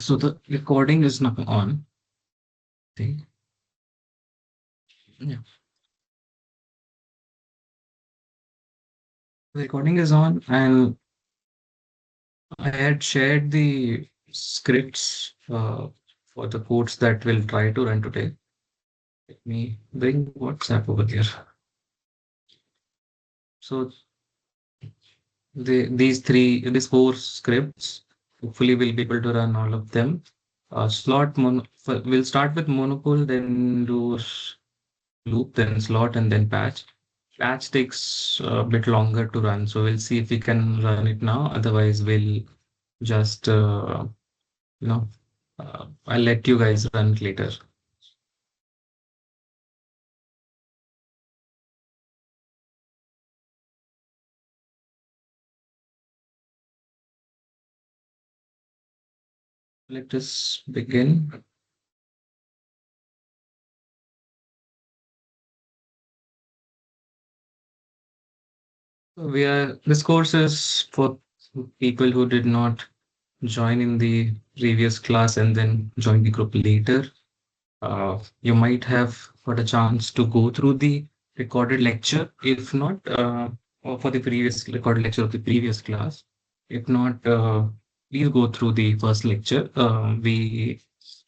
So the recording is now on. I think. Yeah, the recording is on, and I had shared the scripts for the codes that we'll try to run today. Let me bring WhatsApp over here. So these four scripts, hopefully we'll be able to run all of them. We'll start with monopole, then do loop, then slot, and then patch. Patch takes a bit longer to run, so we'll see if we can run it now. Otherwise, we'll just you know I'll let you guys run it later. Let us begin. This course is for people who did not join in the previous class and then join the group later. You might have got a chance to go through the recorded lecture. If not, or for the previous recorded lecture of the previous class. If not, please go through the first lecture. We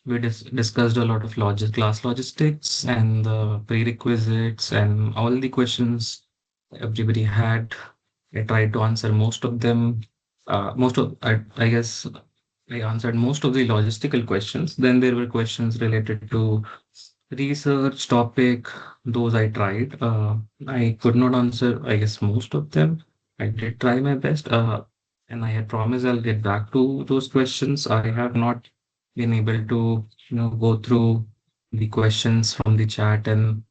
discussed a lot of class logistics and the prerequisites and all the questions everybody had. I tried to answer most of them. I guess I answered most of the logistical questions. Then there were questions related to research topic. Those I tried. I could not answer, I guess, most of them. I did try my best. And I had promised I'll get back to those questions. I have not been able to, go through the questions from the chat and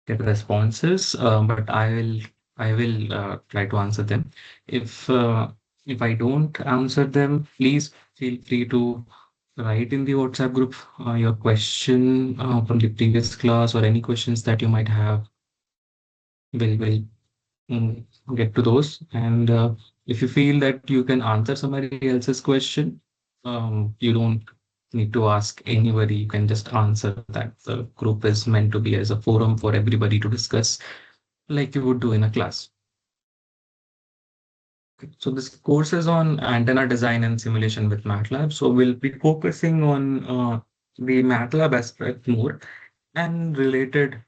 get responses, but I will try to answer them. If uh, if I don't answer them, please feel free to write in the WhatsApp group your question from the previous class or any questions that you might have. We'll mm, get to those. And if you feel that you can answer somebody else's question, you don't need to ask anybody. You can just answer that. The group is meant to be as a forum for everybody to discuss like you would do in a class. So this course is on antenna design and simulation with MATLAB. So we'll be focusing on the MATLAB aspect more and related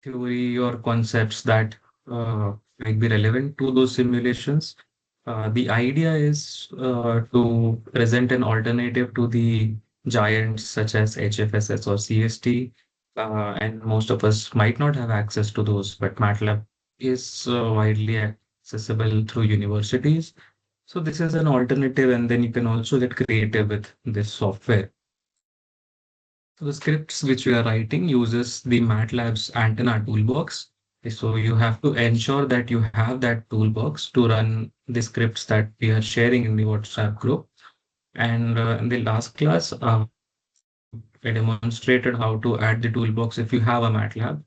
theory or concepts that might be relevant to those simulations. The idea is to present an alternative to the giants such as HFSS or CST, and most of us might not have access to those, but MATLAB is widely accessible through universities. So this is an alternative, and then you can also get creative with this software. So the scripts which we are writing uses the MATLAB's antenna toolbox. So you have to ensure that you have that toolbox to run the scripts that we are sharing in the WhatsApp group. And in the last class, I demonstrated how to add the toolbox if you have a MATLAB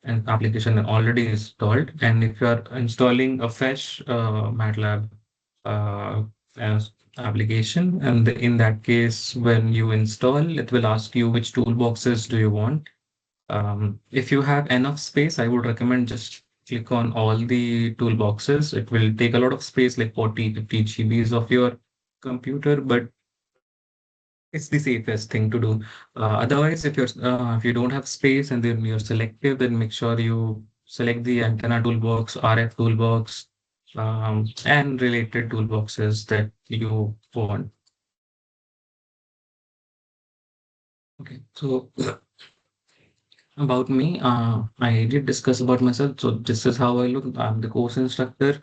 an application already installed. And if you are installing a fresh MATLAB uh, as application, and in that case, when you install, it will ask you which toolboxes do you want. If you have enough space, I would recommend just click on all the toolboxes. It will take a lot of space, like 40, 50 GBs of your computer, but it's the safest thing to do. Otherwise, if you don't have space and then you're selective, then make sure you select the antenna toolbox, RF toolbox, and related toolboxes that you want. Okay, so about me, I did discuss about myself. So this is how I look. I'm the course instructor,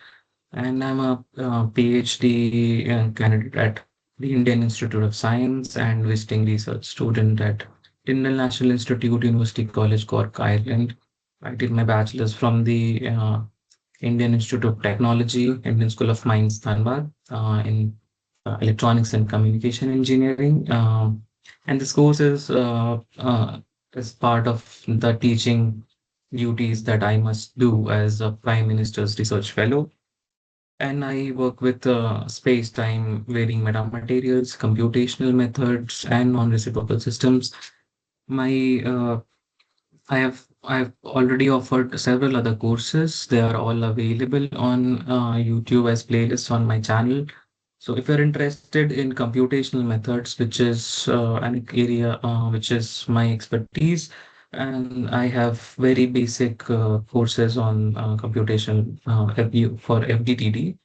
and I'm a PhD candidate at the Indian Institute of Science and visiting research student at Tyndall National Institute, University College Cork, Ireland. I did my bachelor's from the Indian Institute of Technology, Indian School of Mines, Dhanbad, in electronics and communication engineering. And this course is part of the teaching duties that I must do as a Prime Minister's Research Fellow. And I work with space-time varying metamaterials, computational methods, and non-reciprocal systems. My I've already offered several other courses. They are all available on YouTube as playlists on my channel. So if you're interested in computational methods, which is an area which is my expertise, and I have very basic courses on computation for FDTD.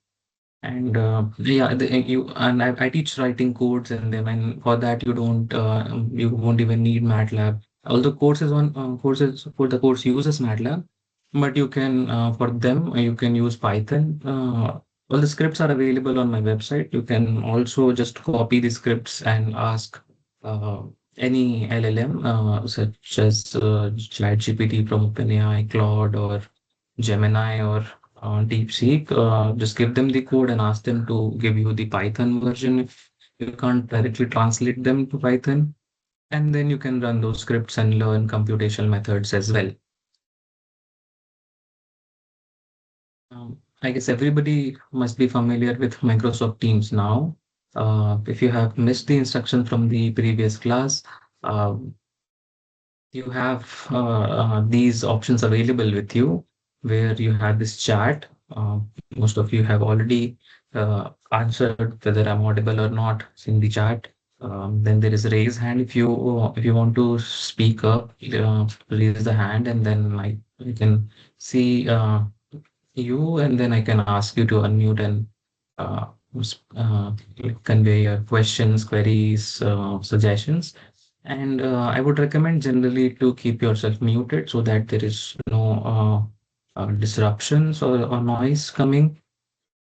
And yeah, you and I teach writing codes in them, and for that you won't even need MATLAB. Although courses for the course uses MATLAB, but you can for them you can use Python. All the scripts are available on my website. You can also just copy the scripts and ask uh, any LLM such as ChatGPT from OpenAI, Claude, or Gemini, or DeepSeek. Just give them the code and ask them to give you the Python version if you can't directly translate them to Python. And then you can run those scripts and learn computational methods as well. I guess everybody must be familiar with Microsoft Teams now. If you have missed the instruction from the previous class, uh, you have these options available with you where you have this chat. Most of you have already answered whether I'm audible or not in the chat. Then there is raise hand. If you want to speak up, raise the hand, and then I can see you, and then I can ask you to unmute and uh, convey your questions, queries, suggestions. And I would recommend generally to keep yourself muted so that there is no disruptions or noise coming,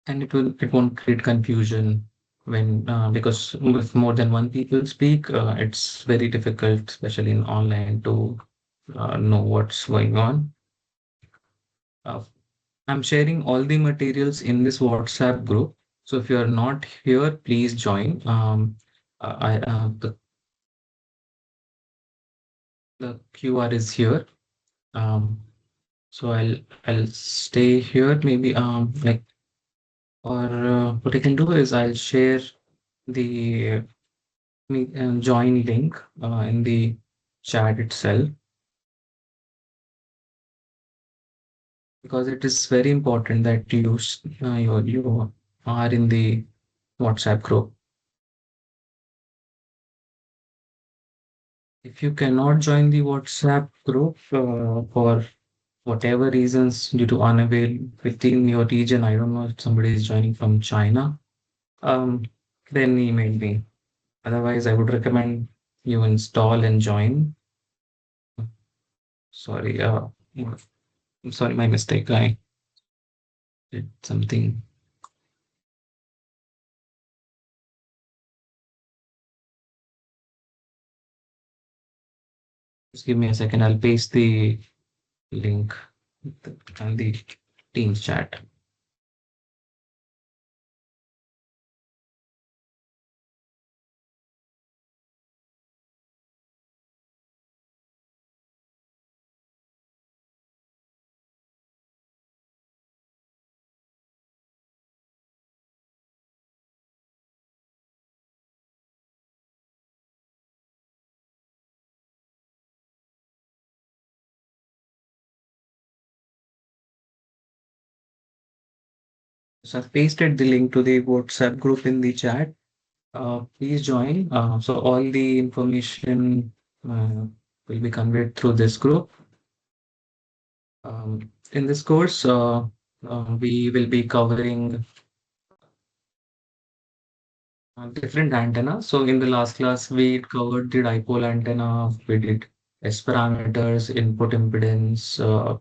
and it won't create confusion when because with more than one people speak, it's very difficult, especially in online, to know what's going on. Uh, I'm sharing all the materials in this WhatsApp group. So if you're not here, please join. The QR is here. Um, so I'll stay here maybe like or what I can do is I'll share the join link in the chat itself, because it is very important that you are in the WhatsApp group. If you cannot join the WhatsApp group for whatever reasons due to unavail within your region, I don't know if somebody is joining from China, um, then email me. Otherwise, I would recommend you install and join. Sorry, I'm sorry, my mistake. I did something. Just give me a second. I'll paste the link on the Teams chat. So I've pasted the link to the WhatsApp group in the chat. Please join. So all the information will be conveyed through this group. In this course, we will be covering different antennas. So in the last class, we covered the dipole antenna. We did S parameters, input impedance,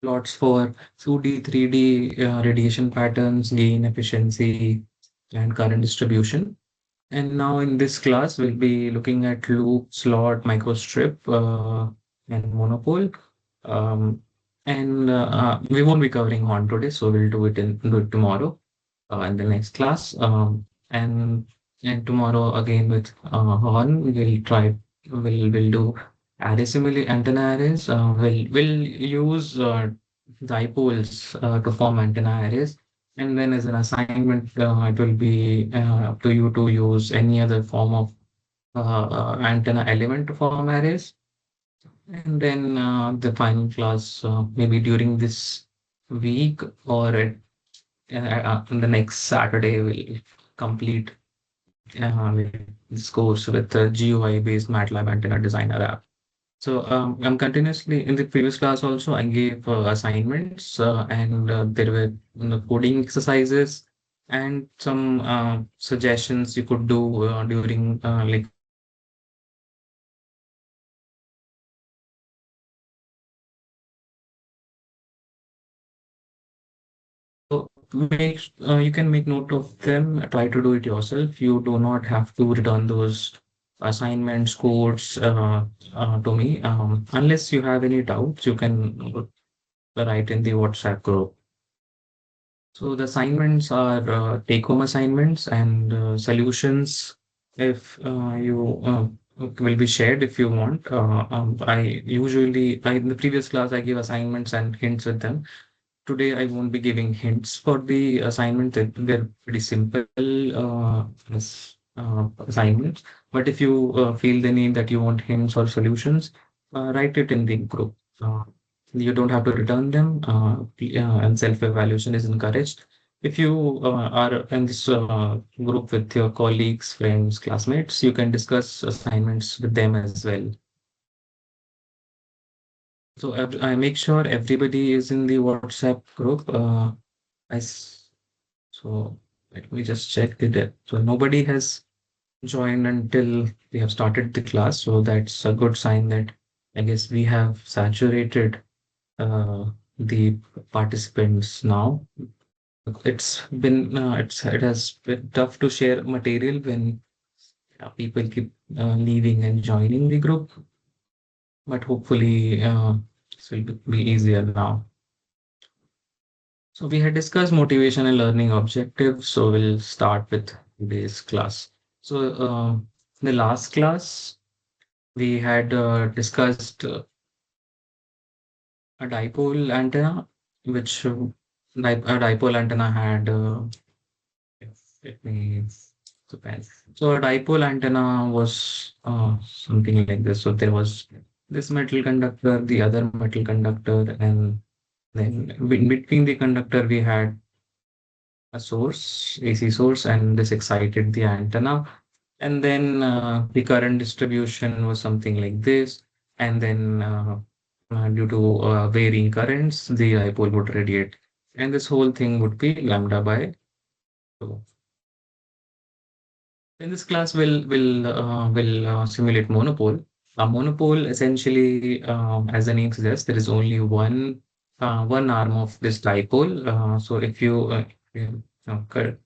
plots for 2D, 3D radiation patterns, gain efficiency, and current distribution. And now in this class, we'll be looking at loop, slot, microstrip, and monopole. Um, and we won't be covering horn today, so we'll do it tomorrow in the next class. And tomorrow again with horn, we'll do antenna arrays. We'll use dipoles to form antenna arrays. And then as an assignment, it will be up to you to use any other form of antenna element to form arrays. And then the final class, maybe during this week or in the next Saturday, will complete this course with the GUI-based MATLAB antenna designer app. So I'm continuously in the previous class also I gave assignments and there were coding exercises and some suggestions you could do during like so you can make note of them, try to do it yourself. You do not have to return those assignments, codes to me. Unless you have any doubts, you can write in the WhatsApp group. So the assignments are take-home assignments and solutions if you will be shared if you want. In the previous class, I give assignments and hints with them. Today, I won't be giving hints for the assignment. They're pretty simple assignments. But if you feel the need that you want hints or solutions, write it in the group. You don't have to return them, and self-evaluation is encouraged. If you are in this group with your colleagues, friends, classmates, you can discuss assignments with them as well. So I make sure everybody is in the WhatsApp group. I s- so let me just check it. So nobody has joined until we have started the class. So that's a good sign that I guess we have saturated the participants now. It has been tough to share material when people keep leaving and joining the group, but hopefully this will be easier now. So we had discussed motivation and learning objectives. So we'll start with today's class. So in the last class we had discussed a dipole antenna, which a dipole antenna had. Let me Japan. So a dipole antenna was something like this. So there was this metal conductor, the other metal conductor, and then in between the conductor we had a source, AC source, and this excited the antenna. And then the current distribution was something like this. And then due to varying currents, the dipole would radiate. And this whole thing would be lambda by 2. In this class, we'll simulate monopole. A monopole essentially, as the name suggests, there is only one arm of this dipole. So if cut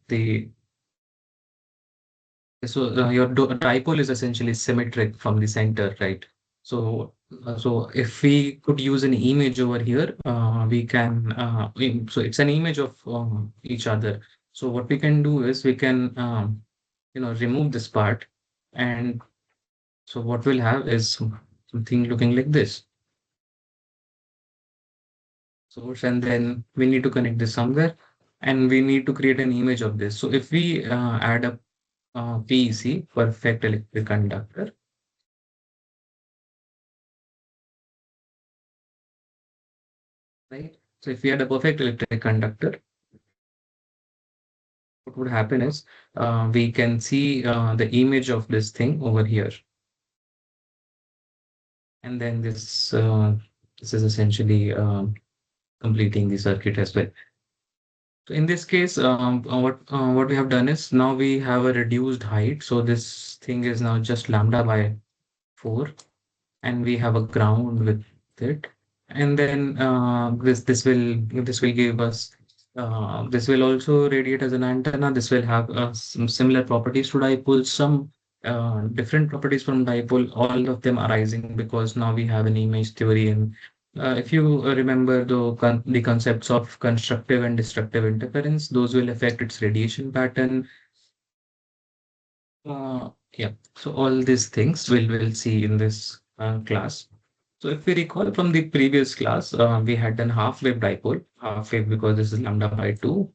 your dipole is essentially symmetric from the center, right? So if we could use an image over here, we can. So it's an image of each other. So what we can do is we can remove this part, and so what we'll have is something looking like this source, and then we need to connect this somewhere, and we need to create an image of this. So if we add up PEC, perfect electric conductor, right? So if we had a perfect electric conductor, what would happen is we can see the image of this thing over here, and then this is essentially completing the circuit as well. So in this case, what we have done is now we have a reduced height. So this thing is now just lambda by 4, and we have a ground with it. And then this will give us this will also radiate as an antenna. This will have some similar properties to dipole, some different properties from dipole. All of them arising because now we have an image theory. And if you remember the concepts of constructive and destructive interference, those will affect its radiation pattern. Yeah, so all these things we'll see in this class. So if we recall from the previous class, we had done half wave dipole, half wave because this is lambda by 2.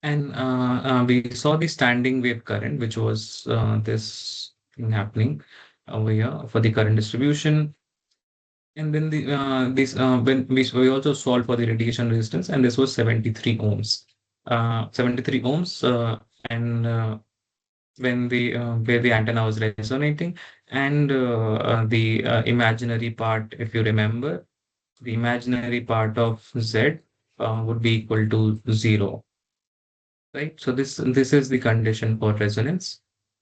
And we saw the standing wave current, which was this thing happening over here for the current distribution. And then the this when we also solved for the radiation resistance, and this was 73 ohms. 73 ohms, and when the where the antenna was resonating, and the imaginary part, if you remember, the imaginary part of Z would be equal to zero, right? So this is the condition for resonance.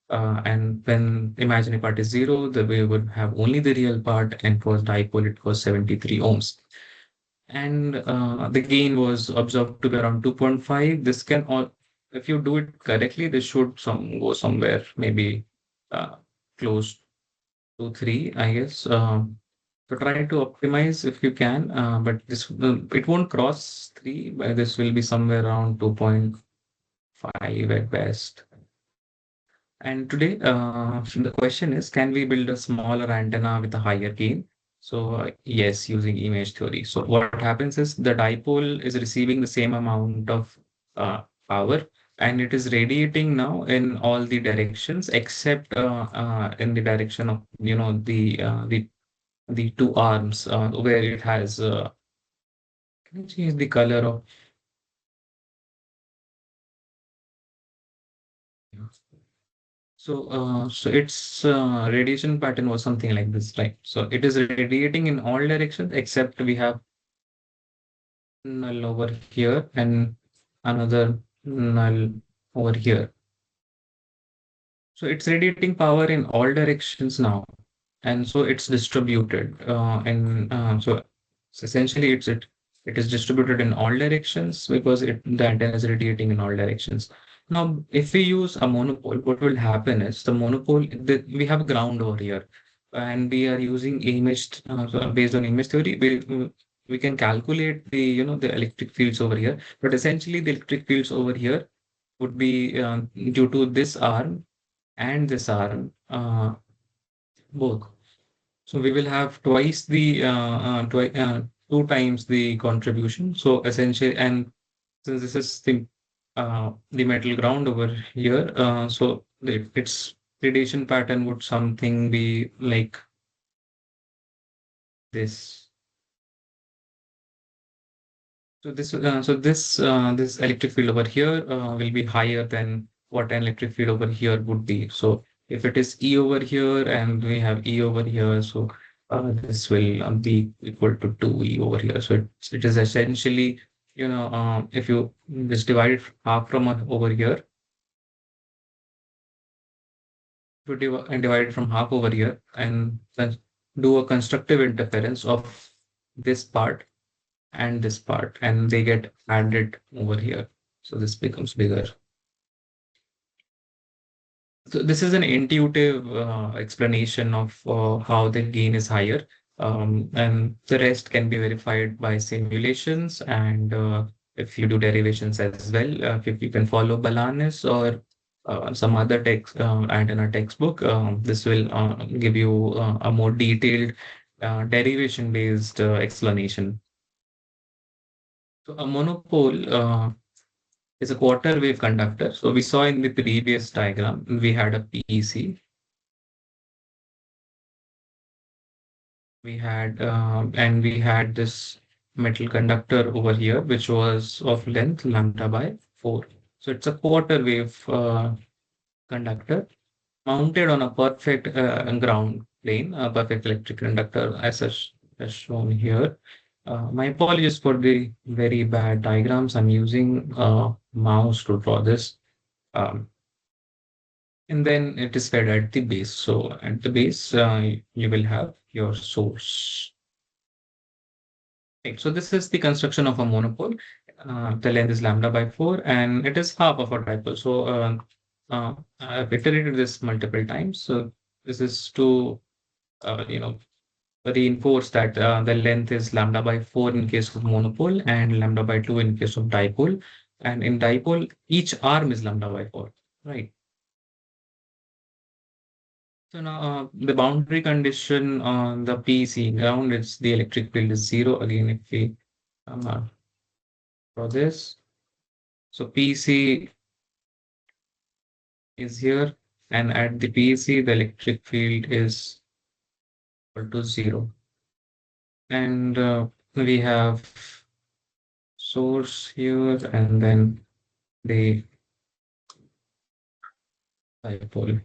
And when imaginary part is zero, the wave would have only the real part, and for dipole it was 73 ohms. And the gain was observed to be around 2.5. This can all, if you do it correctly, this should go somewhere maybe uh, close to 3, I guess. So try to optimize if you can, but this it won't cross 3, but this will be somewhere around 2.5 at best. And today, the question is, can we build a smaller antenna with a higher gain? So, yes, using image theory. So what happens is the dipole is receiving the same amount of power, and it is radiating now in all the directions except in the direction of, the two arms where it has. Can you change the color of? So its radiation pattern was something like this, right? So it is radiating in all directions except we have null over here and another null over here. So it's radiating power in all directions now, and so it's distributed. And so essentially, it is distributed in all directions because the antenna is radiating in all directions. Now, if we use a monopole, what will happen is we have ground over here, and we are using so based on image theory. We can calculate the electric fields over here, but essentially the electric fields over here would be due to this arm and this arm both. So we will have twice the two times the contribution. So essentially, and since this is the metal ground over here, so its radiation pattern would something be like this. So this electric field over here will be higher than what an electric field over here would be. So if it is E over here and we have E over here, so this will be equal to 2E over here. So it is essentially, if you just divide it half from over here, to divide it from half over here, and then do a constructive interference of this part and this part, and they get added over here. So this becomes bigger. So this is an intuitive explanation of how the gain is higher. And the rest can be verified by simulations, and if you do derivations as well, if you can follow Balanis or some other antenna textbook, this will give you a more detailed derivation-based explanation. So a monopole is a quarter wave conductor. So we saw in the previous diagram, we had a PEC. And we had this metal conductor over here, which was of length lambda by 4. So it's a quarter wave conductor mounted on a perfect ground plane, a perfect electric conductor as such as shown here. My apologies for the very bad diagrams. I'm using a mouse to draw this. Um, and then it is fed at the base. So at the base, you will have your source. Right. So this is the construction of a monopole. The length is lambda by 4, and it is half of a dipole. So I've iterated this multiple times. So this is to reinforce that the length is lambda by 4 in case of monopole and lambda by 2 in case of dipole. And in dipole, each arm is lambda by 4. Right. So now the boundary condition on the PC ground is the electric field is 0. Again, if we uh, draw this. So PC is here, and at the PC, the electric field is equal to 0. And we have source here, and then the dipole.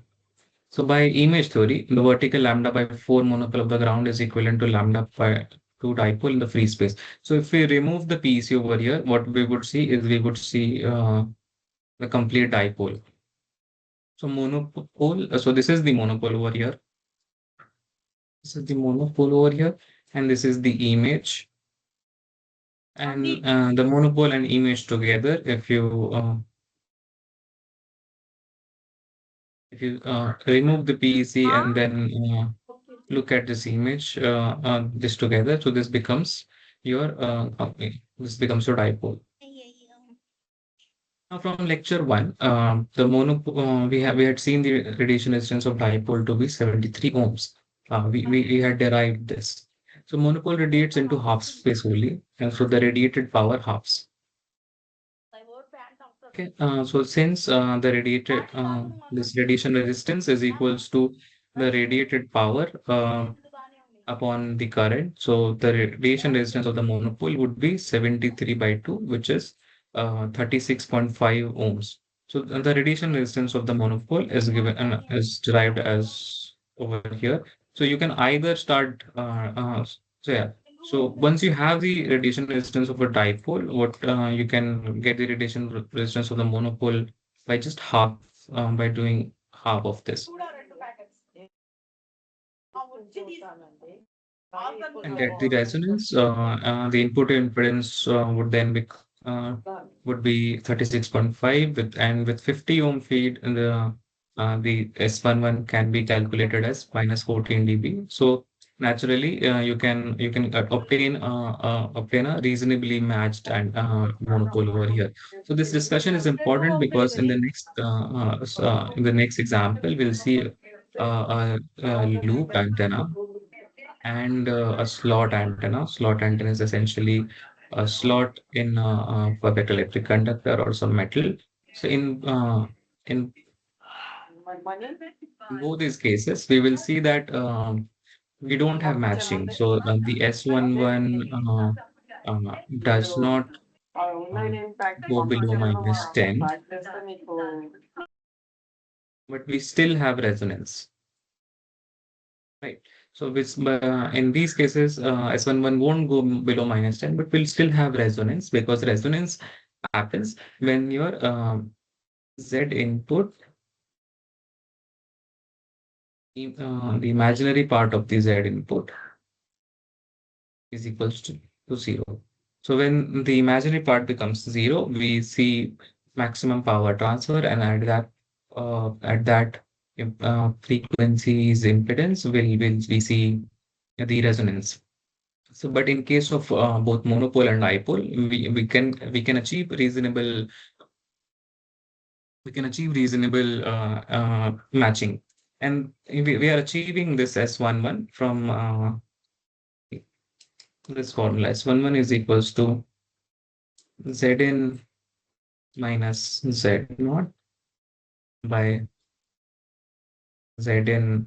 So by image theory, the vertical lambda by 4 monopole of the ground is equivalent to lambda by 2 dipole in the free space. So if we remove the PC over here, what we would see is we would see the complete dipole. So monopole, so this is the monopole over here. This is the monopole over here, and this is the image. And the monopole and image together, if you remove the PEC and then look at this image, this together, so this becomes your this becomes your dipole. Now from lecture one, the we had seen the radiation resistance of dipole to be 73 ohms. We had derived this. So monopole radiates into half space only, and so the radiated power halves. Okay, so since the radiated this radiation resistance is equals to the radiated power upon the current, so the radiation resistance of the monopole would be 73 by 2, which is 36.5 ohms. So the radiation resistance of the monopole is given is derived as over here. So you can either start so yeah. So once you have the radiation resistance of a dipole, what you can get the radiation resistance of the monopole by just half by doing half of this and get the resonance. The input impedance uh, would be 36.5 with and with 50 ohm feed in the S11 can be calculated as minus 14 dB. So naturally, you can obtain a reasonably matched and monopole over here. So this discussion is important because in the next example we'll see a loop antenna and a slot antenna. Slot antenna is essentially a slot in a perfect electric conductor or some metal. So in both these cases, we will see that we don't have matching. So the S11 does not uh, go below minus 10, but we still have resonance. Right. So this, in these cases, S11 won't go below minus 10, but we'll still have resonance because resonance happens when your Z input, the imaginary part of the Z input is equals to 0. So when the imaginary part becomes 0, we see maximum power transfer, and at that frequency's impedance, will we see the resonance. So, but in case of both monopole and dipole, we can achieve reasonable matching, and we are achieving this S11 from this formula. S11 is equals to Zn minus Z naught by Zn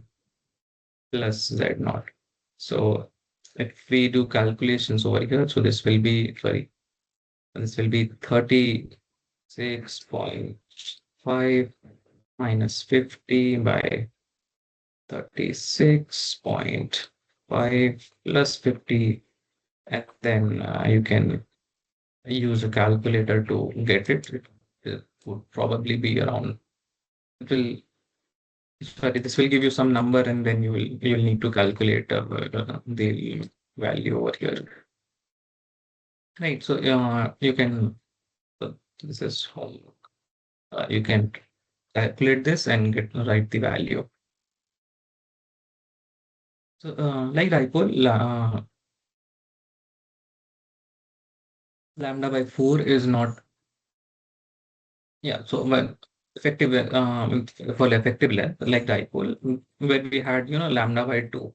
plus Z naught. So if we do calculations over here, so this will be, sorry, this will be 36.5 minus 50 by 36.5 plus 50, and then you can use a calculator to get it. It would probably be around, it will, sorry, this will give you some number, and then you'll need to calculate the value over here. Right. So you can, this is homework. You can calculate this and write the value. So like dipole, lambda by 4 is not, yeah. So when effective for effective length like dipole, where we had lambda by 2,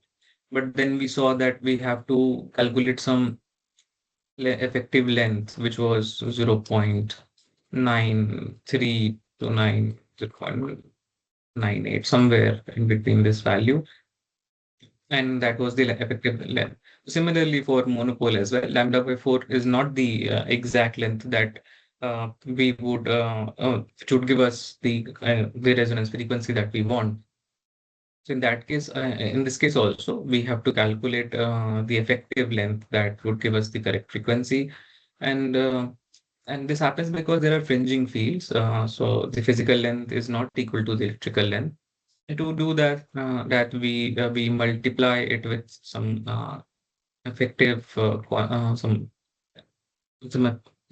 but then we saw that we have to calculate some effective length which was 0.9 0.93 to 0.98, somewhere in between this value. And that was the effective length. Similarly, for monopole as well, lambda by 4 is not the exact length that we would should give us the resonance frequency that we want. So in that case, in this case also, we have to calculate the effective length that would give us the correct frequency. And this happens because there are fringing fields. So the physical length is not equal to the electrical length. To do that, we multiply it with some effective some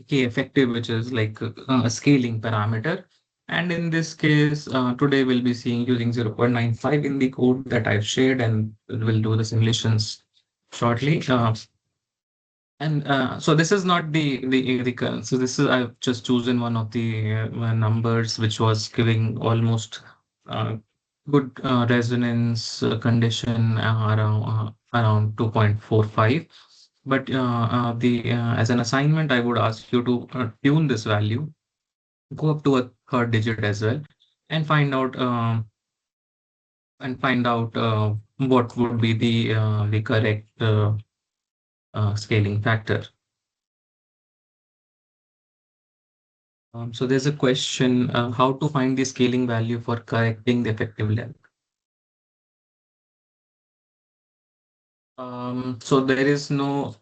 key effective, which is like a scaling parameter. And in this case, today we'll be seeing using 0.95 in the code that I've shared, and we'll do the simulations shortly. And so this is not so this is, I've just chosen one of the numbers which was giving almost uh, good resonance condition around 2.45. But the as an assignment, I would ask you to tune this value, go up to a third digit as well, and find out what would be the correct scaling factor. So there's a question, how to find the scaling value for correcting the effective length. So there is no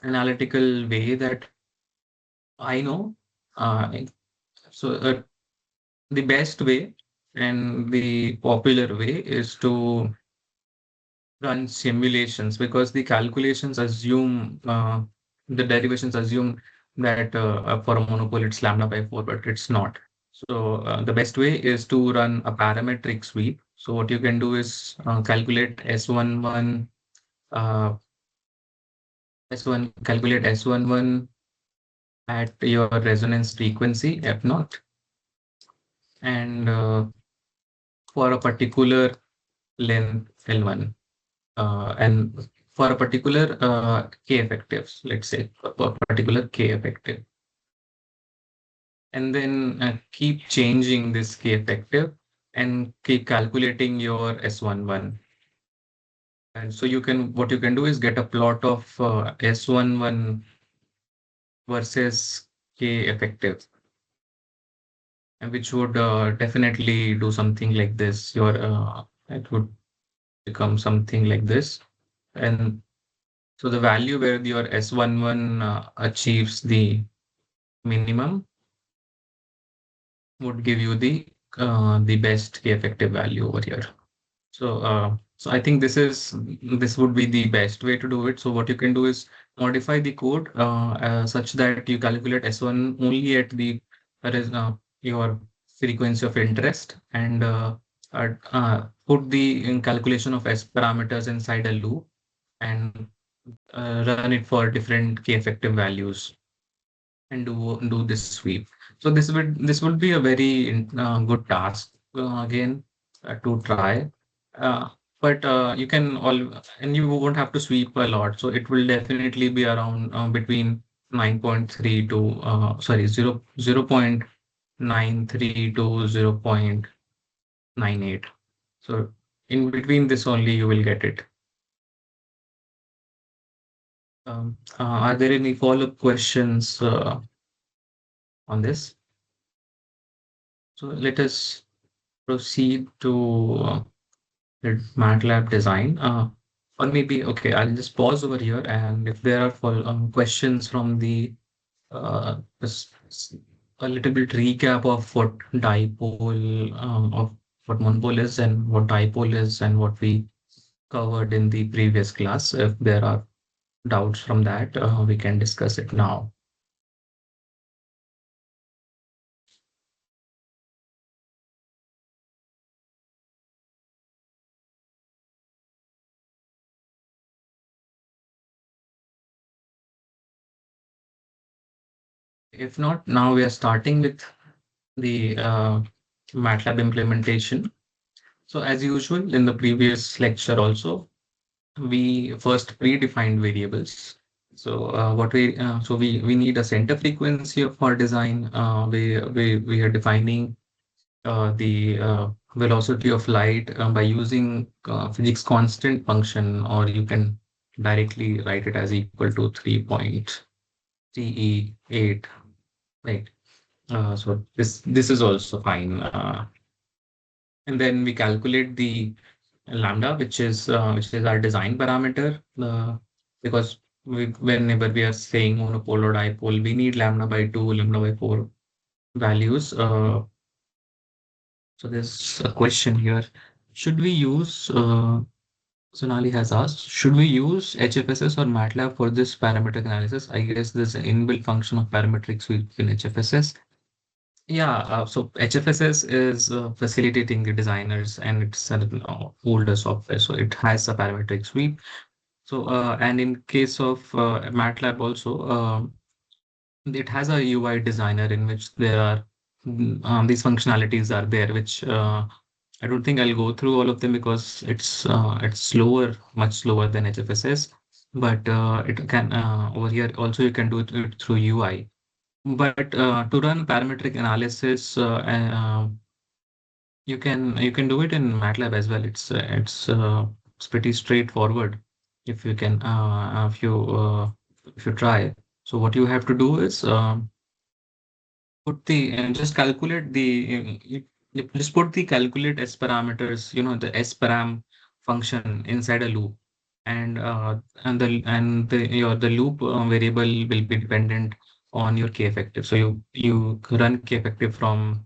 analytical way that I know. Uh, so the best way and the popular way is to run simulations, because the calculations assume the derivations assume that for a monopole it's lambda by 4, but it's not. So the best way is to run a parametric sweep. So what you can do is calculate uh, S1, calculate S11 at your resonance frequency F naught, and for a particular length L1, and for a particular K effectives, let's say a particular K effective, and then keep changing this K effective and keep calculating your S11. And so what you can do is get a plot of S11 versus K effective, and which would definitely do something like this. It would become something like this. And so the value where your S11 achieves the minimum would give you the best K effective value over here. So I think this would be the best way to do it. So what you can do is modify the code such that you calculate S1 only at your frequency of interest, and put the calculation of S parameters inside a loop, and run it for different K effective values, and do this sweep. So this would be a very good task again to try. Uh, but you can all and you won't have to sweep a lot. So it will definitely be around between 9.3 to sorry 0.93 to 0.98. So in between this only you will get it. Are there any follow-up questions on this? So let us proceed to the MATLAB design. Or maybe, okay, I'll just pause over here. And if there are questions from a little bit recap of what dipole, of what monopole is and what dipole is and what we covered in the previous class. If there are doubts from that, we can discuss it now. If not, now we are starting with the MATLAB implementation. So as usual, in the previous lecture also, we first predefined variables. So we need a center frequency for design. We are defining the velocity of light by using physics constant function, or you can directly write it as equal to 3.38, right? So this is also fine. And then we calculate the lambda, which is our design parameter, because whenever we are saying monopole or dipole, we need lambda by 2, lambda by 4 values. So there's a question here. Should we use, Sonali has asked, should we use HFSS or MATLAB for this parametric analysis? I guess there's an inbuilt function of parametric sweep in HFSS. Yeah, so HFSS is facilitating the designers, and it's an older software, so it has a parametric sweep. So, and in case of MATLAB also, it has a UI designer in which there are these functionalities are there, which I don't think I'll go through all of them because it's slower, much slower than HFSS. But it can over here also you can do it through UI. But to run parametric analysis, you can do it in MATLAB as well. It's pretty straightforward if you can if you try. So what you have to do is put the and just calculate the you just put the calculate S parameters, the S param function inside a loop, and the loop variable will be dependent on your k effective. So you run k effective from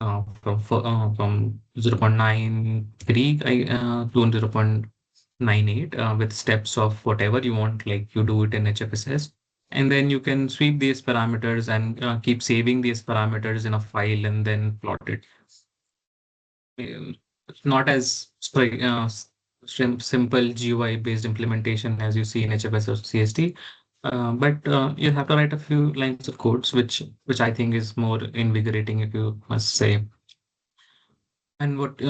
0.93 to 0.98 with steps of whatever you want, like you do it in HFSS. And then you can sweep these parameters and keep saving these parameters in a file and then plot it. It's not as simple GUI based implementation as you see in HFS or CST. But you have to write a few lines of codes, which I think is more invigorating, if you must say. And what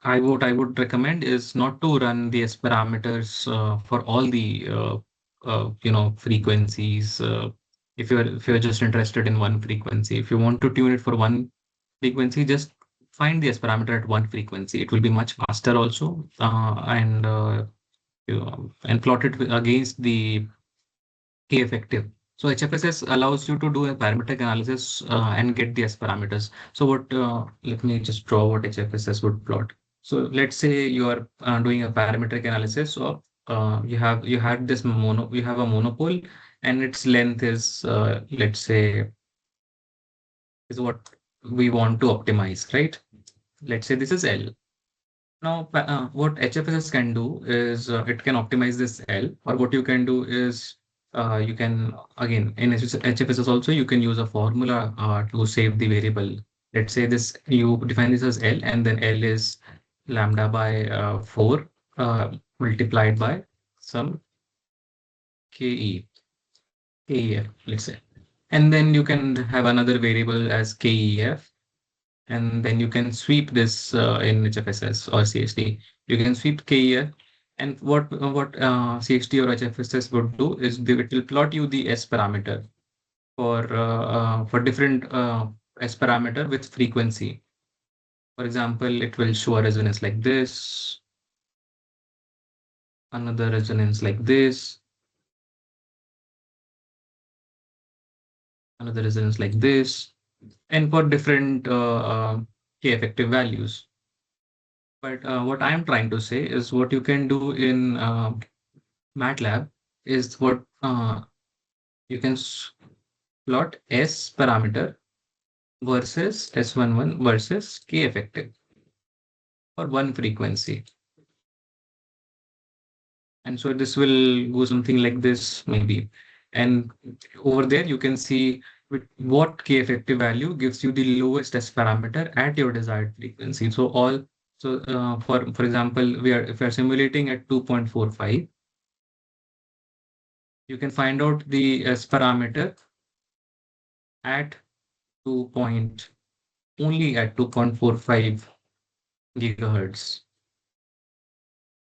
I would recommend is not to run the S parameters for all the frequencies. If you're just interested in one frequency, if you want to tune it for one frequency, just find the S parameter at one frequency. It will be much faster also, and plot it against the K effective. So HFSS allows you to do a parametric analysis and get the S parameters. So let me just draw what HFSS would plot. So let's say you are doing a parametric analysis of you have a monopole, and its length is let's say is what we want to optimize, right? Let's say this is L. Now, what HFSS can do is it can optimize this L, or what you can do is you can, again, in HFSS also, you can use a formula to save the variable. Let's say this, you define this as L, and then L is lambda by 4 multiplied by some KE, KEF, let's say. And then you can have another variable as KEF, and then you can sweep this in HFSS or CST. You can sweep KEF, and what CST or HFSS would do is it will plot you the S parameter for different S parameter with frequency. For example, it will show a resonance like this, another resonance like this, another resonance like this, and for different K effective values. But what I'm trying to say is what you can do in MATLAB is what you can plot S parameter versus S11 versus K effective for one frequency. And so this will go something like this, maybe. And over there, you can see what K effective value gives you the lowest S parameter at your desired frequency. For example, if we are simulating at 2.45, you can find out the S parameter at 2 point only at 2.45 gigahertz.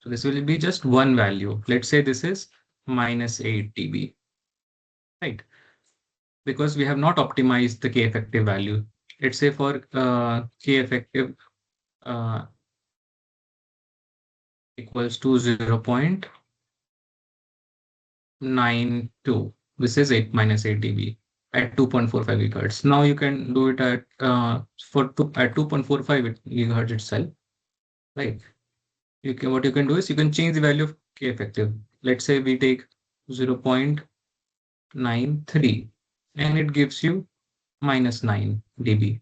So this will be just one value. Let's say this is minus 8 dB. right? Because we have not optimized the k effective value. Let's say for k effective uh, equals to 0.92. This is 8 minus 8 dB at 2.45 gigahertz. Now you can do it at at 2.45 gigahertz itself, right? You can, what you can do is you can change the value of k effective. Let's say we take 0.93 and it gives you minus 9 dB.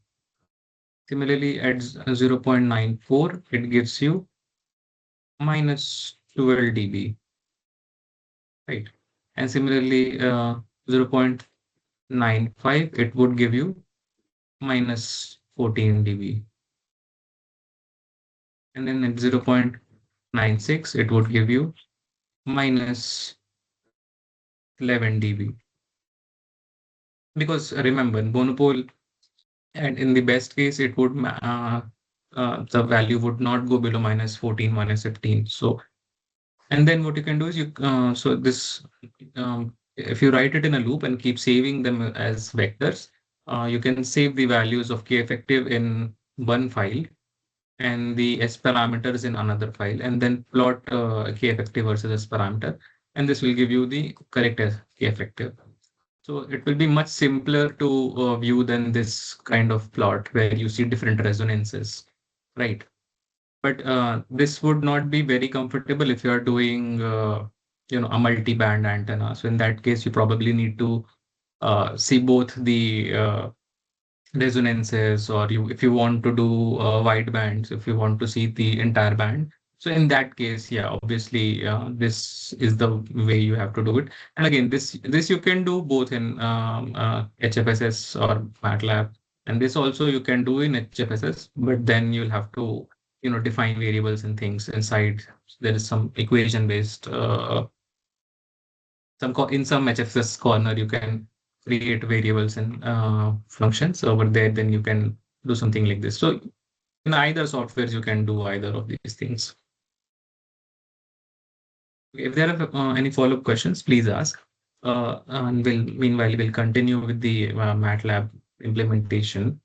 Similarly, at 0.94, it gives you minus 12 dB, right? And similarly, 0.95, it would give you minus 14 dB. And then at 0.96, it would give you minus 11 dB. Because remember, monopole, and in the best case, it would the value would not go below minus 14, minus 15. So, and then what you can do is so this, if you write it in a loop and keep saving them as vectors, you can save the values of k effective in one file and the S parameters in another file, and then plot k effective versus S parameter. And this will give you the correct k effective. So it will be much simpler to view than this kind of plot where you see different resonances, right? But this would not be very comfortable if you are doing, a multi-band antenna. So in that case, you probably need to see both the resonances, or if you want to do wide bands, if you want to see the entire band. So in that case, yeah, obviously, this is the way you have to do it. And again, this you can do both in HFSS or MATLAB, and this also you can do in HFSS, but then you'll have to define variables and things inside. There is some equation based in some HFS corner, you can create variables and functions over there. Then you can do something like this. So in either softwares, you can do either of these things. If there are any follow-up questions, please ask. And meanwhile, we'll continue with the MATLAB implementation.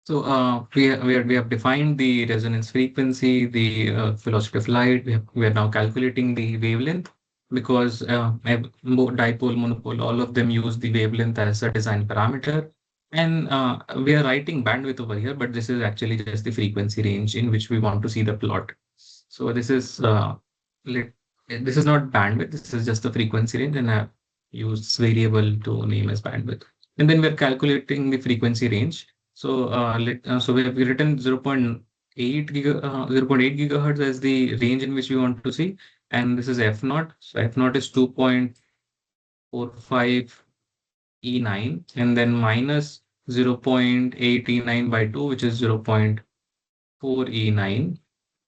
So we have defined the resonance frequency, the velocity of light. We are now calculating the wavelength, because dipole, monopole, all of them use the wavelength as a design parameter. And we are writing bandwidth over here, but this is actually just the frequency range in which we want to see the plot. So this is not bandwidth. This is just the frequency range, and I've used variable to name as bandwidth. And then we're calculating the frequency range. So so we have written 0.8 gigahertz as the range in which we want to see, and this is f naught. So f naught is 2.45 E9, and then minus 0.8 E9 by 2, which is 0.4 E9.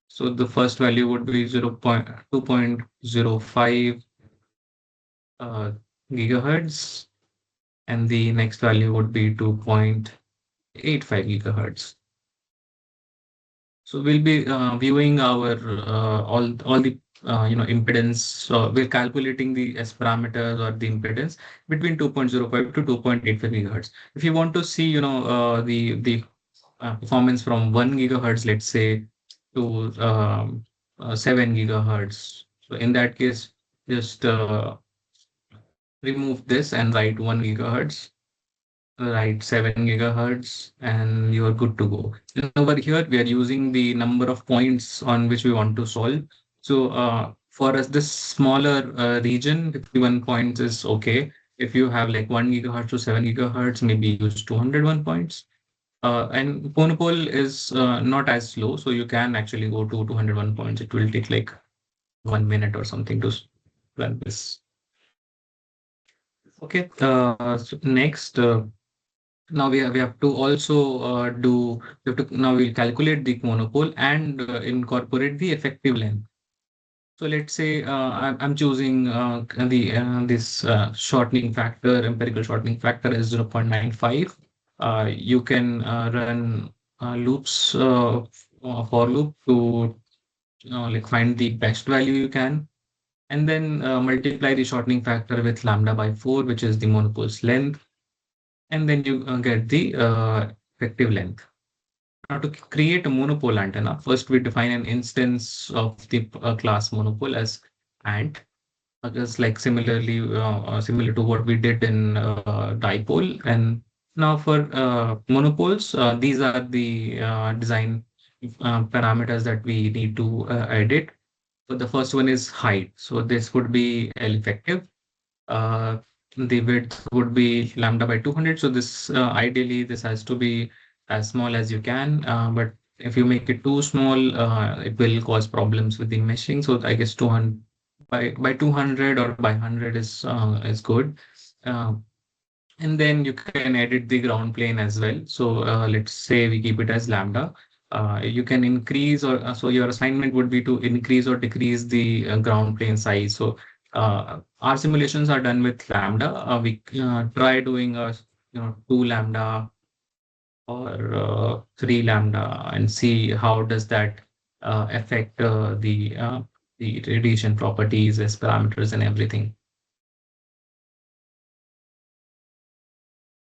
So the first value would be 2.05 gigahertz, and the next value would be 2.85 gigahertz. So we'll be viewing our all the impedance. So we're calculating the S parameters or the impedance between 2.05 to 2.85 gigahertz. If you want to see, the performance from 1 gigahertz, let's say, to 7 gigahertz. So in that case, just remove this and write 1 gigahertz, write 7 gigahertz, and you are good to go. And over here, we are using the number of points on which we want to solve. So for us, this smaller region, 51 points is okay. If you have like 1 gigahertz to 7 gigahertz, maybe use 201 points. And monopole is not as slow, so you can actually go to 201 points. It will take like 1 minute or something to run this. Okay. So next, now we have to also now we'll calculate the monopole and incorporate the effective length. So let's say I'm choosing this shortening factor, empirical shortening factor is 0.95. You can run loops for loop to like find the best value you can. and then multiply the shortening factor with lambda by 4, which is the monopole's length, and then you get the effective length. Now, to create a monopole antenna, first we define an instance of the class monopole as ant, just like similar to what we did in dipole. And now for monopoles, these are the design parameters that we need to edit. So the first one is height. So this would be L effective. Uh, the width would be lambda by 200. So this ideally this has to be as small as you can. But if you make it too small, it will cause problems with the meshing. So I guess 200 by 200 or by 100 is good. Uh, and then you can edit the ground plane as well. So let's say we keep it as lambda. You can increase so your assignment would be to increase or decrease the ground plane size. So our simulations are done with lambda. We try doing a 2 lambda or 3 lambda and see how does that affect the radiation properties, S parameters, and everything.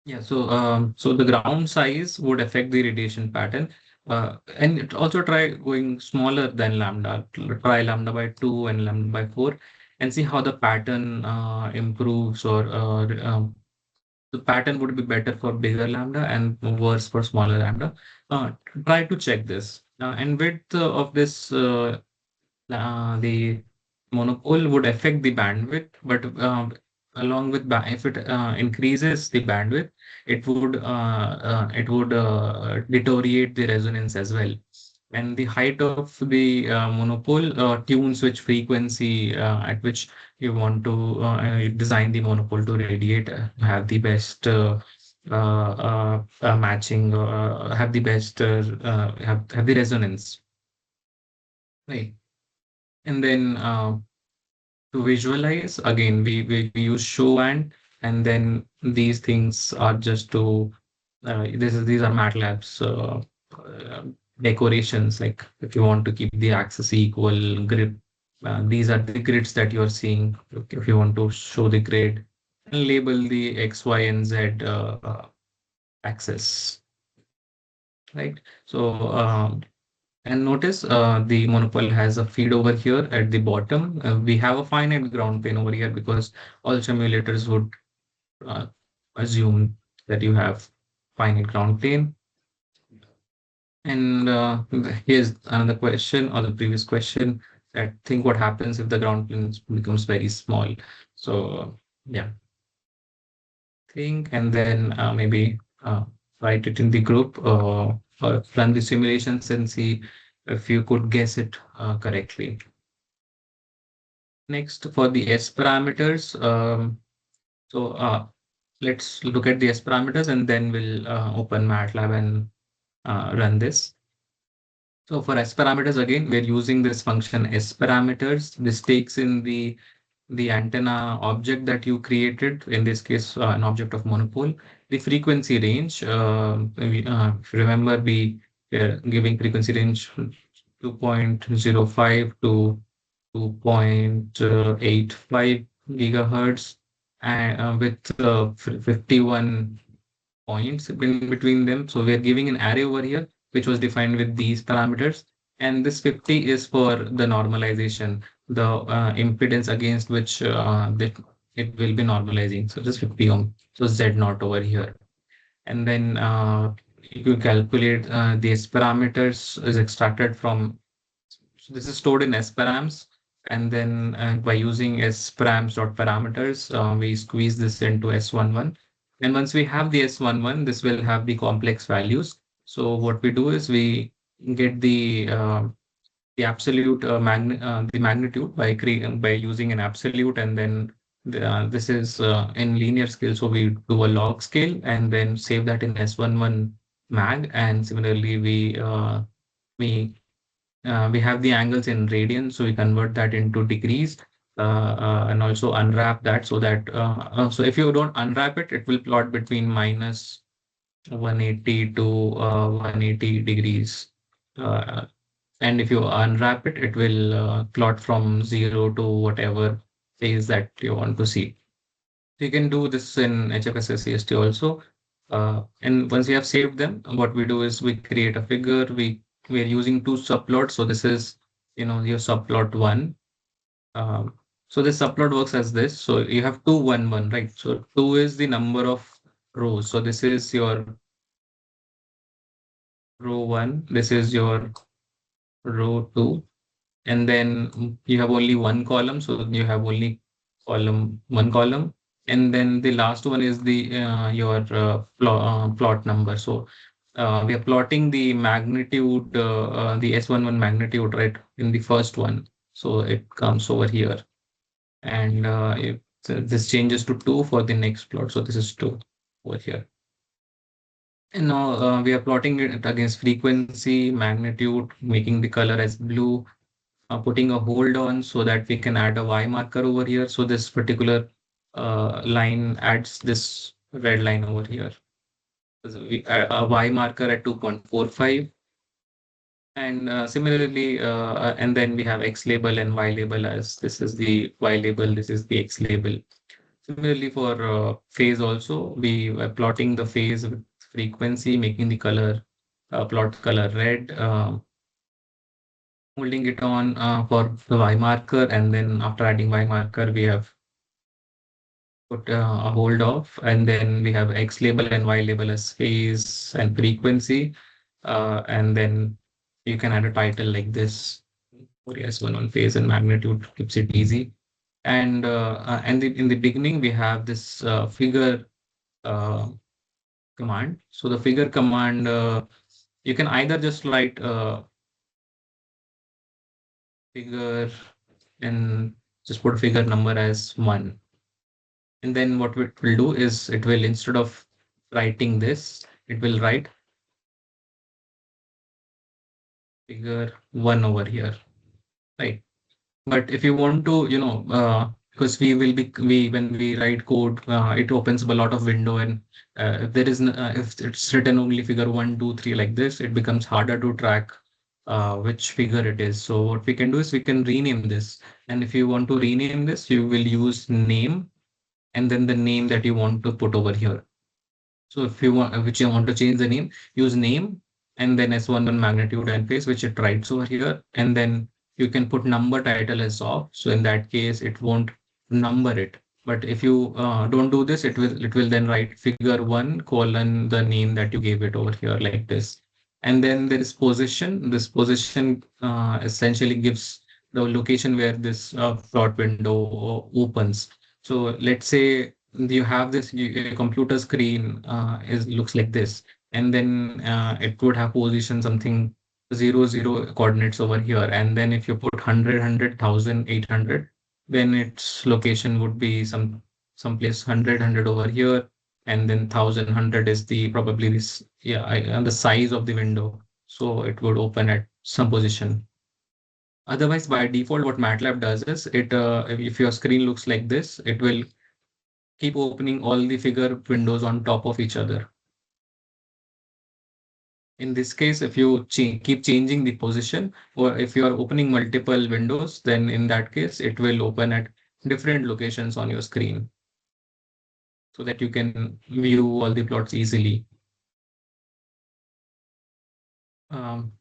Yeah, so the ground size would affect the radiation pattern. And also try going smaller than lambda. Try lambda by 2 and lambda by 4 and see how the pattern improves, or the pattern would be better for bigger lambda and worse for smaller lambda. Uh, Try to check this. And width of this the monopole would affect the bandwidth, but along with if it increases the bandwidth, it would deteriorate the resonance as well. And the height of the monopole tunes which frequency at which you want to design the monopole to radiate, have the best matching, have the best have the resonance, right? And then to visualize, again, we use show and then these things are just to these are MATLAB's decorations. Like if you want to keep the axis equal grid, these are the grids that you're seeing. If you want to show the grid and label the X, Y, and Z axis, right? So and notice the monopole has a feed over here at the bottom. We have a finite ground plane over here because all simulators would uh, assume that you have finite ground plane. And here's another question, or the previous question, that think what happens if the ground plane becomes very small. So yeah, think and then maybe write it in the group, or run the simulations and see if you could guess it correctly. Next, for the S parameters, so let's look at the S parameters and then we'll open MATLAB and run this. So for S parameters, again, we're using this function S parameters. This takes in the antenna object that you created, in this case, an object of monopole, the frequency range. If you remember, we are giving frequency range 2.05 to 2.85 gigahertz, and with 51 points in between them. So we're giving an array over here, which was defined with these parameters. And this 50 is for the normalization, the impedance against which it will be normalizing. So just 50 ohm. So Z naught over here. And then you calculate these parameters is extracted from, so this is stored in sparams. And then by using sparams dot parameters, we squeeze this into S11. And once we have the S11, this will have the complex values. So what we do is we get the absolute the magnitude by by using an absolute, and then this is in linear scale. So we do a log scale and then save that in S11 mag. And similarly, we we have the angles in radians, so we convert that into degrees, and also unwrap that so that so if you don't unwrap it, it will plot between minus 180 to 180 degrees. Uh, And if you unwrap it, it will plot from 0 to whatever phase that you want to see. You can do this in HFSS CST also. And once we have saved them, what we do is we create a figure. We are using two subplots. So this is, your subplot one. Um, so this subplot works as this. So you have 2, 1, 1, right? So 2 is the number of rows. So this is your row 1. This is your row 2. And then you have only one column. So you have only one column. And then the last one is the your plot number. So we are plotting the magnitude, the S11 magnitude, right, in the first one. So it comes over here. And this changes to 2 for the next plot. So this is 2 over here. And now we are plotting it against frequency, magnitude, making the color as blue, putting a hold on so that we can add a Y marker over here. So this particular line adds this red line over here. So we add a Y marker at 2.45. And similarly, and then we have X label and Y label as this is the Y label, this is the X label. Similarly, for phase also, we were plotting the phase with frequency, making the color, plot color red, holding it on for the Y marker. And then after adding Y marker, we have put a hold off. And then we have X label and Y label as phase and frequency. And then you can add a title like this. Yes, one on phase and magnitude keeps it easy. And in the beginning, we have this figure uh, command. So the figure command, you can either just write figure and just put figure number as 1. And then what it will do is it will, instead of writing this, it will write figure 1 over here, right? But if you want to, because when we write code, it opens up a lot of window, and if there is, if it's written only figure 1, 2, 3 like this, it becomes harder to track which figure it is. So what we can do is we can rename this. And if you want to rename this, you will use name and then the name that you want to put over here. So if you want, which you want to change the name, use name and then S11 magnitude and phase, which it writes over here. And then you can put number title as off. So in that case, it won't number it. But if you don't do this, it will then write figure 1 colon the name that you gave it over here like this. And then there is position. This position essentially gives the location where this plot window opens. So let's say you have this computer screen is looks like this, and then it would have position something 0, 0 coordinates over here. And then if you put 100, 100,000, 800, then its location would be some place 100 over here. And then 1,000 is the probably this, yeah, and the size of the window. So it would open at some position. Otherwise, by default, what MATLAB does is if your screen looks like this, it will keep opening all the figure windows on top of each other. In this case, if you keep changing the position, or if you are opening multiple windows, then in that case, it will open at different locations on your screen so that you can view all the plots easily. Um,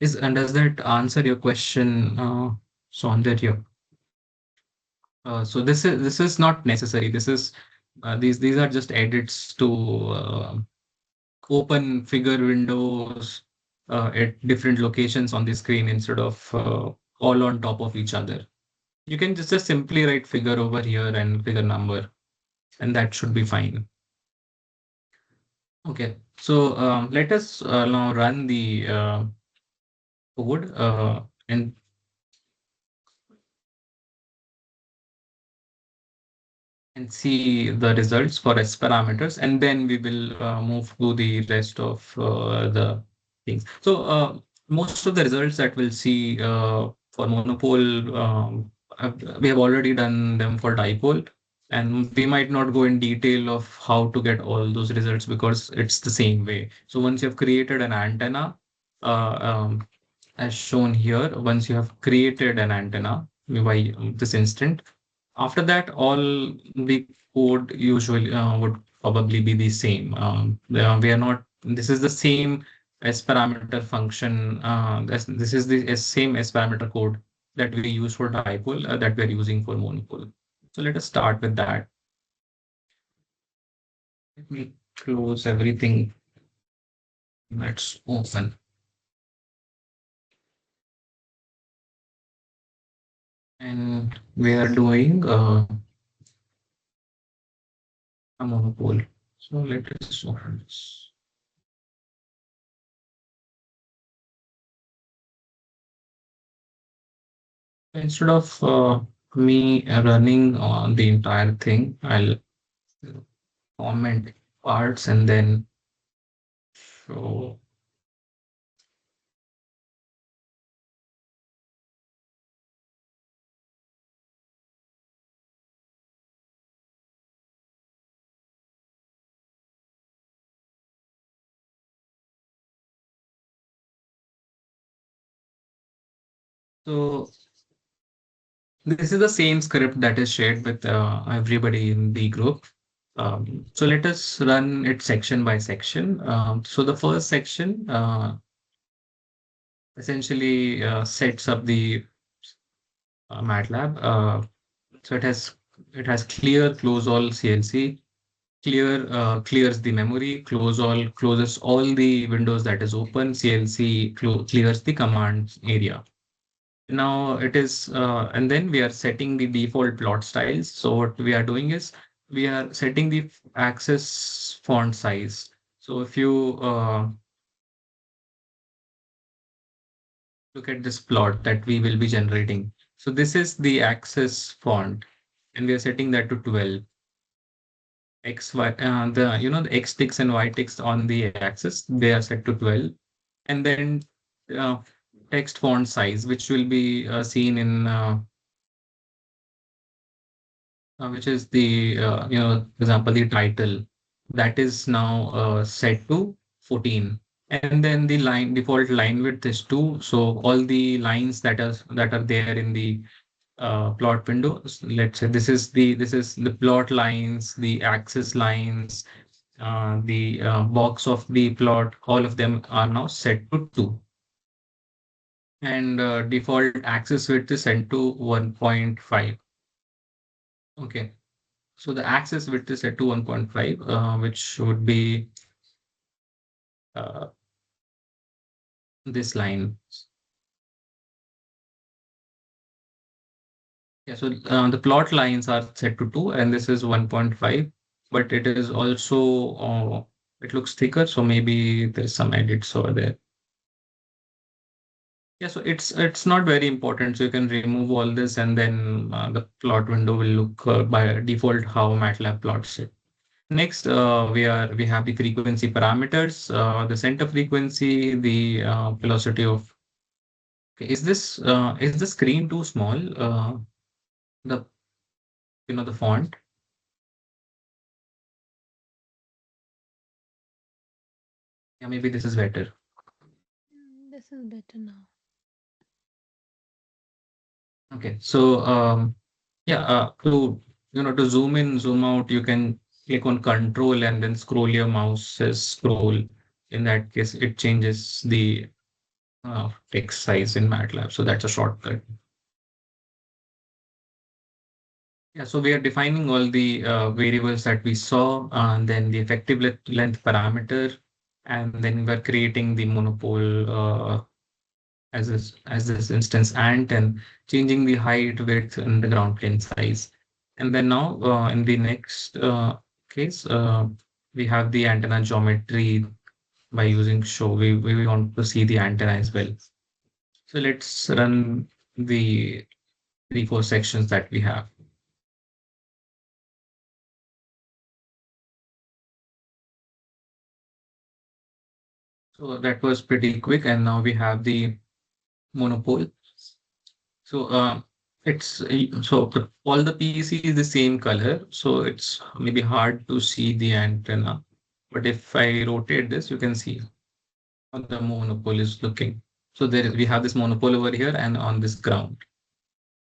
and does that answer your question, Saundarya? So this is not necessary. These are just edits to open figure windows at different locations on the screen instead of all on top of each other. You can just simply write figure over here and figure number, and that should be fine. Okay, so let us now run the code and see the results for S parameters, and then we will move to the rest of the things. So most of the results that we'll see for monopole, we have already done them for dipole, and we might not go in detail of how to get all those results because it's the same way. So once you've created an antenna, as shown here. Once you have created an antenna by this instant, after that, all the code usually would probably be the same. We are not, this is the same S parameter function. This is the same S parameter code that we use for dipole that we are using for monopole. So let us start with that. Let me close everything that's open. And we are doing a monopole. So let us open this. Instead of me running on the entire thing, I'll comment parts and then show. So this is the same script that is shared with everybody in the group. So let us run it section by section. So the first section essentially sets up the MATLAB. So it has clear close all CLC, clears the memory, close all closes all the windows that is open, CLC clears the command area. Now it is, and then we are setting the default plot styles. So what we are doing is we are setting the axis font size. So if you look at this plot that we will be generating, so this is the axis font, and we are setting that to 12. X, Y, the X ticks and Y ticks on the axis, they are set to 12. And then uh, text font size, which will be seen in which is the for example, the title that is now set to 14. And then the line default line width is 2. So all the lines that are there in the plot window, let's say this is the plot lines, the axis lines, the box of the plot, all of them are now set to 2. And default axis width is set to 1.5. Okay. So the axis width is set to 1.5, which would be uh, this line. Yeah, so the plot lines are set to 2, and this is 1.5, but it is also, it looks thicker, so maybe there's some edits over there. Yeah, so it's not very important. So you can remove all this, and then the plot window will look by default how MATLAB plots it. Next, we have the frequency parameters, the center frequency, the velocity of. Okay, is the screen too small? The the font. Yeah, maybe this is better. This is better now. Okay, so yeah, to zoom in, zoom out, you can click on Control and then scroll your mouse's scroll. In that case, it changes the text size in MATLAB. So that's a shortcut. Yeah, so we are defining all the variables that we saw, and then the effective length parameter, and then we're creating the monopole as this instance ant, and changing the height, width, and the ground plane size. And then now in the next case, we have the antenna geometry by using show. We want to see the antenna as well. So let's run the 3, 4 sections that we have. So that was pretty quick, and now we have the monopole. So all the PEC is the same color, so it's maybe hard to see the antenna. But if I rotate this, you can see how the monopole is looking. So we have this monopole over here and on this ground.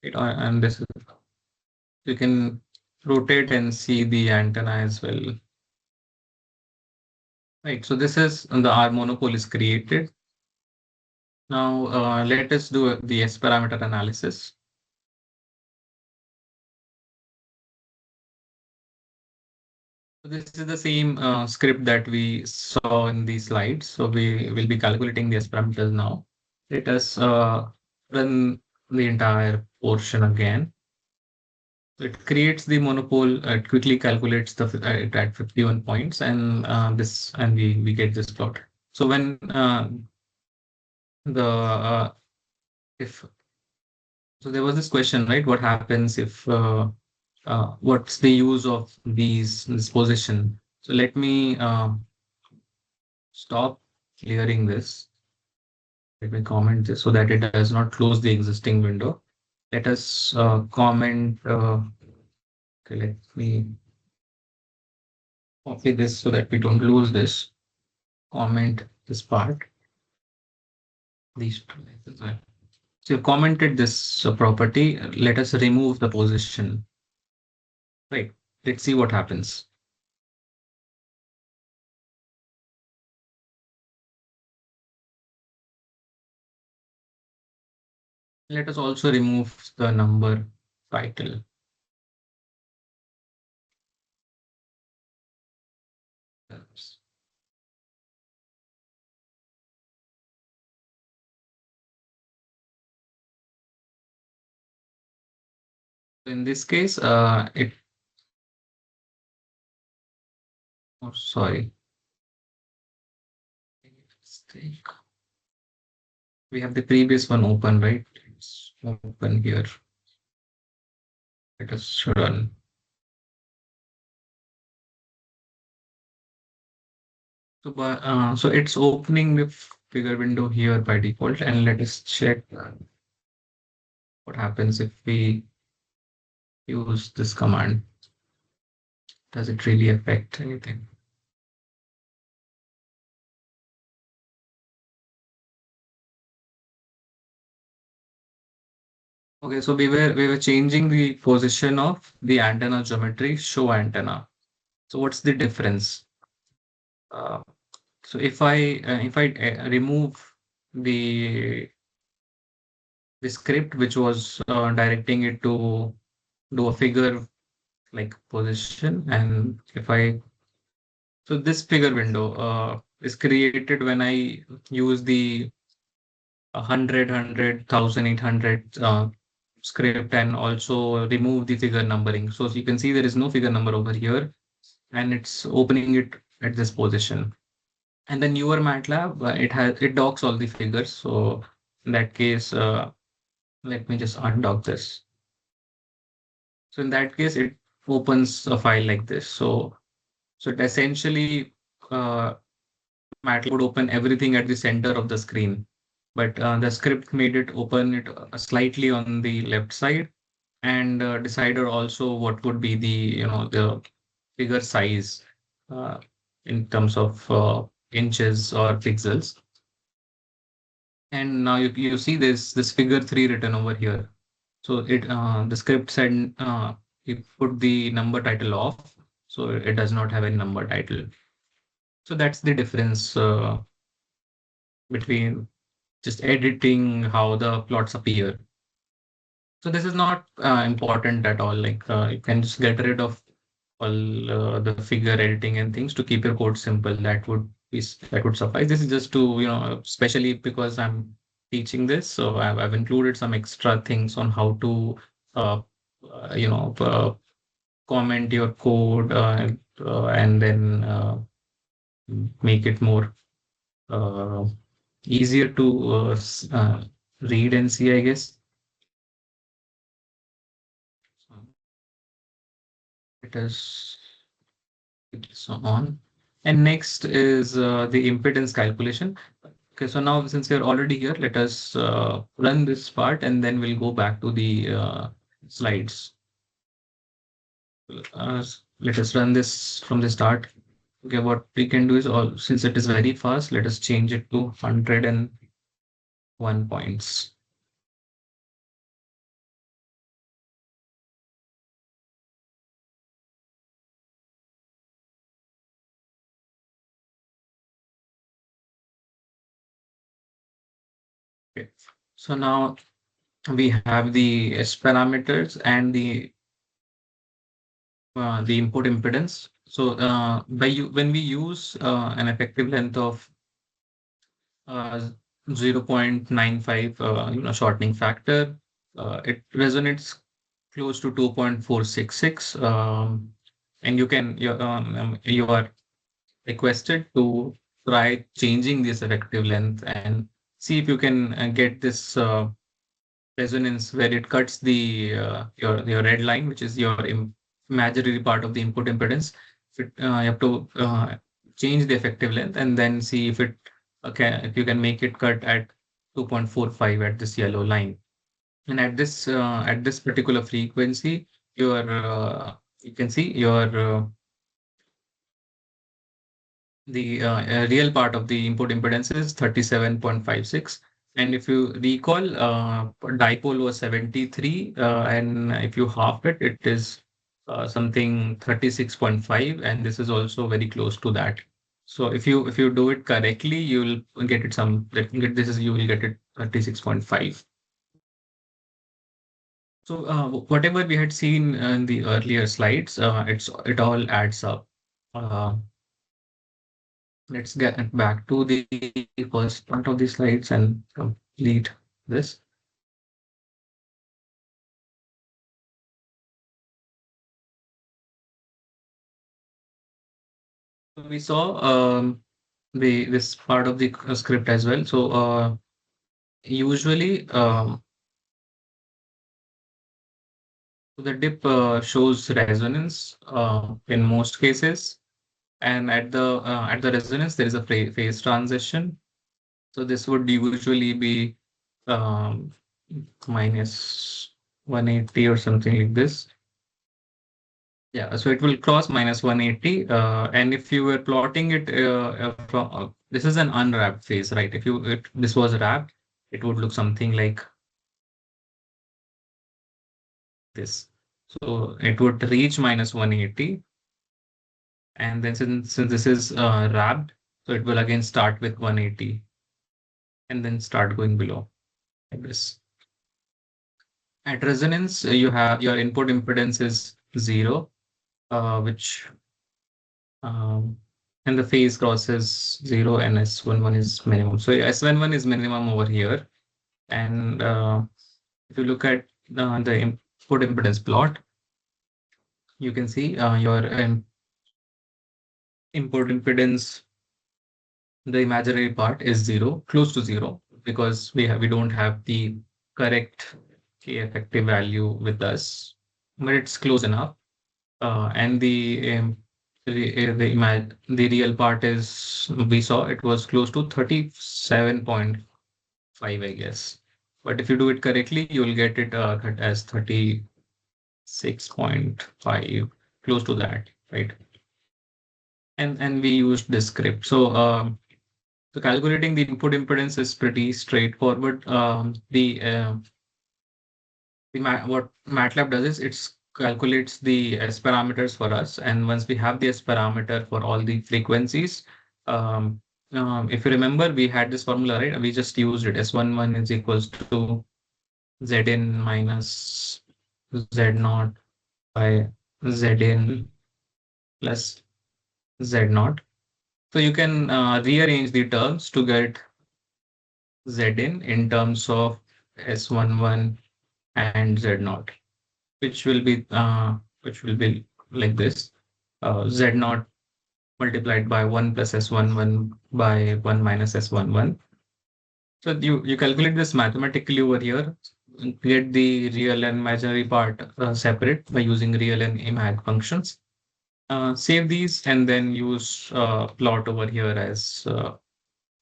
Right? And this you can rotate and see the antenna as well. Right. So this is our monopole is created. Now let us do the S parameter analysis. So this is the same script that we saw in the slides. So we will be calculating the S parameters now. Let us run the entire portion again. So it creates the monopole, it quickly calculates it at 51 points, and we get this plot. So when the if so there was this question, right? What happens if what's the use of this position? So let me stop clearing this. Let me comment this so that it does not close the existing window. Let us comment. Okay, let me copy this so that we don't lose this. Comment this part. These two as well. So you commented this property. Let us remove the position. Right. Let's see what happens. Let us also remove the number title. In this case, oh, sorry. Mistake. We have the previous one open, right? It's open here. Let us run. So it's opening the figure window here by default, and let us check what happens if we use this command. Does it really affect anything? Okay, so we were changing the position of the antenna geometry, show antenna. So what's the difference? Uh, so if I remove the the script which was directing it to do a figure like position, and if I so this figure window is created when I use the 100 script and also remove the figure numbering. So you can see there is no figure number over here, and it's opening it at this position. And the newer MATLAB, it docks all the figures. So in that case, let me just undock this. So in that case, it opens a file like this. So it essentially MATLAB would open everything at the center of the screen, but the script made it open it slightly on the left side, and decided also what would be the the figure size uh, in terms of inches or pixels. And now you see this figure 3 written over here. So the script said you put the number title off, so it does not have any number title. So that's the difference between just editing how the plots appear. So this is not important at all. Like you can just get rid of all the figure editing and things to keep your code simple. That would suffice. This is just to especially because I'm teaching this, so I've included some extra things on how to uh, uh, you know uh, comment your code and then make it more uh, easier to read and see, I guess. So it is so on. And next is the impedance calculation. Okay, so now since we're already here, let us run this part and then we'll go back to the slides. Let us run this from the start. Okay, what we can do is all since it is very fast, let us change it to 100 and 1 points. Okay. So now we have the S parameters and the input impedance. So when we use an effective length of uh, 0.95, shortening factor, it resonates close to 2.466. And you are requested to try changing this effective length and see if you can get this resonance where it cuts the your red line, which is your imaginary part of the input impedance. You have to change the effective length and then see if it if you can make it cut at 2.45 at this yellow line. And at this particular frequency, your you can see your the real part of the input impedance is 37.56. And if you recall, dipole was 73, and if you half it, it is something 36.5, and this is also very close to that. So if you do it correctly, you will get it get this is you will get it 36.5. So whatever we had seen in the earlier slides, it all adds up. Uh, Let's get back to the first part of the slides and complete this. So we saw the this part of the script as well. So usually the dip shows resonance in most cases, and at the resonance there is a phase transition. So this would usually be um, minus 180 or something like this. Yeah, so it will cross minus 180. And if you were plotting it from this is an unwrapped phase, right? If this was wrapped, it would look something like this. So it would reach minus 180, and then since this is wrapped, so it will again start with 180 and then start going below like this. At resonance, you have your input impedance is zero, which Um, and the phase crosses zero and S11 is minimum. So S11 is minimum over here. And if you look at the input impedance plot, you can see your input impedance, the imaginary part is zero, close to zero, because we don't have the correct K effective value with us, but it's close enough. And the real part is we saw it was close to 37.5, I guess. But if you do it correctly, you will get it cut as 36.5, close to that, right? And we used this script. So calculating the input impedance is pretty straightforward. What MATLAB does is it calculates the S parameters for us, and once we have the S parameter for all the frequencies, um, if you remember, we had this formula, right? We just used it. S11 is equals to Zn minus Z naught by Zn plus Z naught. So you can rearrange the terms to get Zn in terms of S11 and Z naught, which will be like this: Z naught multiplied by 1 plus S11 by 1 minus S11. So you calculate this mathematically over here, get the real and imaginary part separate by using real and imag functions. Save these and then use plot over here as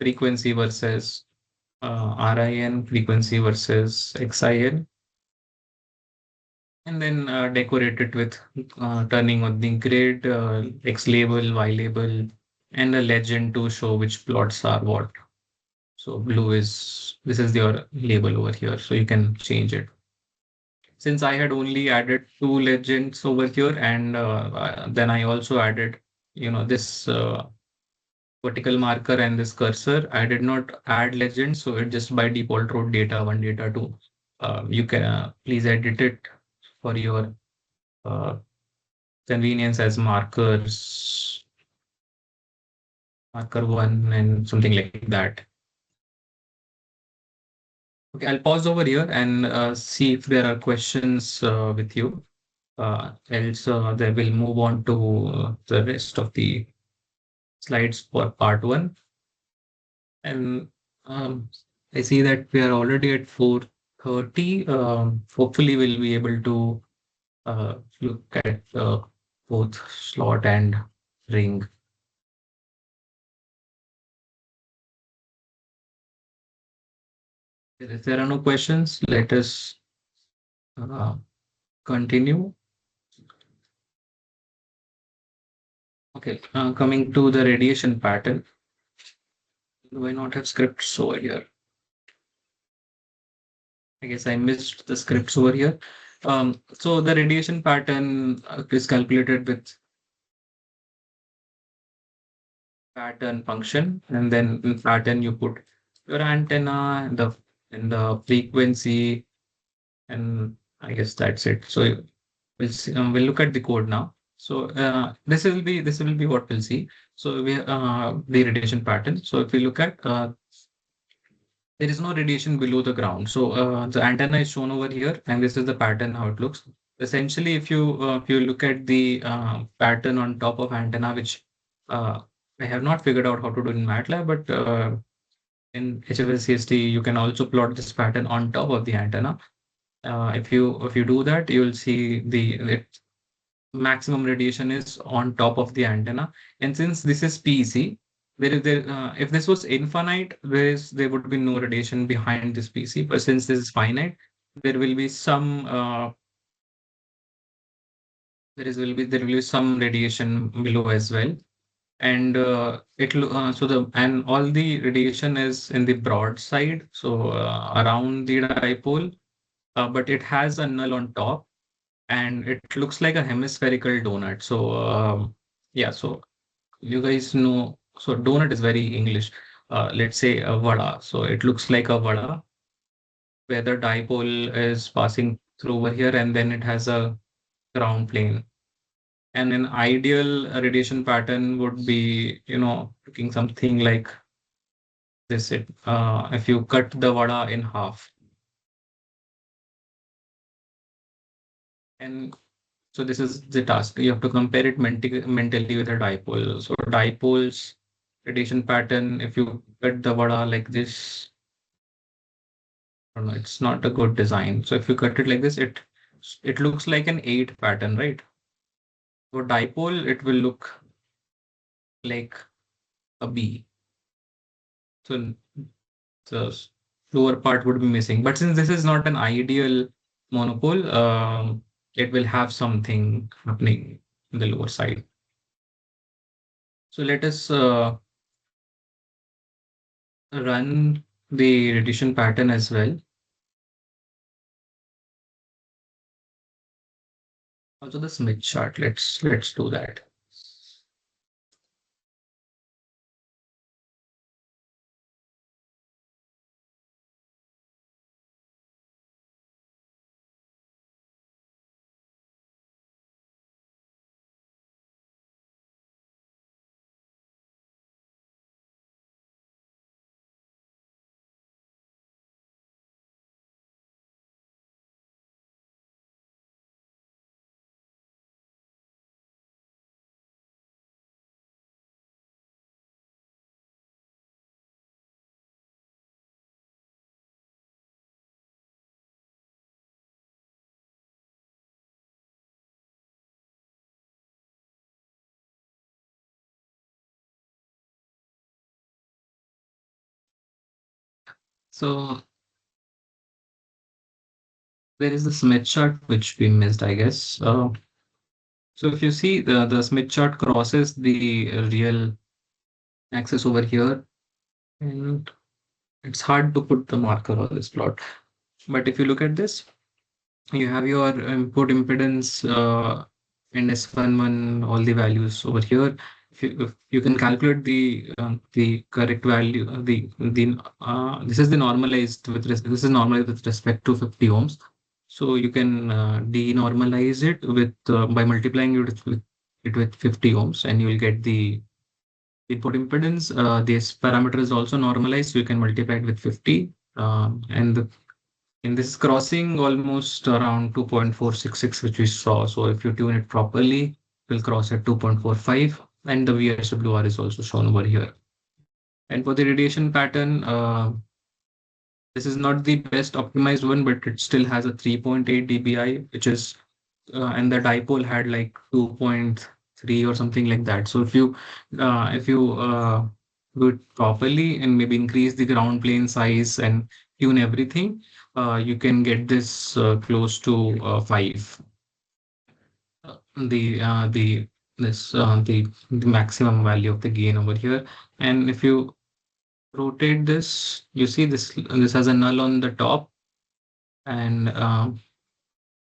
frequency versus RIN, frequency versus XIN, and then decorate it with turning on the grid, X label, Y label, and a legend to show which plots are what. So blue is, this is your label over here. So you can change it. Since I had only added two legends over here, and then I also added, this vertical marker and this cursor. I did not add legends, so it just by default wrote data one, data two. You can please edit it for your uh, convenience as marker one and something like that. Okay, I'll pause over here and see if there are questions with you. Else, they will move on to the rest of the slides for part one. And um, I see that we are already at 4:30. Hopefully, we'll be able to look at both slot and ring. If there are no questions, let us uh, continue. Okay, coming to the radiation pattern. Do I not have scripts over here? I guess I missed the scripts over here. So the radiation pattern is calculated with pattern function, and then in pattern you put your antenna and the frequency, and I guess that's it. So we'll see, we'll look at the code now. So this will be what we'll see. So we the radiation pattern. So if we look at there is no radiation below the ground. So the antenna is shown over here, and this is the pattern how it looks. Essentially, if you look at the pattern on top of antenna, which uh, I have not figured out how to do in MATLAB, but in HFSCST, you can also plot this pattern on top of the antenna. If you do that, you will see the maximum radiation is on top of the antenna. And since this is PC, if this was infinite, there would be no radiation behind this PC. But since this is finite, there will be some there will be some radiation below as well. And and all the radiation is in the broad side, so around the dipole, but it has a null on top, and it looks like a hemispherical donut. So yeah, so you guys know, so donut is very English. Let's say a vada. So it looks like a vada where the dipole is passing through over here, and then it has a ground plane. And an ideal radiation pattern would be, looking something like this. If you cut the vada in half, and so this is the task. You have to compare it mentally with a dipole. So dipoles radiation pattern, if you cut the vada like this, I don't know, it's not a good design. So if you cut it like this, it looks like an 8 pattern, right? So dipole, it will look like a B. So the lower part would be missing. But since this is not an ideal monopole, it will have something happening in the lower side. So let us run the radiation pattern as well. Also the Smith chart. Let's do that. So there is the Smith chart which we missed, I guess. So if you see the Smith chart crosses the real axis over here, and it's hard to put the marker on this plot. But if you look at this, you have your input impedance and S11, all the values over here. If you can calculate the correct value, this is the normalized this is normalized with respect to 50 ohms. So you can denormalize it with by multiplying it with 50 ohms, and you will get the input impedance. This parameter is also normalized, so you can multiply it with 50. And this is crossing almost around 2.466, which we saw. So if you tune it properly, it will cross at 2.45, and the VSWR is also shown over here. And for the radiation pattern, this is not the best optimized one, but it still has a 3.8 dBi, which is and the dipole had like 2.3 or something like that. So if you do it properly and maybe increase the ground plane size and tune everything, you can get this close to 5. The this the maximum value of the gain over here. And if you rotate this, you see this has a null on the top, and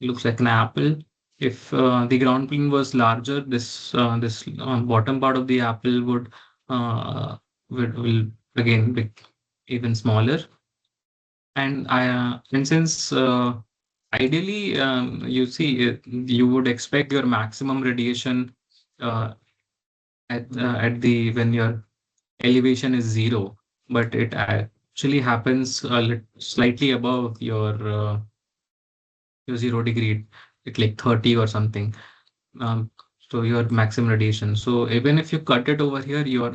looks like an apple. If the ground plane was larger, this bottom part of the apple uh, will again be even smaller. And since ideally, you see, you would expect your maximum radiation uh, at the when your elevation is 0, but it actually happens slightly above your 0 degree, at like 30 or something. Um, so your maximum radiation. So even if you cut it over here, your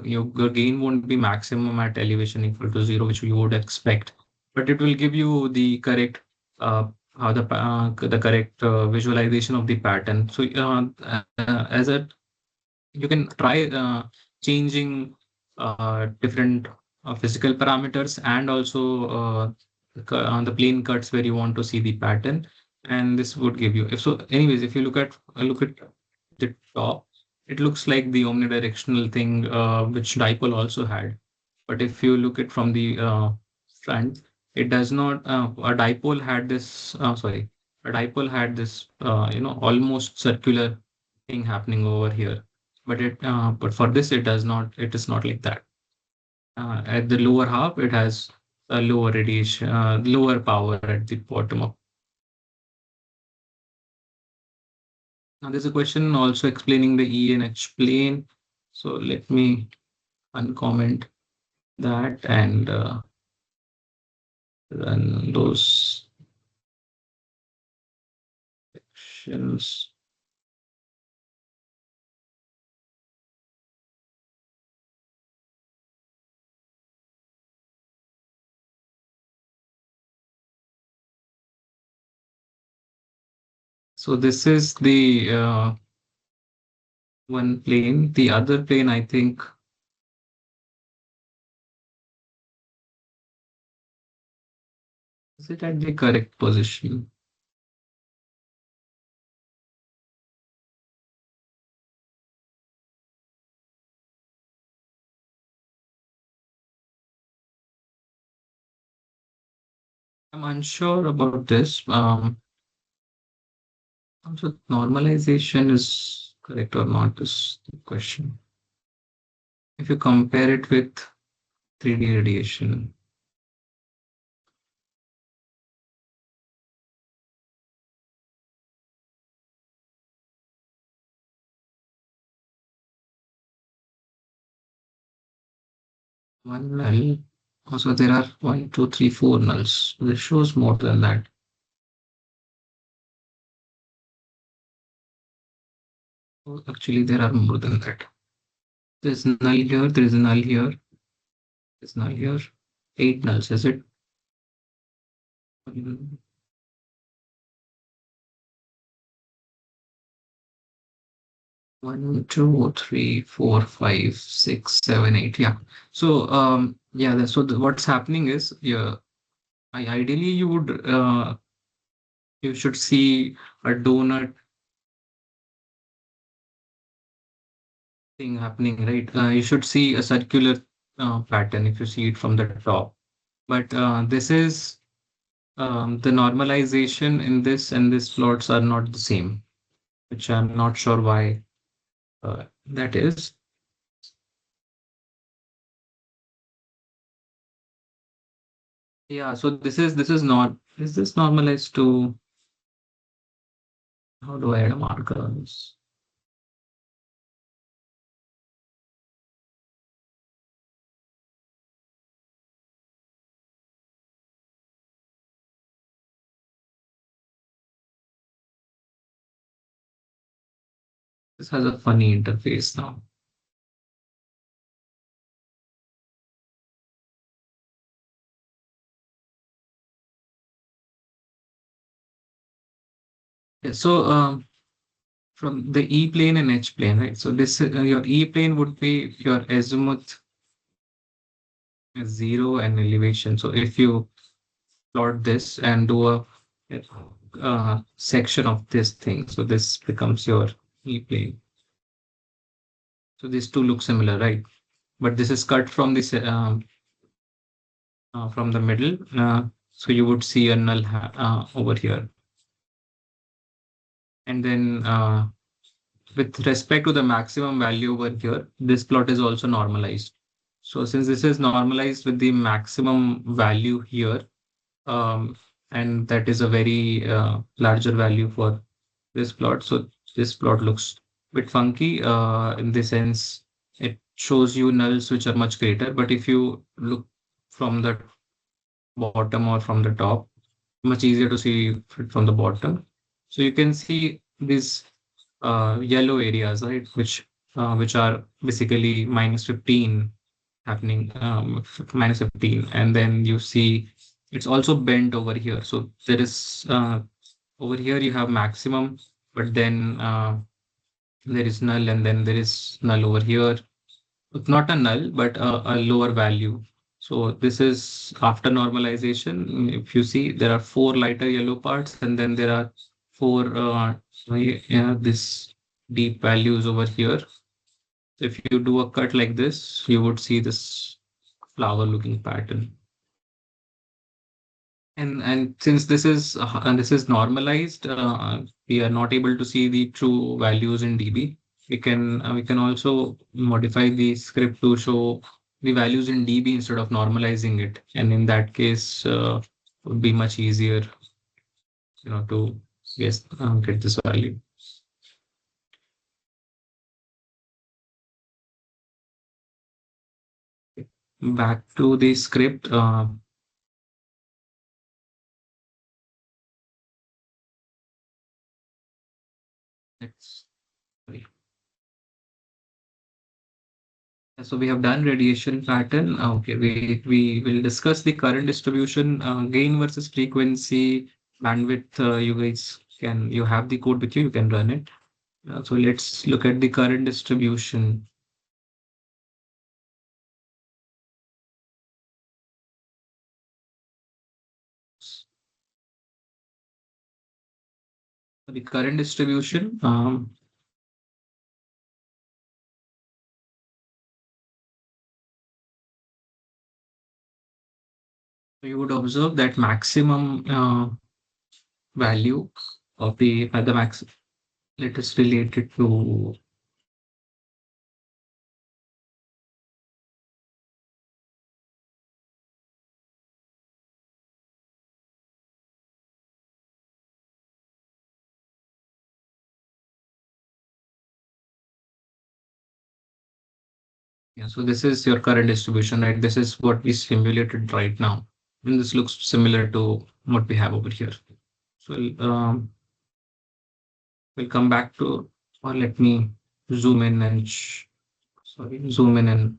gain won't be maximum at elevation equal to 0, which you would expect, but it will give you the correct the correct visualization of the pattern. So as a you can try changing different physical parameters, and also on the plane cuts where you want to see the pattern, and this would give you. If so, anyways, if you look at the top, it looks like the omnidirectional thing, which dipole also had. But if you look at from the front, it does not. A dipole had this. Sorry, a dipole had this. Almost circular thing happening over here. But for this, it does not. It is not like that. At the lower half, it has a lower radiation, lower power at the bottom of. Now, there's a question also explaining the E and H plane. So let me uncomment that and run those sections. So this is the one plane. The other plane, I think, is it at the correct position? I'm unsure about this. Also, normalization is correct or not is the question. If you compare it with 3D radiation, 1 null. Also, there are 1, 2, 3, 4 nulls. This shows more than that. Oh, actually, there are more than that. There's null here, there is a null here, there's null here. 8 nulls, is it? Mm, 1, 2, 3, 4, 5, 6, 7, 8. Yeah. So, yeah. What's happening is, yeah, ideally you should see a donut thing happening, right? You should see a circular pattern if you see it from the top. But this is the normalization in this and this plots are not the same, which I'm not sure why that is. Yeah, so this is not, is this normalized to, how do I add a marker on this? This has a funny interface now. Yeah, so from the E plane and H plane, right? So this your E plane would be your azimuth is 0 and elevation. So if you plot this and do a section of this thing, so this becomes your E plane. So these two look similar, right? But this is cut from this from the middle. So you would see a null over here. And then with respect to the maximum value over here, this plot is also normalized. So since this is normalized with the maximum value here, um, and that is a very larger value for this plot. So this plot looks a bit funky in the sense it shows you nulls which are much greater. But if you look from the bottom or from the top, much easier to see it from the bottom. So you can see these yellow areas, right, which are basically -15 happening, -15, and then you see it's also bent over here. So there is over here you have maximum, but then there is null, and then there is null over here. Not a null, but a lower value. So this is after normalization. If you see, there are four lighter yellow parts, and then there are four this deep values over here. If you do a cut like this, you would see this flower looking pattern. And since this is normalized, we are not able to see the true values in dB. We can also modify the script to show the values in dB instead of normalizing it. And in that case, would be much easier, to get this value. Back to the script. Let's sorry. So we have done radiation pattern. Okay, we will discuss the current distribution, gain versus frequency, bandwidth. You have the code with you, you can run it. So let's look at the current distribution. The current distribution, you would observe that maximum value of the max. Let us relate it to yeah. So this is your current distribution, right? This is what we simulated right now, and this looks similar to what we have over here. So we'll come back to, or let me zoom in and zoom in and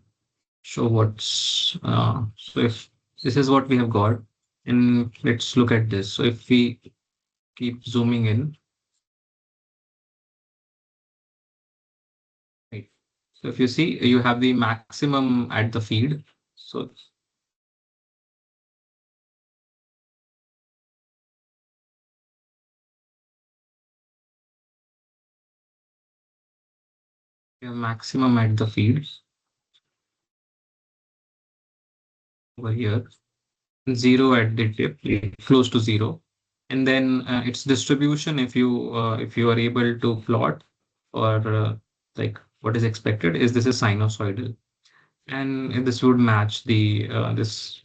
show what's so if this is what we have got, and let's look at this. So if we keep zooming in, right? So if you see, you have the maximum at the feed. So you have maximum at the feed over here. zero at the tip, close to zero. And then its distribution, if you are able to plot or like what is expected, is this is sinusoidal, and this would match the this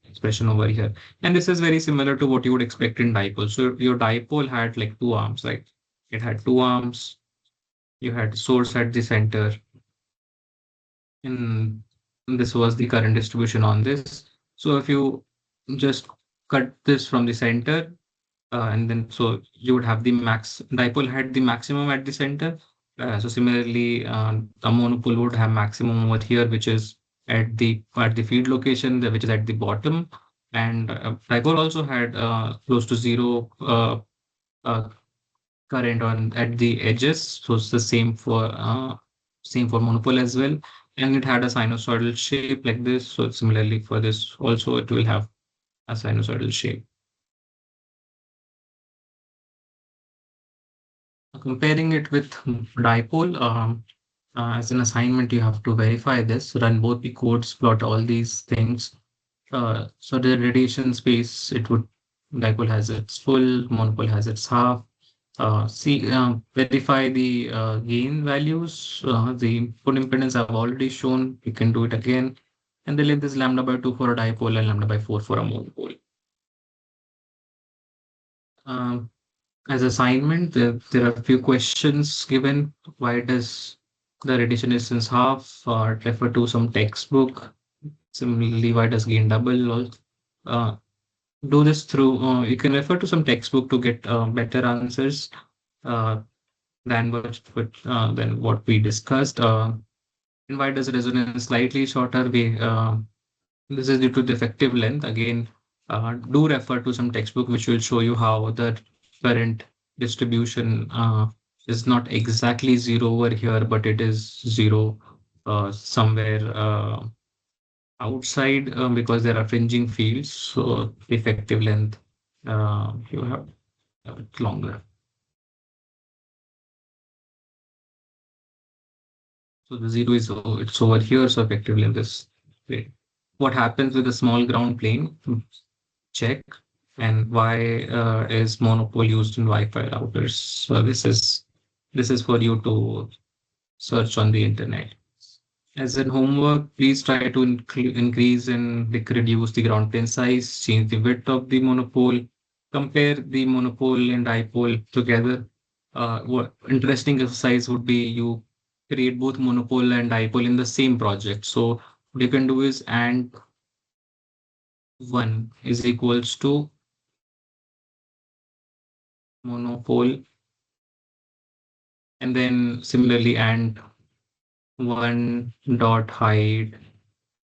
expression over here. And this is very similar to what you would expect in dipole. So your dipole had like two arms, like it had two arms, you had source at the center, and this was the current distribution on this. So if you just cut this from the center, and then so you would have the max dipole had the maximum at the center. So similarly, a monopole would have maximum over here, which is at the feed location, which is at the bottom, and dipole also had close to zero uh, current on at the edges. So it's the same for monopole as well, and it had a sinusoidal shape like this. So similarly for this also, it will have a sinusoidal shape. Comparing it with dipole, as an assignment, you have to verify this, run both the codes, plot all these things. So the radiation space, it would dipole has its full, monopole has its half. Verify the gain values. The input impedance I've already shown. You can do it again. And the length is lambda by 2 for a dipole and lambda by 4 for a monopole. Um, as assignment, there are a few questions given. Why does the radiation distance half? Refer to some textbook. Similarly, why does gain double? Uh, do this through, you can refer to some textbook to get better answers uh, than what we discussed. And why does resonance slightly shorter? This is due to the effective length. Again, do refer to some textbook which will show you how the current distribution is not exactly zero over here, but it is zero somewhere outside because there are fringing fields. So the effective length you have a bit longer. So the zero is it's over here. So effective length is great. What happens with a small ground plane? Check. And why is monopole used in Wi-Fi routers? So this is for you to search on the internet. As in homework, please try to increase and reduce the ground plane size, change the width of the monopole, compare the monopole and dipole together. What interesting exercise would be you create both monopole and dipole in the same project. So what you can do is and one is equals to monopole, and then similarly and one dot height.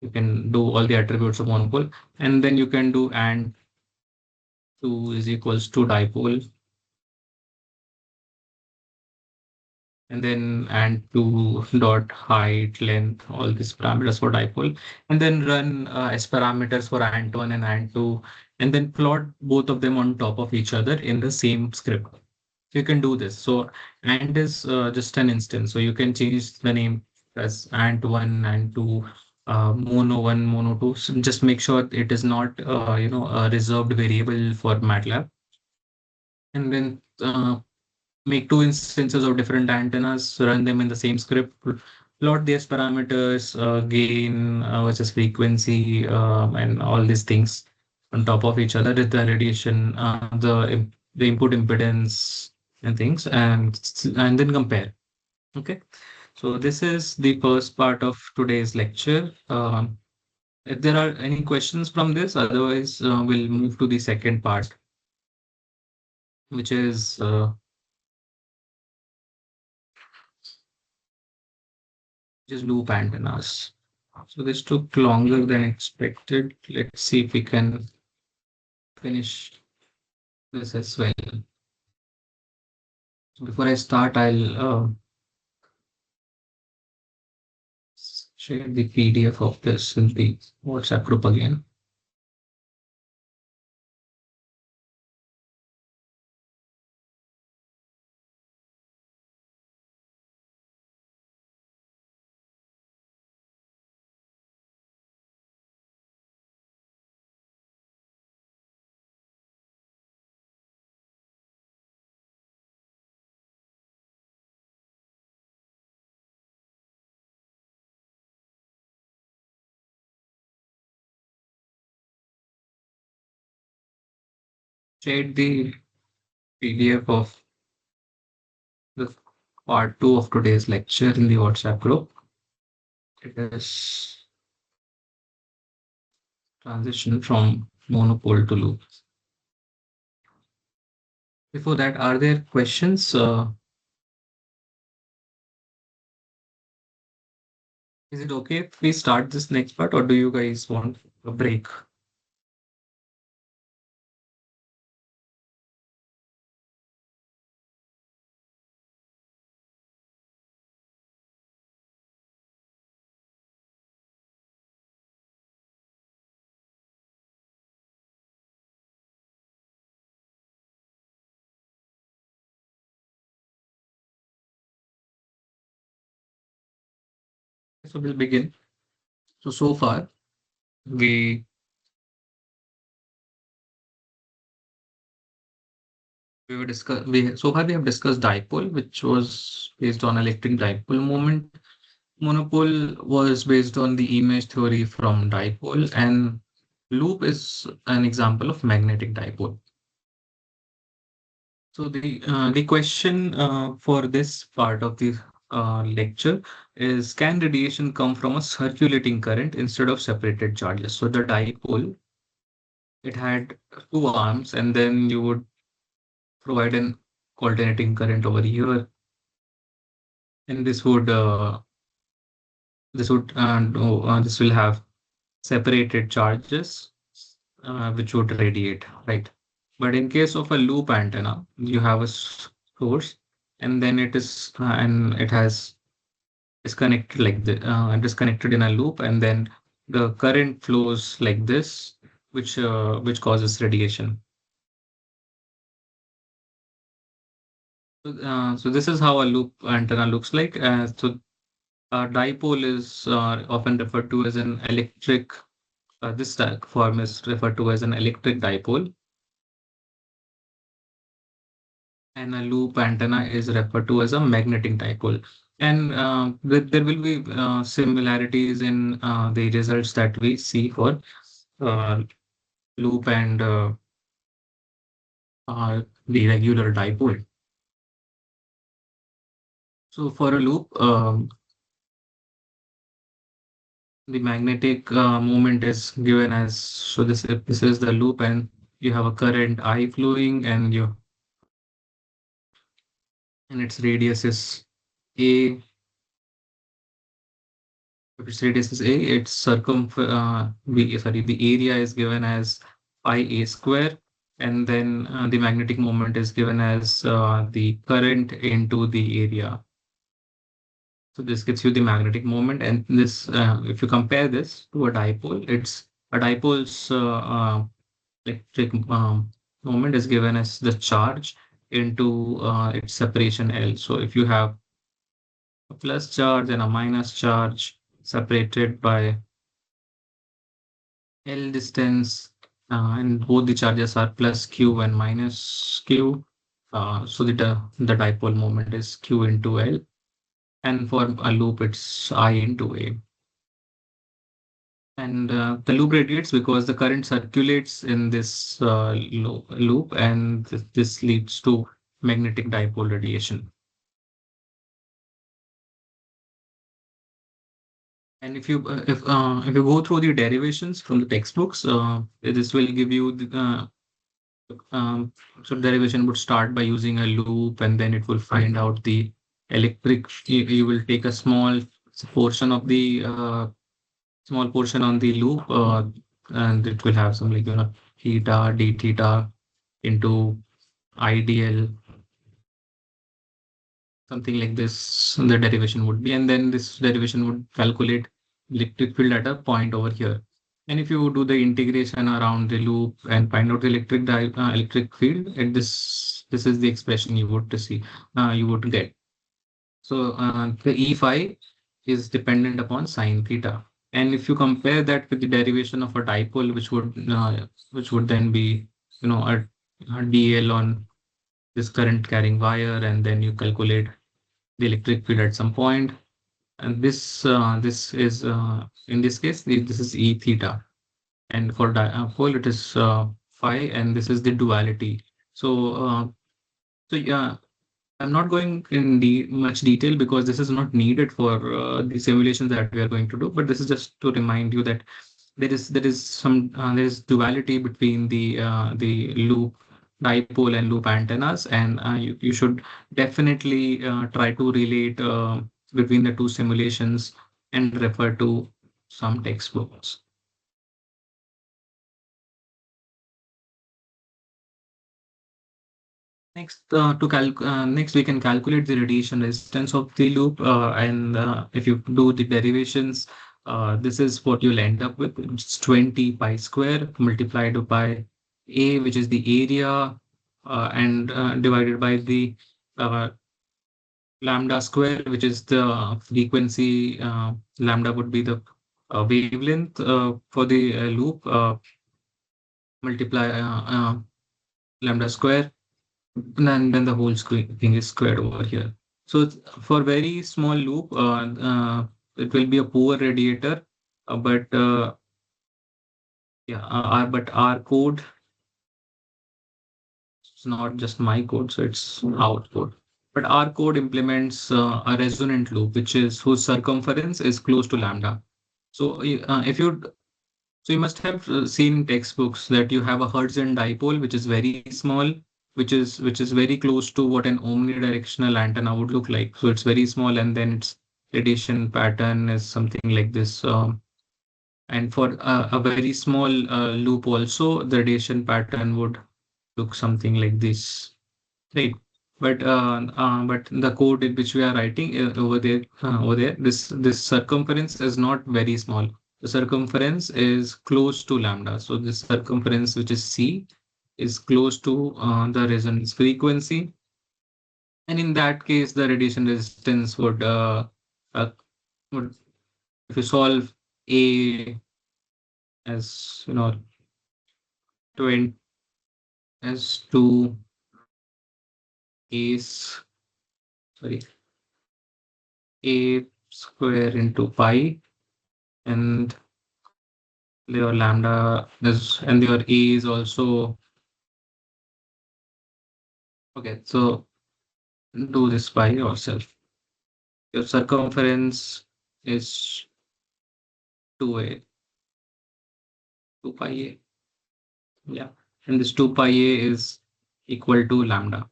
You can do all the attributes of monopole, and then you can do and two is equals to dipole, and then and two dot height, length, all these parameters for dipole, and then run as parameters for and one and and two, and then plot both of them on top of each other in the same script. You can do this. So and is just an instance. So you can change the name as and one and two, mono one, mono two. So just make sure it is not a reserved variable for MATLAB. And then make two instances of different antennas, run them in the same script, plot these parameters, gain versus frequency, and all these things on top of each other with the radiation, the input impedance and things, and then compare. Okay, so this is the first part of today's lecture. If there are any questions from this, otherwise we'll move to the second part, which is just loop antennas. So this took longer than expected. Let's see if we can finish this as well. So before I start, I'll share the PDF of this in the WhatsApp group again. shared the PDF of the part two of today's lecture in the WhatsApp group. It is transition from monopole to loop. Before that, are there questions? Is it okay if we start this next part, or do you guys want a break? So we'll begin. So far we we were discuss we so far we have discussed dipole, which was based on electric dipole moment. Monopole was based on the image theory from dipole, and loop is an example of magnetic dipole. So the question for this part of the lecture is, can radiation come from a circulating current instead of separated charges? So the dipole, it had two arms, and then you would provide an alternating current over here, and this will have separated charges which would radiate, right? But in case of a loop antenna, you have a source, and then it has is connected like the it is connected in a loop, and then the current flows like this, which causes radiation. So this is how a loop antenna looks like. So a dipole is often referred to as an electric. This form is referred to as an electric dipole, and a loop antenna is referred to as a magnetic dipole. And there will be similarities in the results that we see for uh, loop and the regular dipole. So for a loop, the magnetic moment is given as, so this is the loop, and you have a current I flowing, and its radius is a. If its radius is a, its the area is given as pi a square, and then the magnetic moment is given as the current into the area. So this gives you the magnetic moment, and this, if you compare this to a dipole, it's a dipole's electric moment is given as the charge into its separation L. So if you have a plus charge and a minus charge separated by L distance, and both the charges are plus Q and minus Q. So the dipole moment is Q into L, and for a loop, it's I into A. And the loop radiates because the current circulates in this loop, and this leads to magnetic dipole radiation. And if you go through the derivations from the textbooks, this will give you um, so derivation would start by using a loop, and then it will find out the electric. You will take a portion of the small portion on the loop, and it will have some, like, theta d theta into IDL, something like this. The derivation would be, and then this derivation would calculate electric field at a point over here. And if you do the integration around the loop and find out the electric field, and this is the expression you would get. So the E phi is dependent upon sine theta. And if you compare that with the derivation of a dipole, which would then be, a dl on this current carrying wire, and then you calculate the electric field at some point. And this is in this case this is E theta, and for dipole it is phi, and this is the duality. So, so yeah, I'm not going in much detail because this is not needed for the simulations that we are going to do. But this is just to remind you that there is duality between the loop dipole and loop antennas, and you should definitely try to relate between the two simulations and refer to some textbooks. Next we can calculate the radiation resistance of the loop, and if you do the derivations, this is what you'll end up with. It's 20 pi square multiplied by A, which is the area, and divided by the uh, lambda square, which is the frequency. Lambda would be the wavelength for the loop, multiply lambda square, and then the whole thing is squared over here. So for very small loop, it will be a poor radiator, but yeah, but our code, it's not just my code, so it's our code. But our code implements a resonant loop, which is whose circumference is close to lambda. So if you so you must have seen in textbooks that you have a Hertzian dipole, which is very small, which is very close to what an omnidirectional antenna would look like. So it's very small, and then its radiation pattern is something like this. And for a very small loop, also the radiation pattern would look something like this, right? But the code in which we are writing over there, this circumference is not very small. The circumference is close to lambda. So this circumference, which is C, is close to the resonance frequency. And in that case, the radiation resistance uh, would if you solve A as 20 as 2 A's, sorry, A square into pi, and your lambda is, and your A is also okay. So do this by yourself. Your circumference is 2a, 2 pi a. Yeah. And this 2 pi a is equal to lambda.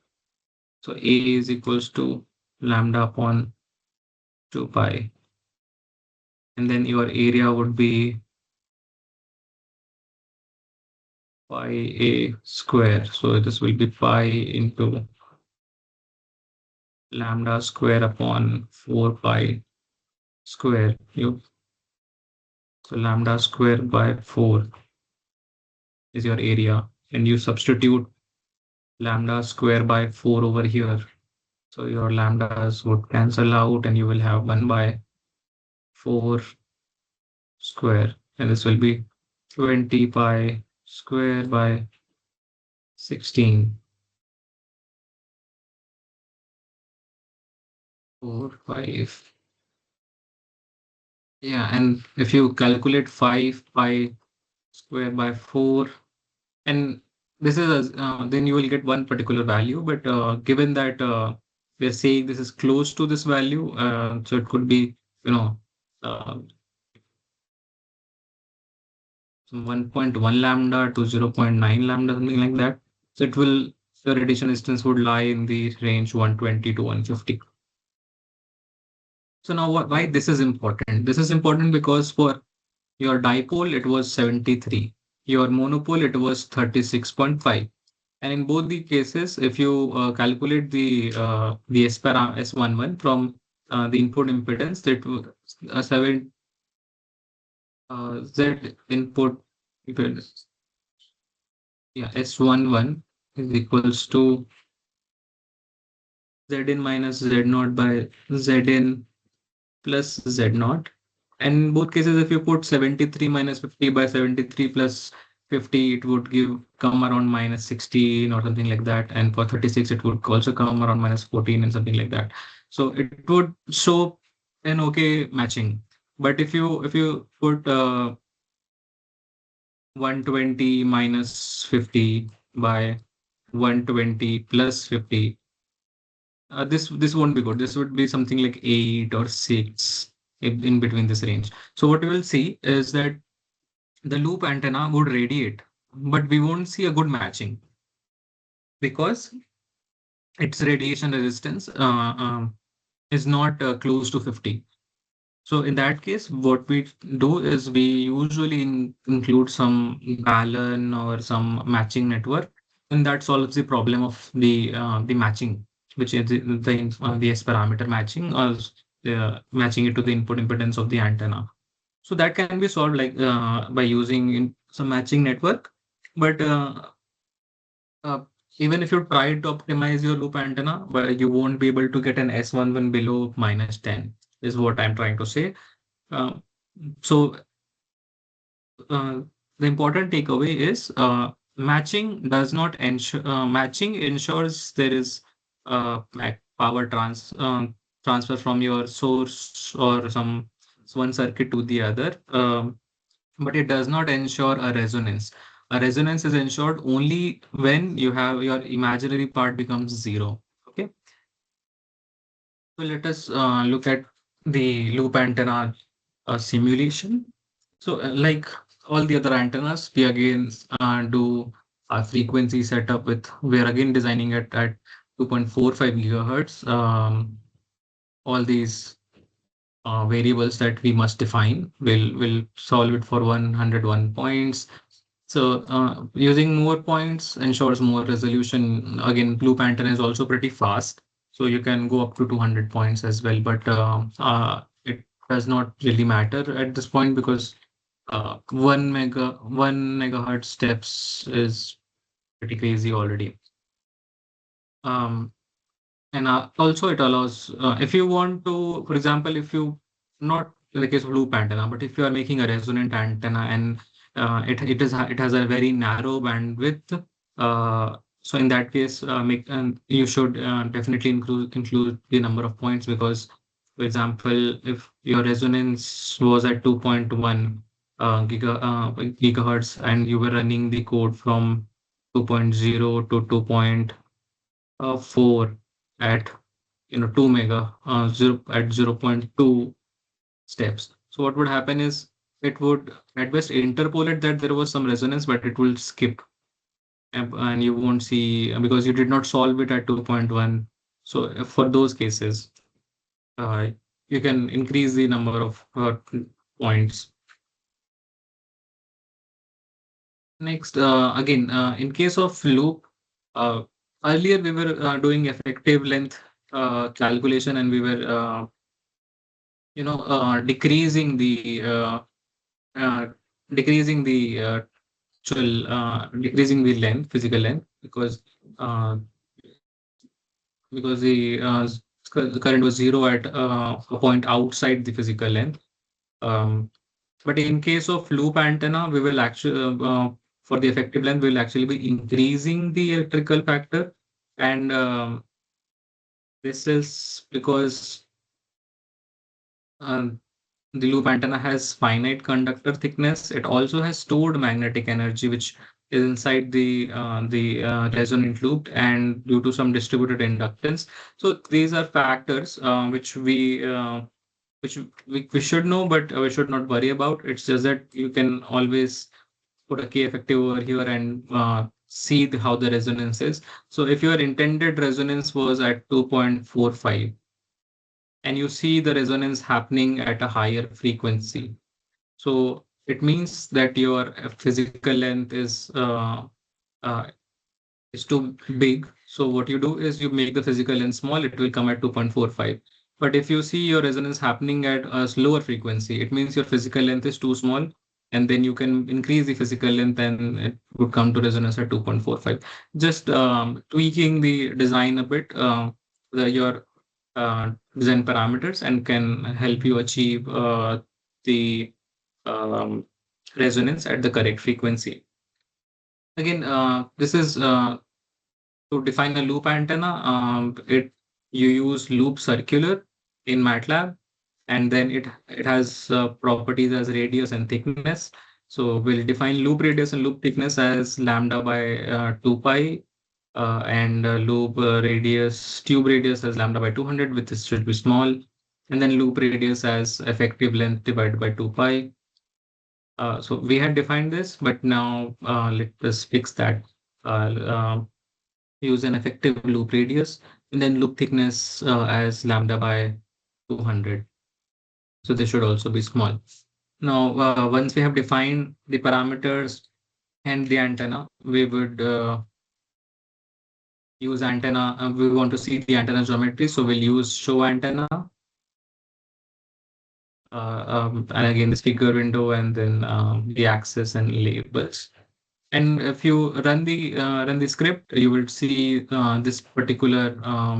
So A is equals to lambda upon 2 pi. And then your area would be pi a square. So this will be pi into lambda square upon 4 pi square cube. So lambda square by 4 is your area, and you substitute lambda square by 4 over here. So your lambdas would cancel out, and you will have 1 by 4 square, and this will be 20 pi square by 16. 4, 5. Yeah, and if you calculate 5 pi square by 4, and this is then you will get one particular value, but given that we're saying this is close to this value, so it could be you know uh, 1.1 lambda to 0.9 lambda, something like that. So it will, the radiation distance would lie in the range 120 to 150. So now why this is important? This is important because for your dipole it was 73, your monopole it was 36.5. And in both the cases, if you calculate the S11 from the input impedance, that seven Z input impedance, yeah, S11 is equals to Zn minus Z naught by Zn plus Z naught. And in both cases, if you put 73 minus 50 by 73 plus 50, it would come around minus 16 or something like that. And for 36, it would also come around minus 14 and something like that. So it would show an okay matching. But if you put 120 minus 50 by 120 plus 50. This won't be good. This would be something like 8 or 6 in between this range. So what we will see is that the loop antenna would radiate, but we won't see a good matching because its radiation resistance is not close to 50. So in that case, what we do is we usually include some balun or some matching network, and that solves the problem of the matching, which is the S parameter matching or matching it to the input impedance of the antenna. So that can be solved like by using some matching network, but uh, even if you try to optimize your loop antenna, but you won't be able to get an S11 below minus 10, is what I'm trying to say. Uh, so uh, the important takeaway is matching ensures there is like power transfer from your source or some one circuit to the other. But it does not ensure a resonance. A resonance is ensured only when you have your imaginary part becomes zero. Okay, so let us look at the loop antenna simulation. So, like all the other antennas, we again do a frequency setup with, we're again designing it at 2.45 gigahertz. All these variables that we must define, will solve it for 101 points. So using more points ensures more resolution. Again, loop antenna is also pretty fast, so you can go up to 200 points as well. But it does not really matter at this point because 1 megahertz steps is pretty crazy already. Um, and also it allows, if you want to, for example, if you, not in the case of loop antenna, but if you are making a resonant antenna and it has a very narrow bandwidth, so in that case, make and you should definitely include the number of points because, for example, if your resonance was at 2.1 gigahertz and you were running the code from 2.0 to 2.4 at 2 mega 0 at 0.2 steps. So what would happen is it would at best interpolate that there was some resonance, but it will skip and you won't see because you did not solve it at 2.1. So for those cases, uh, you can increase the number of points. Next, again, in case of loop, uh, earlier we were doing effective length calculation and we were decreasing uh, the decreasing the length, physical length, uh, because the current was zero at a point outside the physical length. Um, but in case of loop antenna, we will actually for the effective length, we will actually be increasing the electrical factor, and this is because uh, the loop antenna has finite conductor thickness. It also has stored magnetic energy, which is inside the resonant loop, and due to some distributed inductance. So these are factors which we should know, but we should not worry about. It's just that you can always put a K effective over here and see how the resonance is. So if your intended resonance was at 2.45 and you see the resonance happening at a higher frequency, so it means that your physical length uh, is too big. So what you do is you make the physical length small, it will come at 2.45. But if you see your resonance happening at a slower frequency, it means your physical length is too small. And then you can increase the physical length and it would come to resonance at 2.45. Just tweaking the design a bit, your design parameters and can help you achieve the um, resonance at the correct frequency. Again, this is to define a loop antenna. It You use loop circular in MATLAB, and then it has properties as radius and thickness. So we'll define loop radius and loop thickness as lambda by 2 pi, and loop radius, tube radius as lambda by 200, which is, should be small, and then loop radius as effective length divided by 2 pi. So we had defined this, but now let us fix that. Uh, uh, Use an effective loop radius and then loop thickness as lambda by 200. So this should also be small. Now, once we have defined the parameters and the antenna, we would use antenna. We want to see the antenna geometry, so we'll use show antenna. And again, this figure window and then the axis and labels. And if you run the script, you will see this particular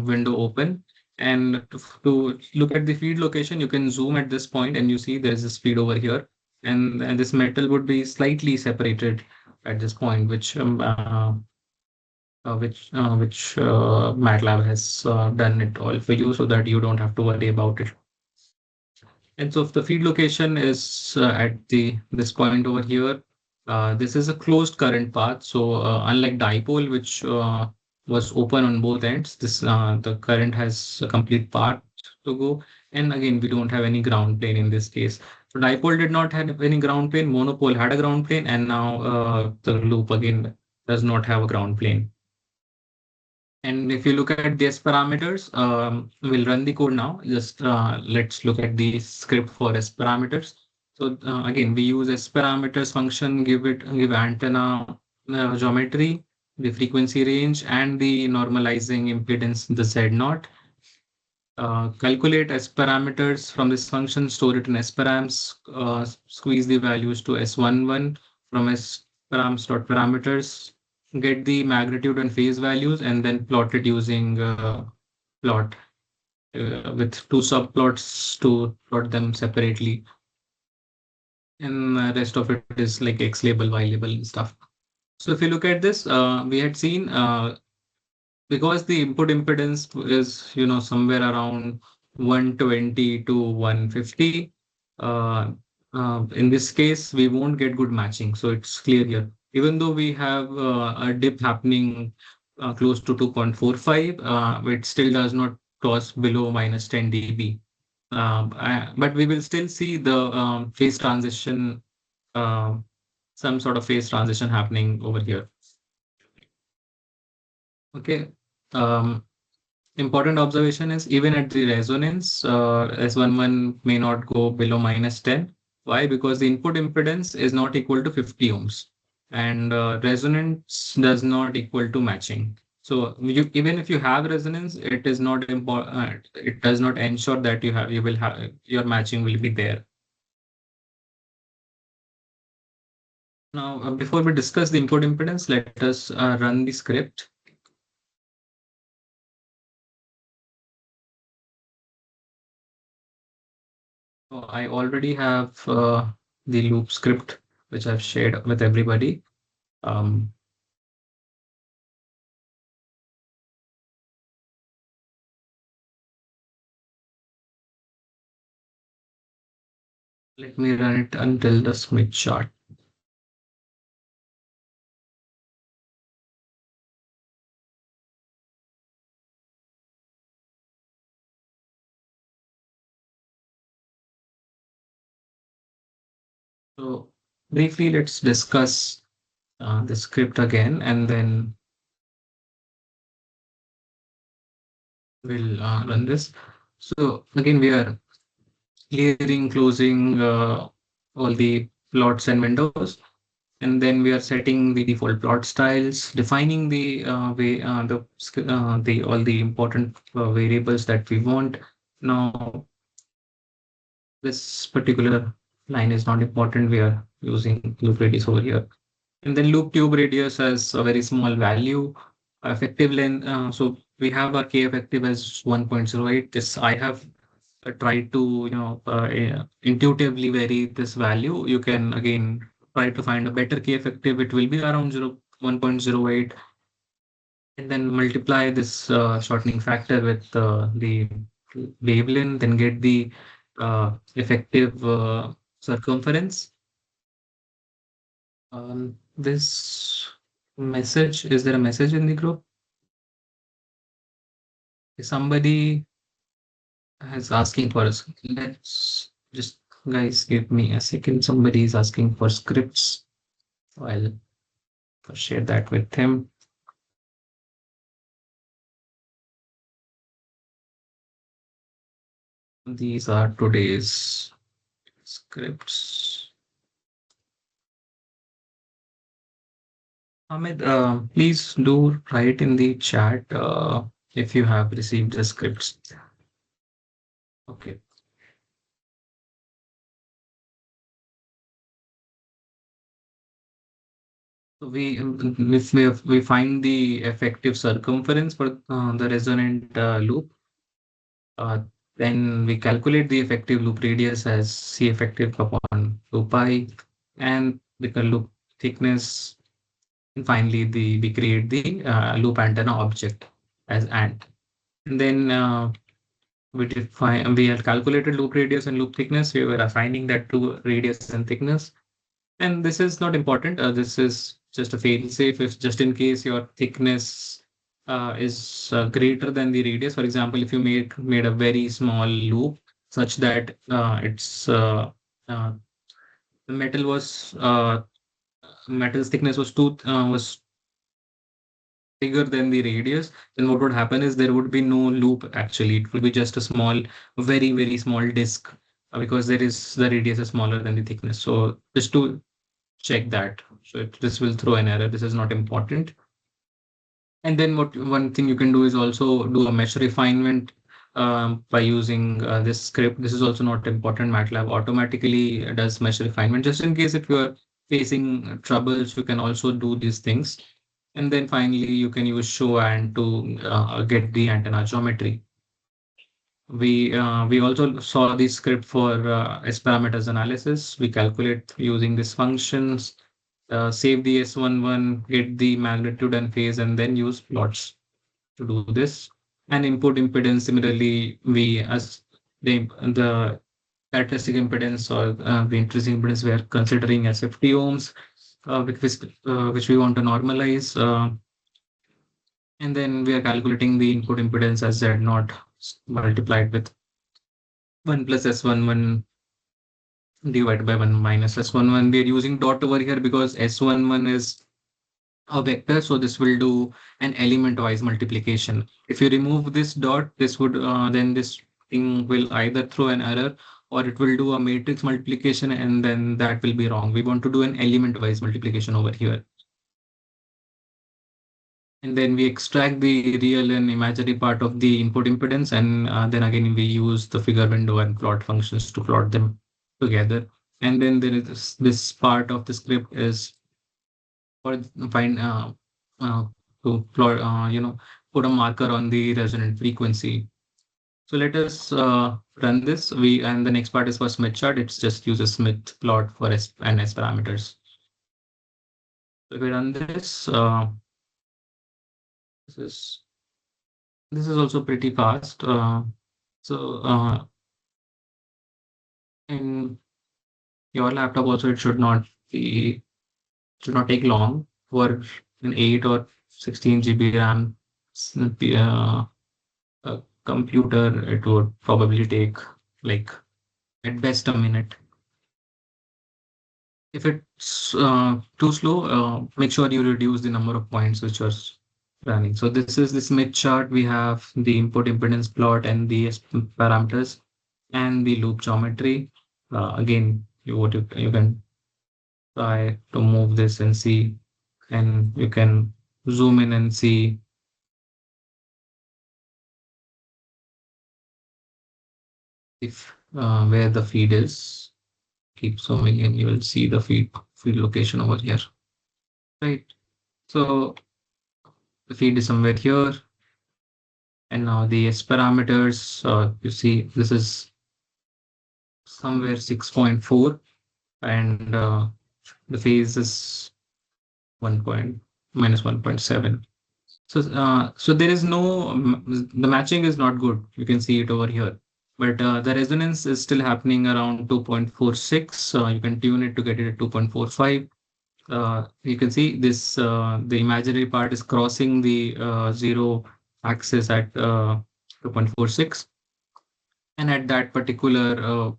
window open. And to look at the feed location, you can zoom at this point and you see there's this feed over here. And this metal would be slightly separated at this point, which MATLAB has done it all for you so that you don't have to worry about it. And so if the feed location is at this point over here, this is a closed current path. So unlike dipole, which was open on both ends, this the current has a complete path to go. And again, we don't have any ground plane in this case. So dipole did not have any ground plane. Monopole had a ground plane, and now the loop again does not have a ground plane. And if you look at the S parameters, we'll run the code now. Just let's look at the script for S parameters. So again, we use S parameters function, give antenna geometry, the frequency range, and the normalizing impedance, the Z naught. Calculate S parameters from this function, store it in S params, squeeze the values to S11 from S params dot parameters, get the magnitude and phase values, and then plot it using plot with two subplots to plot them separately. And the rest of it is like X label, Y label and stuff. So if you look at this, we had seen because the input impedance is, somewhere around 120 to 150, uh, in this case, we won't get good matching. So it's clear here. Even though we have a dip happening close to 2.45, it still does not cross below minus 10 dB. But we will still see the phase transition, uh, some sort of phase transition happening over here. Okay. Um, Important observation is even at the resonance, S11 may not go below minus 10. Why? Because the input impedance is not equal to 50 ohms and resonance does not equal to matching. So even if you have resonance, it is not important. It does not ensure that you will have your matching will be there. Now, before we discuss the input impedance, let us run the script. So I already have the loop script, which I've shared with everybody. Um, Let me run it until the Smith chart. So briefly, let's discuss the script again, and then we'll run this. So again, we are clearing, closing all the plots and windows. And then we are setting the default plot styles, defining the way the all the important variables that we want. Now, this particular line is not important. We are using loop radius over here. And then loop tube radius has a very small value. Effective length. So we have our K effective as 1.08. This I have tried to, intuitively vary this value. You can again try to find a better K effective. It will be around 1.08, and then multiply this shortening factor with the wavelength, then get the effective circumference. This message, is there a message in the group? Somebody is asking for us. Let's just, guys, give me a second. Somebody is asking for scripts. I'll share that with him. These are today's scripts. Ahmed, please do write in the chat if you have received the scripts. Okay. So if we find the effective circumference for the resonant loop, uh, then we calculate the effective loop radius as C effective upon 2 pi, and the loop thickness. And finally, we create the loop antenna object as ant. And then we have calculated loop radius and loop thickness. We were assigning that to radius and thickness. And this is not important. This is just a fail safe if just in case your thickness is greater than the radius. For example, if you made a very small loop such that the metal's thickness was bigger than the radius, then what would happen is there would be no loop actually. It will be just a small, very, very small disk because the radius is smaller than the thickness. So just to check that. So this will throw an error. This is not important. And then what one thing you can do is also do a mesh refinement by using this script. This is also not important. MATLAB automatically does mesh refinement. Just in case if you are facing troubles, you can also do these things. And then finally, you can use show and to get the antenna geometry. We also saw the script for S parameters analysis. We calculate using these functions, save the S11, get the magnitude and phase, and then use plots to do this. And input impedance, similarly, we as the characteristic impedance or the intrinsic impedance we are considering as 50 ohms, which we want to normalize. And then we are calculating the input impedance as Z naught multiplied with 1 plus S11 divided by 1 minus S11. We are using dot over here because S11 is a vector, so this will do an element-wise multiplication. If you remove this dot, this would then this thing will either throw an error or it will do a matrix multiplication, and then that will be wrong. We want to do an element-wise multiplication over here. And then we extract the real and imaginary part of the input impedance, and then again we use the figure window and plot functions to plot them together. And then there is this part of the script is for find uh, to plot, put a marker on the resonant frequency. So let us run this. And the next part is for Smith chart. It's just use a Smith plot for S and S parameters. So if we run this, this is this is also pretty fast. So in your laptop also it should not take long for an 8 or 16 GB RAM computer. It would probably take like at best a minute. If it's too slow, make sure you reduce the number of points which are running. So this is the Smith chart. We have the input impedance plot and the parameters and the loop geometry. Again, you can try to move this and see, and you can zoom in and see if where the feed is. Keep zooming in, you will see the feed location over here. Right. So the feed is somewhere here. And now the S parameters, you see this is somewhere 6.4, and the phase is 1 point minus 1.7. So there is no, the matching is not good. You can see it over here. But the resonance is still happening around 2.46. You can tune it to get it at 2.45. you can see this, the imaginary part is crossing the zero axis at 2.46, and at that particular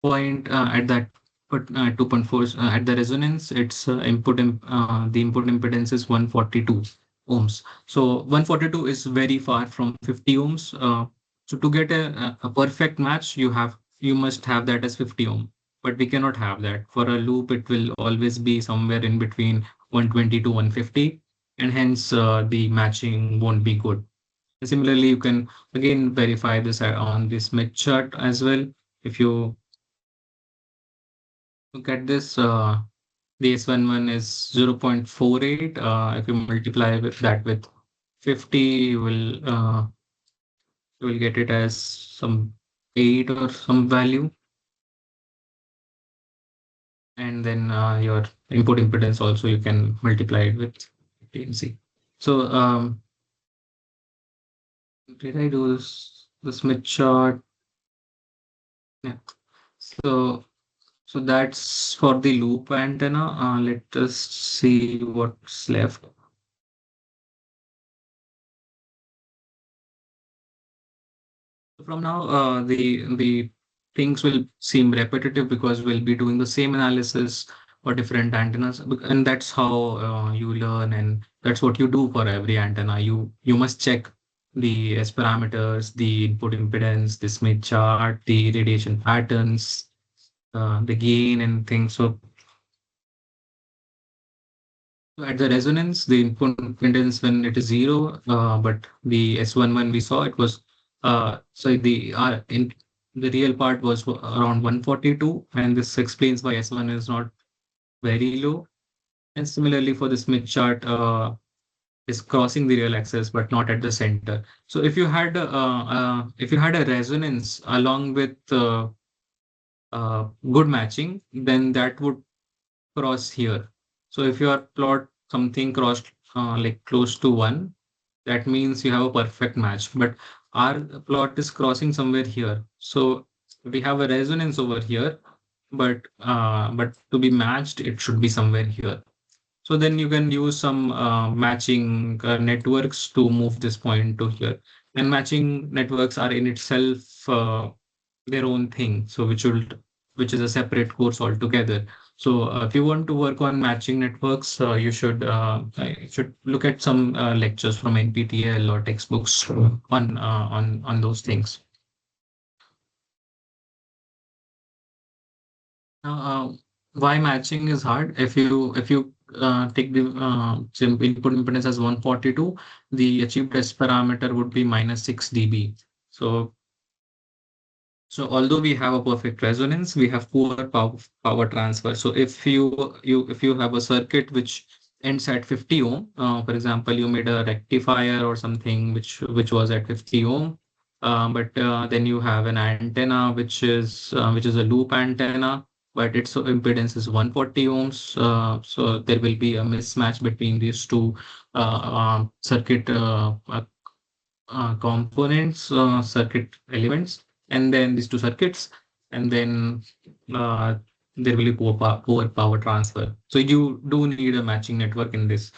point, at that 2.4, at the resonance, its the input impedance is 142 ohms. So 142 is very far from 50 ohms. So to get a perfect match, you must have that as 50 ohm, but we cannot have that. For a loop, it will always be somewhere in between 120 to 150, and hence the matching won't be good. Similarly, you can again verify this on this Smith chart as well. If you look at this, the S11 is 0.48. If you multiply with that with 50, you will get it as some 8 or some value. And then your input impedance also, you can multiply it with 50 and see. So did I do this, the Smith chart? Yeah. So so that's for the loop antenna. Let us see what's left. From now, the things will seem repetitive because we'll be doing the same analysis for different antennas, and that's how you learn, and that's what you do for every antenna. You must check the S parameters, the input impedance, the Smith chart, the radiation patterns, the gain, and things. So at the resonance, the input impedance when it is zero, but the S11 we saw it was so the real part was around 142, and this explains why S1 is not very low. And similarly for the Smith chart, is crossing the real axis but not at the center. So if you had a resonance along with good matching, then that would cross here. So if your plot something crossed like close to 1, that means you have a perfect match. But our plot is crossing somewhere here. So we have a resonance over here, but to be matched, it should be somewhere here. So then you can use some matching networks to move this point to here. And matching networks are in itself their own thing. So which is a separate course altogether. So if you want to work on matching networks, you should look at some lectures from NPTEL or textbooks on those things. Now, why matching is hard? If you take the input impedance as 142, the achieved S parameter would be minus 6 dB. So although we have a perfect resonance, we have poor power transfer. So if you have a circuit which ends at 50 ohm, for example, you made a rectifier or something which was at 50 ohm, but then you have an antenna which is a loop antenna, but its impedance is 140 ohms. So there will be a mismatch between these two circuit components, circuit elements, and then these two circuits, and then uh, there will be poor power transfer. So you do need a matching network in this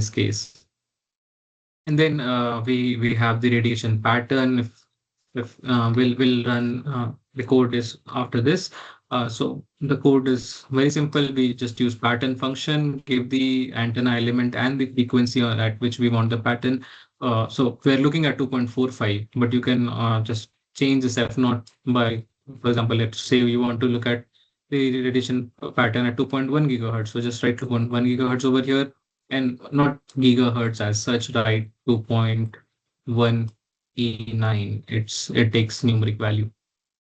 case. And then we have the radiation pattern. If we'll run the code is after this. So the code is very simple. We just use pattern function, give the antenna element and the frequency at which we want the pattern. So we're looking at 2.45, but you can just change this F naught by, for example, let's say you want to look at the radiation pattern at 2.1 gigahertz. So just write 2.1 gigahertz over here, and not gigahertz as such, right? 2.1 E9. It takes numeric value.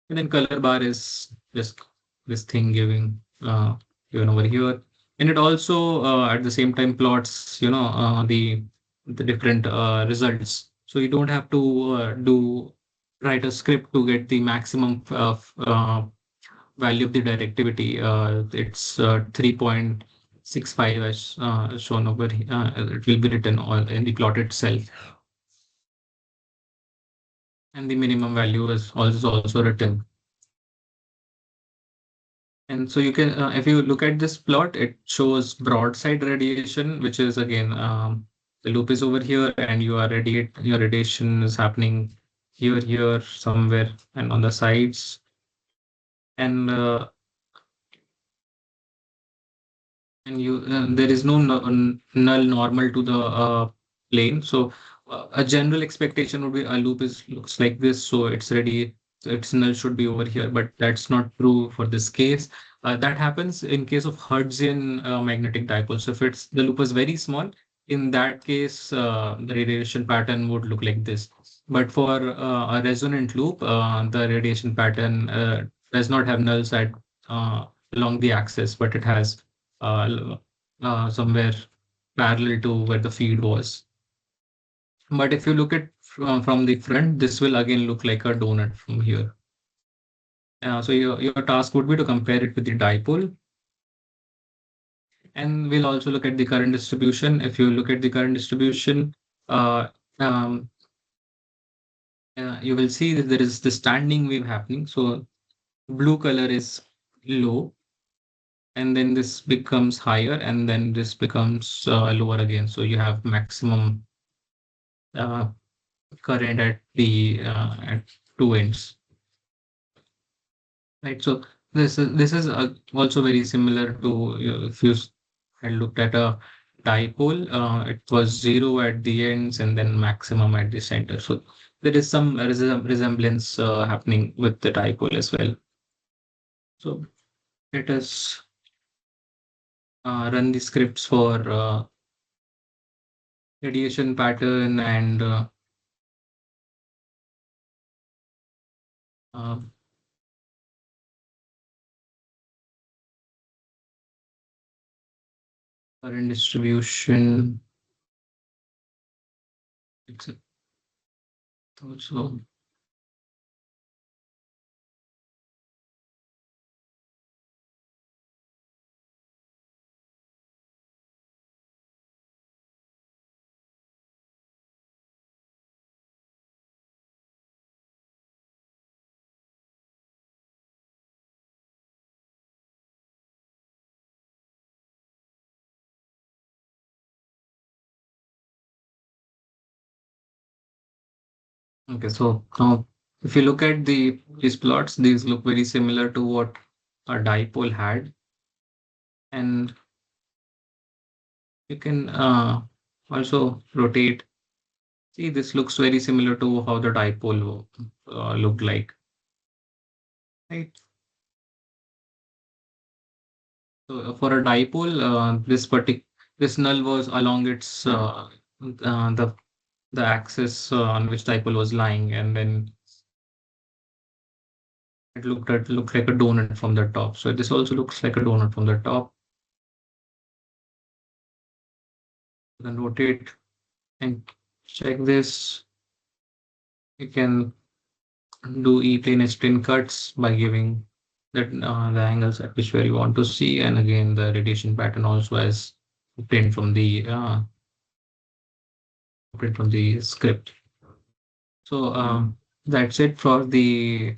And then color bar is just this thing given over here. And it also at the same time plots, the different results. So you don't have to do write a script to get the maximum of value of the directivity. It's 3.65 as shown over here. It will be written all in the plot itself. And the minimum value is also written. And so you can, if you look at this plot, it shows broadside radiation, which is again, the loop is over here, and your radiation is happening here, somewhere, and on the sides. And there is no null normal to the plane. So a general expectation would be a loop is looks like this, so it's ready, so its null should be over here, but that's not true for this case. That happens in case of Hertzian magnetic dipole. So if it's the loop is very small, in that case the radiation pattern would look like this. But for a resonant loop, the radiation pattern does not have nulls at along the axis, but it has somewhere parallel to where the feed was. But if you look at from the front, this will again look like a donut from here. So your task would be to compare it with the dipole. And we'll also look at the current distribution. If you look at the current distribution, uh, um, you will see that there is the standing wave happening. So blue color is low, and then this becomes higher, and then this becomes lower again. So you have maximum uh, current at the at two ends, right? So this is also very similar to if you had looked at a dipole, it was zero at the ends and then maximum at the center. So there is some resemblance happening with the dipole as well. So let us run the scripts for radiation pattern and uh, current distribution. It's also okay. So now, if you look at these plots, these look very similar to what a dipole had, and you can also rotate. See, this looks very similar to how the dipole looked like, right? So for a dipole, this null was along its the axis on which dipole was lying, and then it looked like a donut from the top. So this also looks like a donut from the top. Then rotate and check this. You can do E-plane spin cuts by giving that the angles at which where you want to see, and again the radiation pattern also as obtained from the script. So that's it for the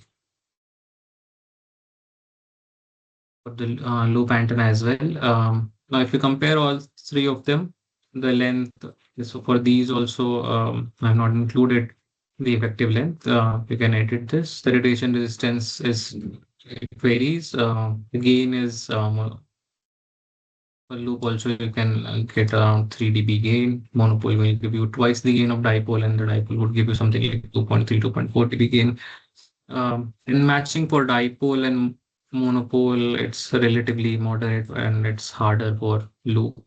loop antenna as well. Now, if you compare all three of them, the length. So for these also, I have not included the effective length. You can edit this. The radiation resistance is it varies. The gain is for loop also you can get around 3 dB gain. Monopole will give you twice the gain of dipole, and the dipole would give you something like 2.3, 2.4 dB gain. In matching for dipole and monopole, it's relatively moderate and it's harder for loop.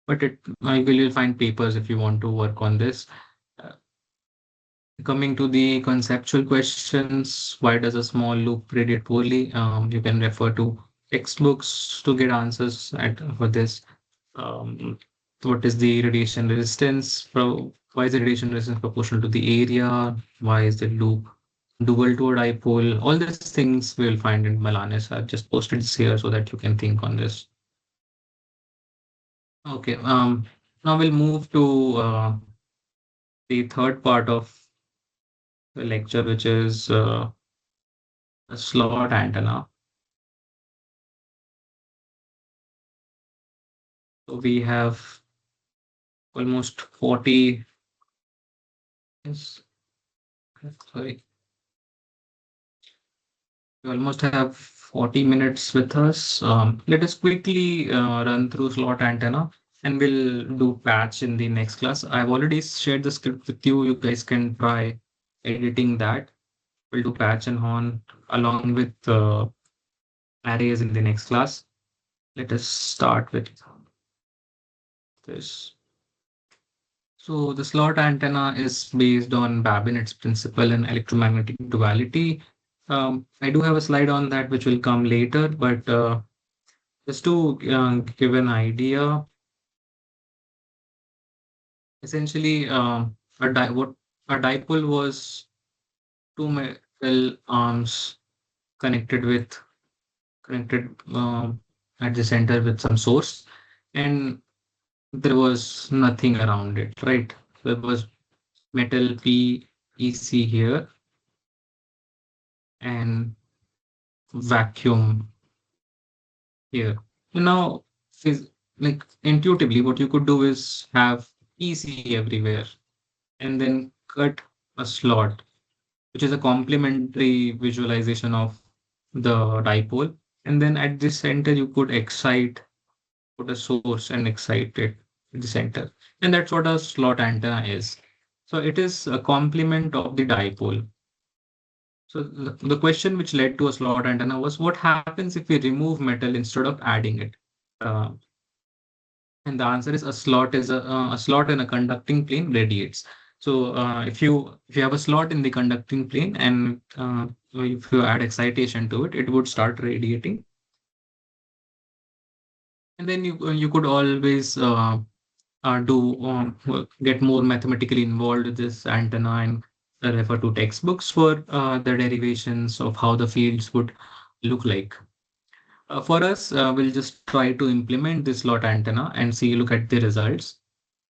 But I will you'll find papers if you want to work on this. Uh, Coming to the conceptual questions, why does a small loop radiate poorly? You can refer to textbooks to get answers for this. Um, what is the radiation resistance? Why is the radiation resistance proportional to the area? Why is the loop dual to a dipole? All these things we'll find in Malanis. I've just posted this here so that you can think on this. Okay. Now we'll move to the third part of the lecture, which is a slot antenna. So we have almost 40, yes, sorry, we almost have 40 minutes with us. Let us quickly run through slot antenna and we'll do patch in the next class. I've already shared the script with you. You guys can try editing that. We'll do patch and horn along with arrays in the next class. Let us start with this. So the slot antenna is based on Babinet's principle and electromagnetic duality. I do have a slide on that which will come later, but just to give an idea, essentially what a dipole was two metal arms connected with connected at the center with some source, and there was nothing around it, right? There was metal PEC here and vacuum here. Now, like intuitively, what you could do is have EC everywhere and then cut a slot, which is a complementary visualization of the dipole. And then at the center, you could excite, put a source and excite it at the center. And that's what a slot antenna is. So it is a complement of the dipole. So the question which led to a slot antenna was what happens if we remove metal instead of adding it? Uh, and the answer is a slot in a conducting plane radiates. So if you have a slot in the conducting plane and if you add excitation to it, it would start radiating. And then you could always do get more mathematically involved with this antenna and refer to textbooks for the derivations of how the fields would look like. For us, we'll just try to implement this slot antenna and see, look at the results.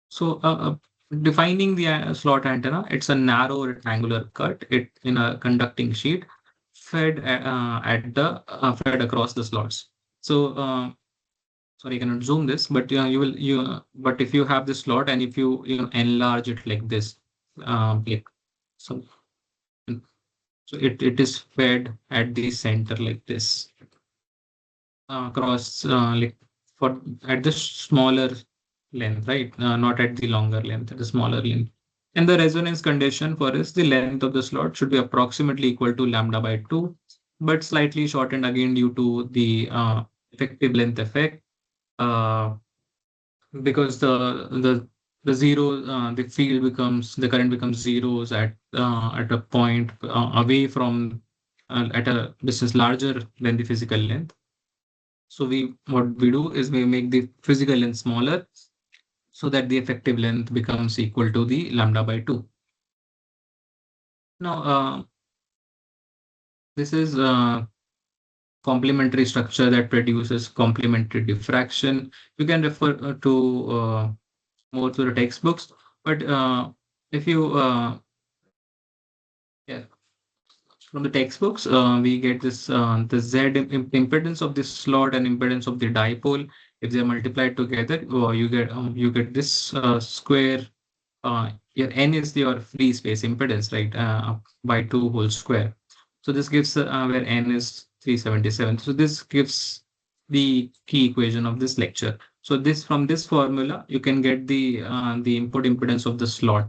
So, defining the slot antenna, it's a narrow rectangular cut it in a conducting sheet fed fed across the slots. So, sorry, I cannot zoom this, but you will but if you have this slot and if you enlarge it like this, like so, so it is fed at the center like this across like for at the smaller length, right? Not at the longer length, at the smaller length. And the resonance condition for is the length of the slot should be approximately equal to lambda by 2, but slightly shortened again due to the effective length effect. Uh, because the zero the field becomes the current becomes zeros at a point away from at a distance larger than the physical length. So we what we do is we make the physical length smaller so that the effective length becomes equal to the lambda by 2. Now, this is a complementary structure that produces complementary diffraction. You can refer more to the textbooks, but if you yeah, from the textbooks, we get this the impedance of this slot and impedance of the dipole. If they are multiplied together, you get this square. Your n is your free space impedance, right? By 2 whole square. So this gives where n is 377. So this gives the key equation of this lecture. So this from this formula, you can get the input impedance of the slot,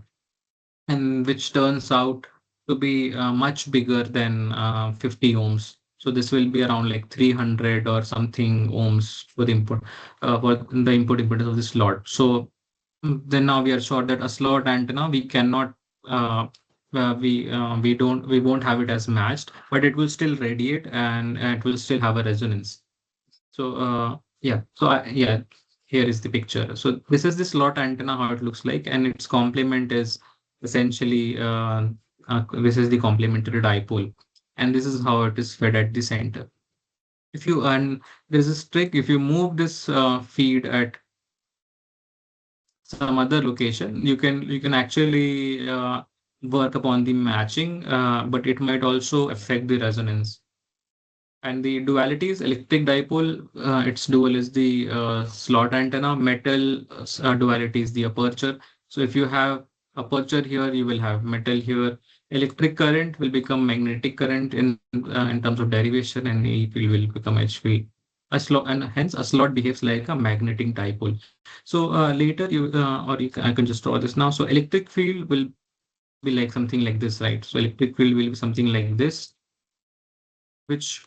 and which turns out to be much bigger than 50 ohms. So this will be around like 300 or something ohms for the input impedance of the slot. So then now we are sure that a slot antenna we cannot we won't have it as matched, but it will still radiate and it will still have a resonance. So yeah, here is the picture. So this is the slot antenna, how it looks like, and its complement is essentially this is the complementary dipole, and this is how it is fed at the center. If you and there's this trick, if you move this feed at some other location, you can actually work upon the matching, but it might also affect the resonance. And the duality is electric dipole, its dual is the slot antenna. Metal duality is the aperture. So if you have aperture here, you will have metal here. Electric current will become magnetic current in terms of derivation, and E field will become H field. A slot, and hence a slot behaves like a magnetic dipole. So later I can just draw this now. So electric field will be like something like this, right? So electric field will be something like this, which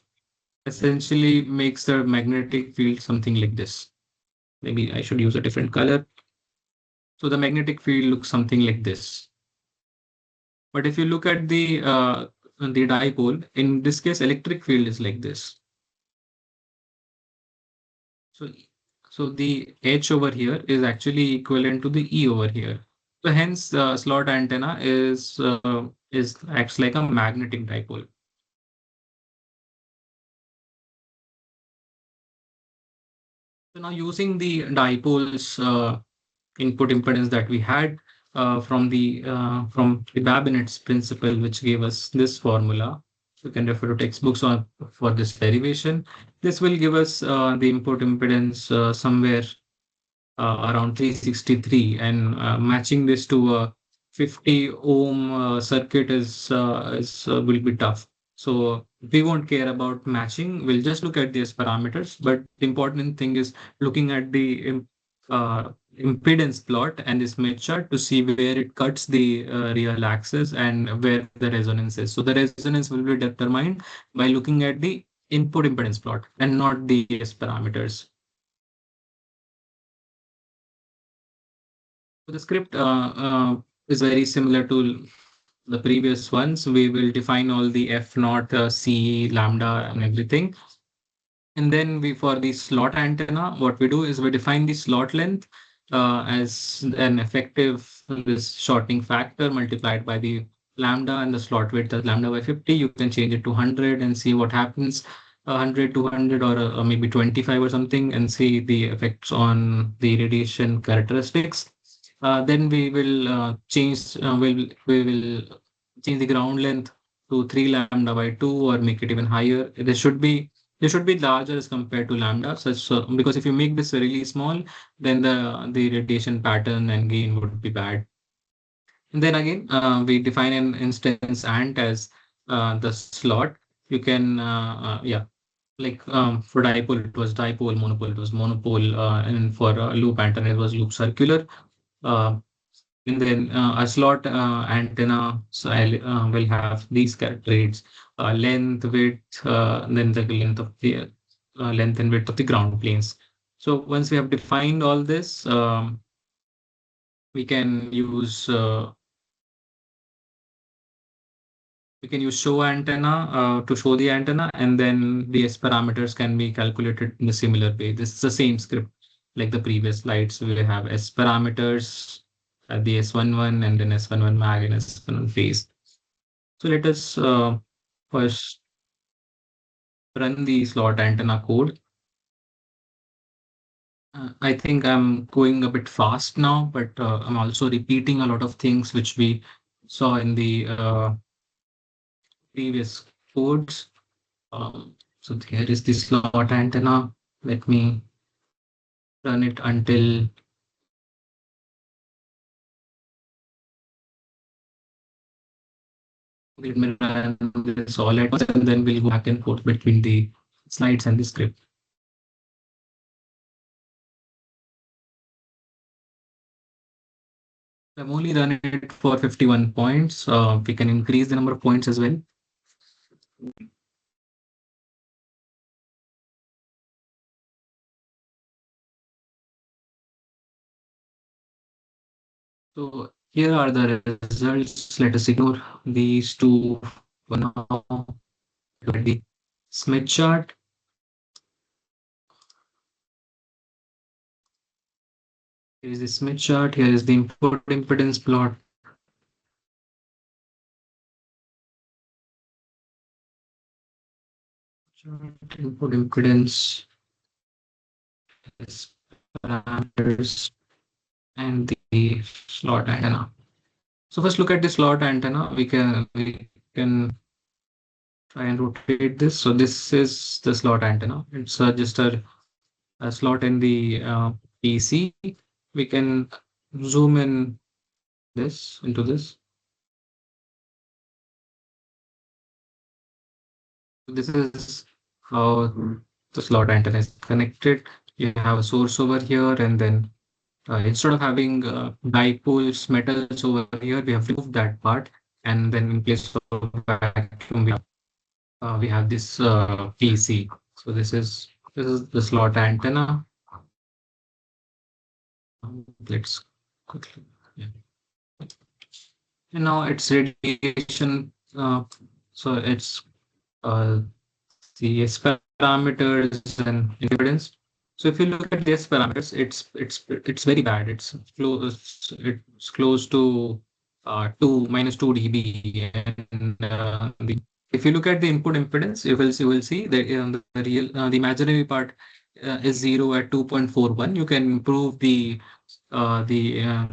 essentially makes the magnetic field something like this. Maybe I should use a different color. So the magnetic field looks something like this. But if you look at the dipole, in this case, electric field is like this. So, so the H over here is actually equivalent to the E over here. So hence, the slot antenna is acts like a magnetic dipole. So now using the dipoles input impedance that we had from the Babinet's principle, which gave us this formula. You can refer to textbooks on for this derivation. This will give us the input impedance somewhere around 363, and matching this to a 50 ohm circuit is will be tough. So we won't care about matching. We'll just look at these parameters. But the important thing is looking at the impedance plot and the Smith chart to see where it cuts the real axis and where the resonance is. So the resonance will be determined by looking at the input impedance plot and not the S parameters. So the script is very similar to the previous ones. We will define all the F naught, C, lambda, and everything. And then for the slot antenna, what we do is we define the slot length as an effective this shortening factor multiplied by the lambda, and the slot width as lambda by 50. You can change it to 100 and see what happens. 100, 200, or maybe 25 or something, and see the effects on the radiation characteristics. Then we will change the ground length to 3 lambda by 2, or make it even higher. They should be larger as compared to lambda, such so because if you make this really small, then the radiation pattern and gain would be bad. And then again, we define an instance ant as the slot. You can yeah, like for dipole it was dipole, monopole it was monopole, and for loop antenna it was loop circular. Uh, and then a slot antenna will have these traits: length, width, then the length and width of the ground planes. So once we have defined all this, we can use uh, we can use show antenna to show the antenna, and then the S parameters can be calculated in a similar way. This is the same script like the previous slides. We have S parameters, the S11, and then S11 mag and S11 phase. So let us first run the slot antenna code. I think I'm going a bit fast now, but I'm also repeating a lot of things which we saw in the previous codes. So here is the slot antenna. Let me run it until let me run this all at once, and then we'll go back and forth between the slides and the script. I've only run it for 51 points. We can increase the number of points as well. So here are the results. Let us ignore these two for now. Look at the Smith chart. Here is the Smith chart. Here is the input impedance plot. Input impedance, parameters, and the slot antenna. So first look at the slot antenna. We can try and rotate this. So this is the slot antenna. It's just a slot in the PC. We can zoom in this into this. This is how the slot antenna is connected. You have a source over here, and then instead of having dipoles, metals over here, we have removed that part, and then in place of vacuum, we have this PC. So this is the slot antenna. Let's quickly. Yeah. And now it's radiation. So it's the S parameters and impedance. So if you look at the S parameters, it's very bad. It's close to 2 - 2 dB, and if you look at the input impedance, you will see that the imaginary part is 0 at 2.41. You can improve the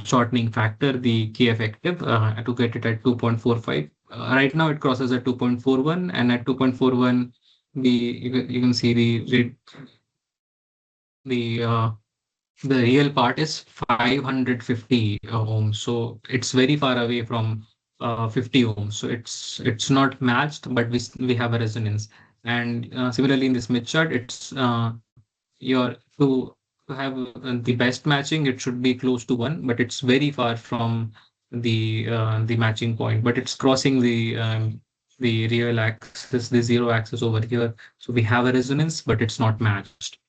shortening factor, the K effective, to get it at 2.45. Right now it crosses at 2.41, and at 2.41, you can see the uh, the real part is 550 ohms. So it's very far away from 50 ohms. So it's not matched, but we have a resonance. And similarly in the Smith chart, it's your to have the best matching, it should be close to 1, but it's very far from the matching point. But it's crossing the real axis, the zero axis over here. So we have a resonance, but it's not matched.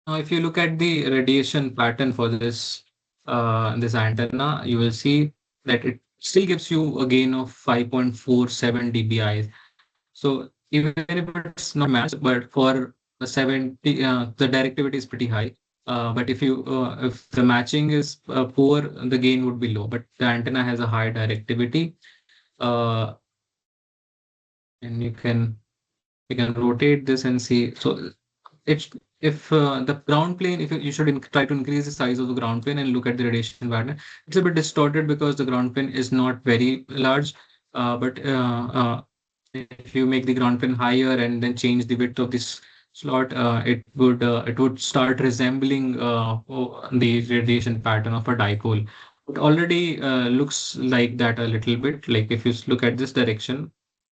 Now, if you look at the radiation pattern for this antenna, you will see that it still gives you a gain of 5.47 dBi. So even if it's not matched, but for the 70, the directivity is pretty high. But if the matching is poor, the gain would be low. But the antenna has a high directivity, uh, and you can rotate this and see. So it's if the ground plane, if you should try to increase the size of the ground plane and look at the radiation pattern, it's a bit distorted because the ground plane is not very large. But if you make the ground plane higher and then change the width of this slot, it would start resembling the radiation pattern of a dipole. It already looks like that a little bit. Like if you look at this direction,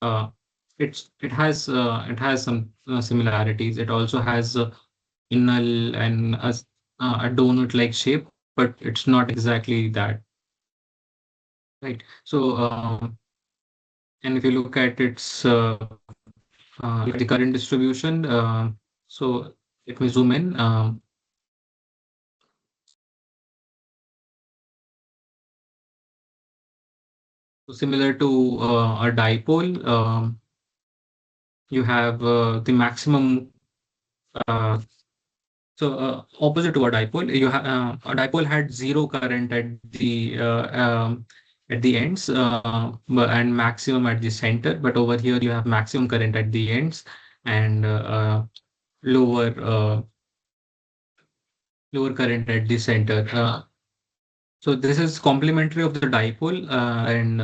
uh, it has some similarities. It also has null and a donut-like shape, but it's not exactly that, right? So, and if you look at its look at the current distribution, so let me zoom in. So similar to a dipole, you have the maximum. Uh, Opposite to a dipole, a dipole had zero current at the ends, and maximum at the center. But over here, you have maximum current at the ends and lower lower current at the center. So this is complementary of the dipole, and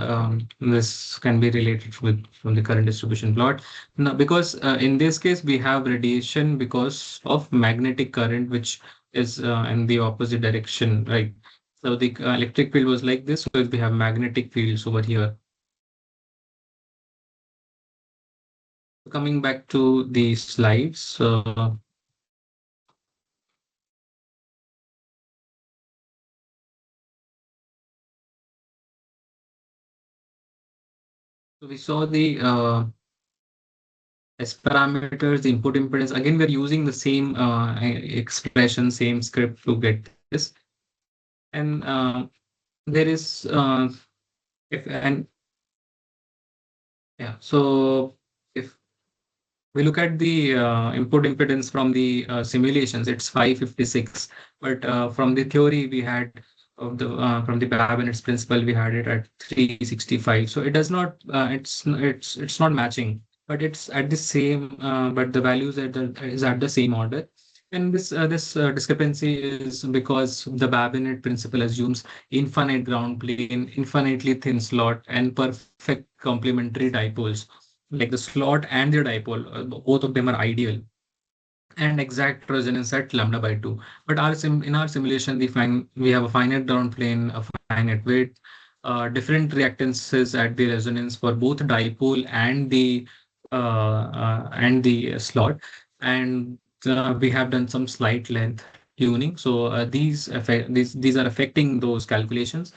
this can be related with from the current distribution plot. Now, because in this case we have radiation because of magnetic current, which is in the opposite direction, right? So the electric field was like this, so we have magnetic fields over here. Coming back to the slides, so we saw the S parameters, the input impedance. Again, we're using the same expression, same script to get this. And there is if and yeah, so if we look at the input impedance from the simulations, it's 556. But from the theory we had of the from the Babinet's principle, we had it at 365. So it does not it's not matching, but it's at the same but the values is at the same order. And this discrepancy is because the Babinet principle assumes infinite ground plane, infinitely thin slot, and perfect complementary dipoles. like the slot and the dipole, both of them are ideal and exact resonance at lambda by 2. But in our simulation, we have a finite ground plane, a finite width, different reactances at the resonance for both dipole and the slot, and we have done some slight length tuning. So these are affecting those calculations.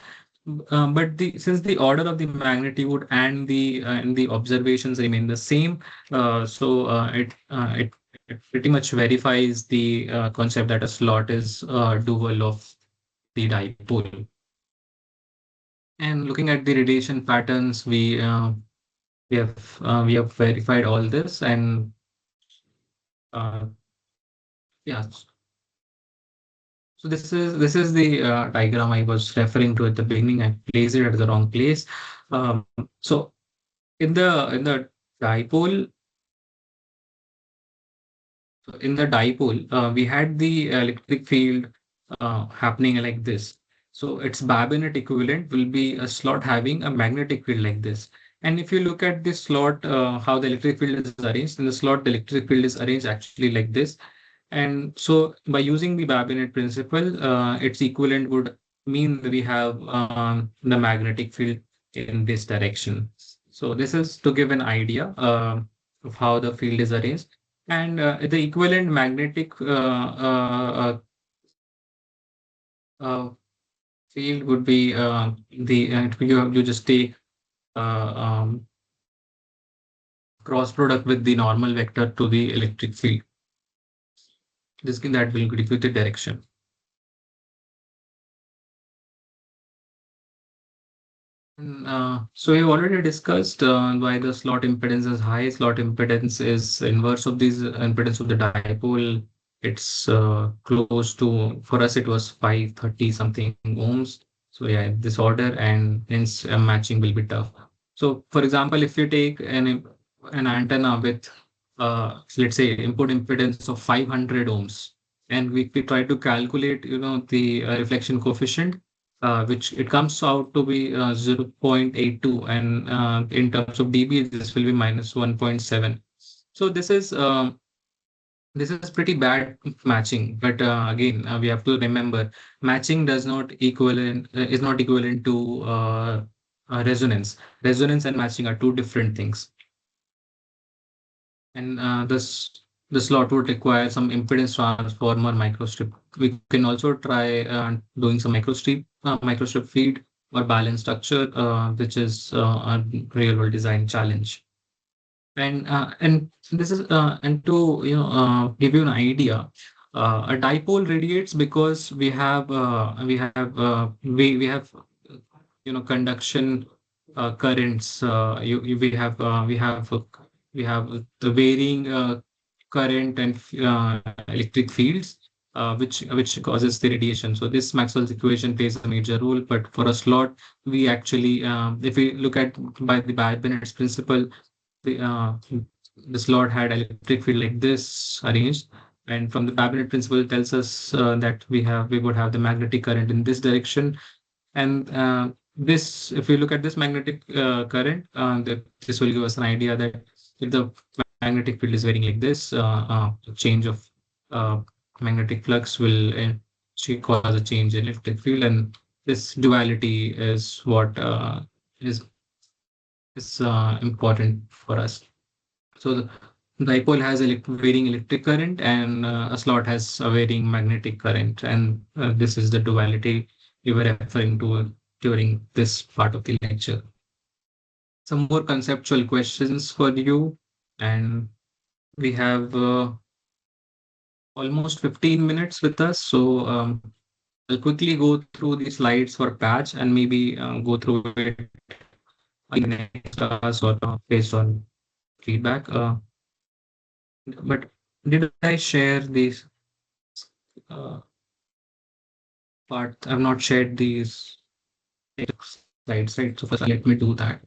But since the order of the magnitude and the observations remain the same, it pretty much verifies the concept that a slot is dual of the dipole. And looking at the radiation patterns, we have verified all this, and uh, yeah. So this is the diagram I was referring to at the beginning. I placed it at the wrong place. So in the dipole, we had the electric field happening like this. So its babinet equivalent will be a slot having a magnetic field like this. And if you look at this slot, how the electric field is arranged, in the slot, the electric field is arranged actually like this. And so by using the babinet principle, its equivalent would mean we have the magnetic field in this direction. So this is to give an idea of how the field is arranged. And the equivalent magnetic uh, field would be you just take uh, um, cross product with the normal vector to the electric field. That will give you the direction. So we've already discussed why the slot impedance is high. Slot impedance is inverse of this impedance of the dipole. It's close to, for us, it was 530 something ohms. So yeah, this order, and hence matching will be tough. So for example, if you take an antenna with, let's say, input impedance of 500 ohms, and we try to calculate, the reflection coefficient, which it comes out to be 0.82, and in terms of dB, this will be minus 1.7. So this is pretty bad matching. But again, we have to remember, matching does not equivalent is not equivalent to resonance. Resonance and matching are two different things. And the slot would require some impedance transformer microstrip. We can also try doing some microstrip feed or balance structure, which is a real world design challenge. And this is and to give you an idea, a dipole radiates because we have conduction currents. We have the varying current and electric fields, which causes the radiation. So this Maxwell's equation plays a major role. But for a slot, we actually, if we look at by the Bennett's principle, the slot had electric field like this arranged, and from the Babinet principle tells us that we would have the magnetic current in this direction. And this, if we look at this magnetic current, this will give us an idea that if the magnetic field is varying like this, the change of uh, magnetic flux will cause a change in electric field, and this duality is what is important for us. So the dipole has varying electric current, and a slot has a varying magnetic current, and this is the duality we were referring to during this part of the lecture. Some more conceptual questions for you, and we have almost 15 minutes with us. So I'll quickly go through the slides for patch, and maybe go through it in the next class, or based on feedback. But did I share this uh, part? I've not shared these slides, right? So first, let me do that.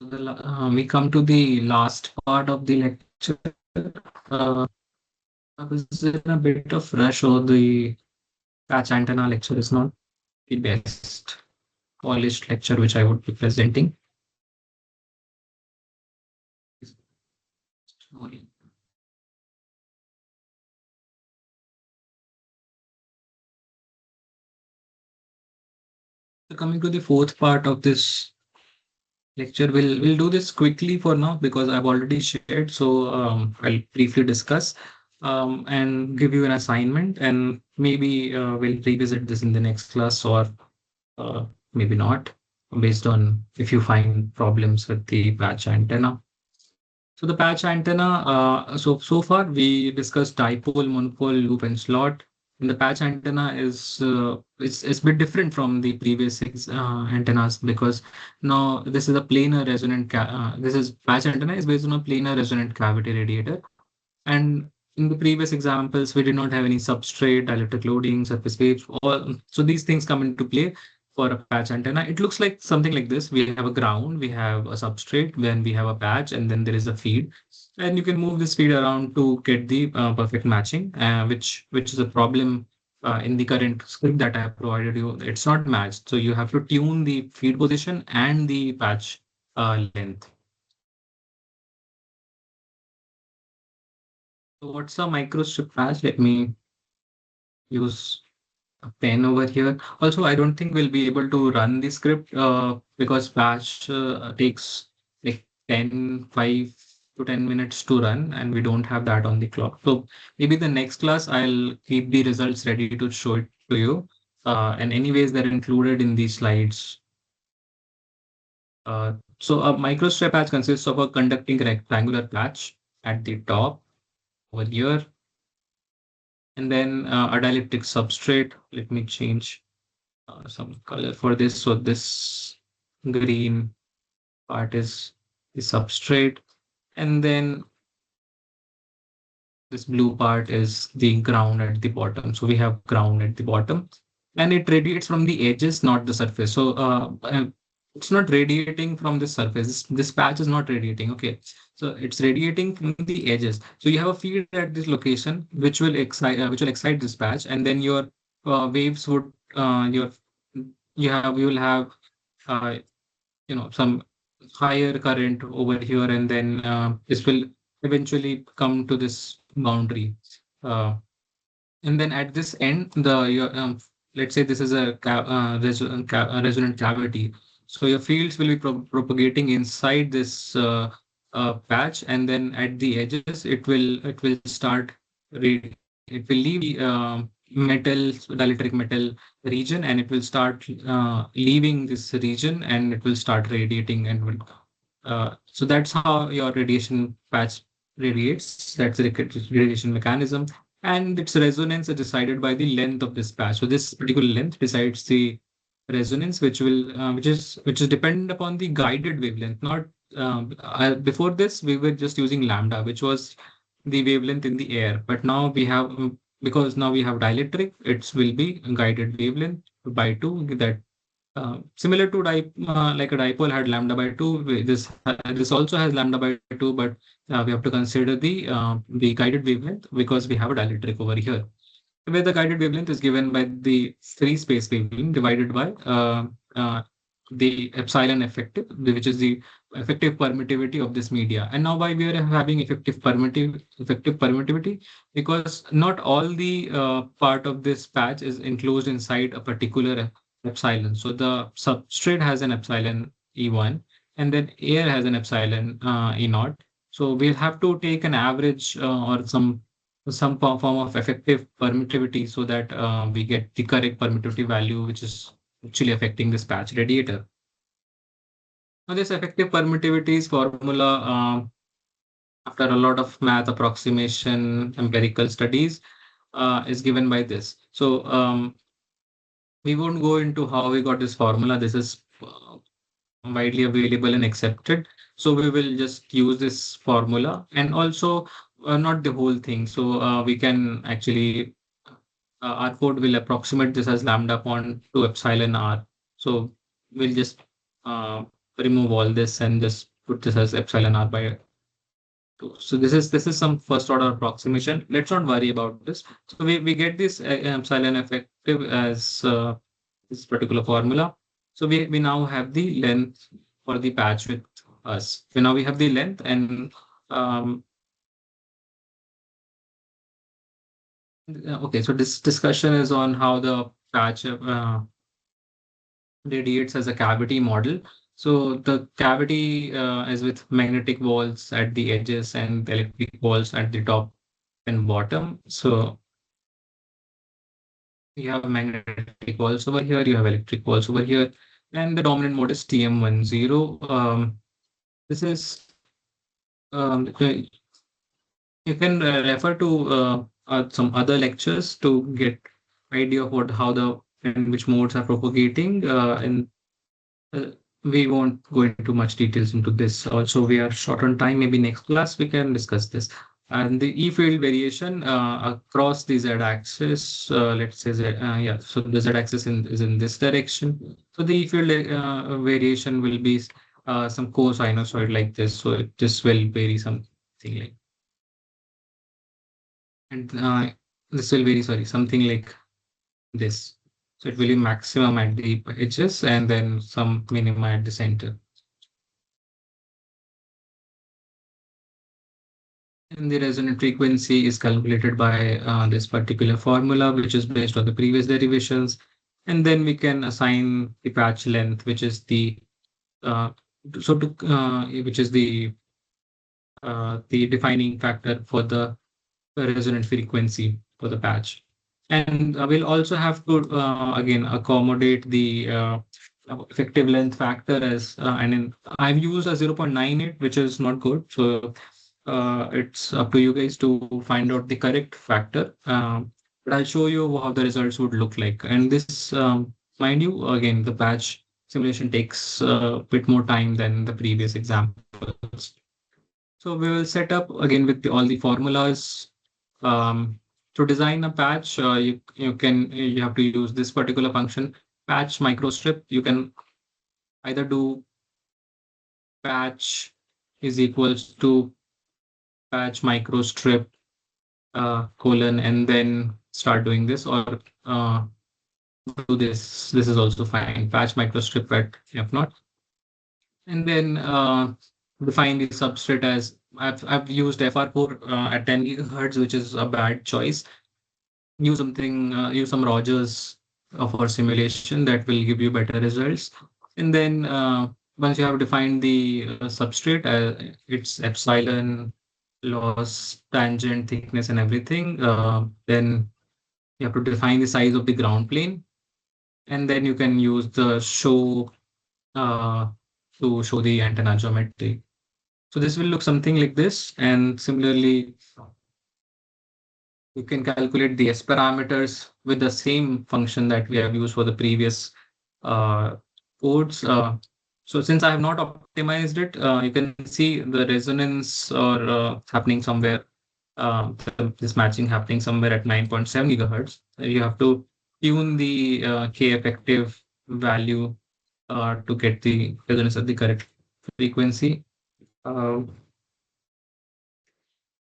We come to the last part of the lecture. I was in a bit of rush, or the patch antenna lecture is not the best polished lecture which I would be presenting. So coming to the fourth part of this lecture, we'll do this quickly for now because I've already shared. So I'll briefly discuss and give you an assignment, and maybe we'll revisit this in the next class, or uh, maybe not, based on if you find problems with the patch antenna. So the patch antenna, so far we discussed dipole, monopole, loop, and slot. And the patch antenna is a bit different from the previous antennas, because now this is a planar resonant. This is patch antenna is based on a planar resonant cavity radiator. And in the previous examples, we did not have any substrate, dielectric loading, surface waves. All so these things come into play for a patch antenna. It looks like something like this. We have a ground, we have a substrate, then we have a patch, and then there is a feed. And you can move this feed around to get the perfect matching, which is a problem in the current script that I have provided you. It's not matched, so you have to tune the feed position and the patch length. So what's a microstrip patch? Let me use a pen over here. Also, I don't think we'll be able to run the script because batch takes like 5 to 10 minutes to run, and we don't have that on the clock. So maybe the next class I'll keep the results ready to show it to you. And anyways, they're included in these slides. So a microstrip patch consists of a conducting rectangular patch at the top over here, and then a dielectric substrate. Let me change some color for this. So this green part is the substrate, and then this blue part is the ground at the bottom. So we have ground at the bottom, and it radiates from the edges, not the surface. So it's not radiating from the surface. This patch is not radiating. Okay, so it's radiating from the edges. So you have a feed at this location, which will excite this patch, and then your waves would your you will have uh, some higher current over here, and then this will eventually come to this boundary. Uh, and then at this end, let's say this is a resonant cavity. So your fields will be propagating inside this patch, and then at the edges, it will start it will leave the dielectric metal region, and it will start leaving this region, and it will start radiating, and will so that's how your radiation patch radiates. That's the radiation mechanism, and its resonance is decided by the length of this patch. So this particular length decides the resonance, which is dependent upon the guided wavelength. Not before this, we were just using lambda, which was the wavelength in the air. But now we have because now we have dielectric, it will be guided wavelength by two. That similar to like a dipole had lambda by two. This also has lambda by two, but we have to consider the guided wavelength because we have a dielectric over here, where the guided wavelength is given by the free space wavelength divided by the epsilon effective, which is the effective permittivity of this media. And now why we are having effective permittivity? Because not all the part of this patch is enclosed inside a particular epsilon. So the substrate has an epsilon E1, and then air has an epsilon E naught. So we'll have to take an average or some form of effective permittivity, so that we get the correct permittivity value, which is actually affecting this patch radiator. Now, this effective permittivity is formula after a lot of math approximation, empirical studies, is given by this. So we won't go into how we got this formula. This is widely available and accepted. So we will just use this formula, and also not the whole thing. So we can actually our code will approximate this as lambda upon 2 epsilon r. So we'll just uh, remove all this and just put this as epsilon r by 2. So this is some first order approximation. Let's not worry about this. So we get this epsilon effective as this particular formula. So we now have the length for the patch with us. So now we have the length and um, okay. So this discussion is on how the patch radiates as a cavity model. So the cavity is with magnetic walls at the edges and electric walls at the top and bottom. So you have magnetic walls over here, you have electric walls over here, and the dominant mode is TM10. This is you can refer to some other lectures to get idea of what how the and which modes are propagating in Uh, we won't go into much details into this. Also, we are short on time. Maybe next class we can discuss this. And the E field variation across the Z axis, let's say Z, yeah. So the Z axis is in this direction. So the E field variation will be some cosinusoid like this. So it just will vary something like, and this will vary. Sorry, something like this. So it will be maximum at the edges and then some minima at the center. And the resonant frequency is calculated by this particular formula, which is based on the previous derivations. And then we can assign the patch length, which is the uh, which is the defining factor for the resonant frequency for the patch. And we'll also have to again accommodate the effective length factor as and in, I've used a 0.98, which is not good. So it's up to you guys to find out the correct factor. But I'll show you how the results would look like. And this, mind you, again, the patch simulation takes a bit more time than the previous examples. So we will set up again with all the formulas. To design a patch, you have to use this particular function, patch microstrip. You can either do patch is equals to patch microstrip colon and then start doing this, or do this. This is also fine. Patch microstrip at f naught, and then define the substrate as I've used FR4 at 10 gigahertz, which is a bad choice. Use some Rogers of our simulation that will give you better results. And then once you have defined the substrate, its epsilon, loss, tangent, thickness, and everything, then you have to define the size of the ground plane, and then you can use the show uh, to show the antenna geometry. So this will look something like this, and similarly, you can calculate the S parameters with the same function that we have used for the previous uh, codes. So since I have not optimized it, you can see the resonance or happening somewhere, this matching happening somewhere at 9.7 gigahertz. You have to tune the K effective value to get the resonance at the correct frequency. Uh,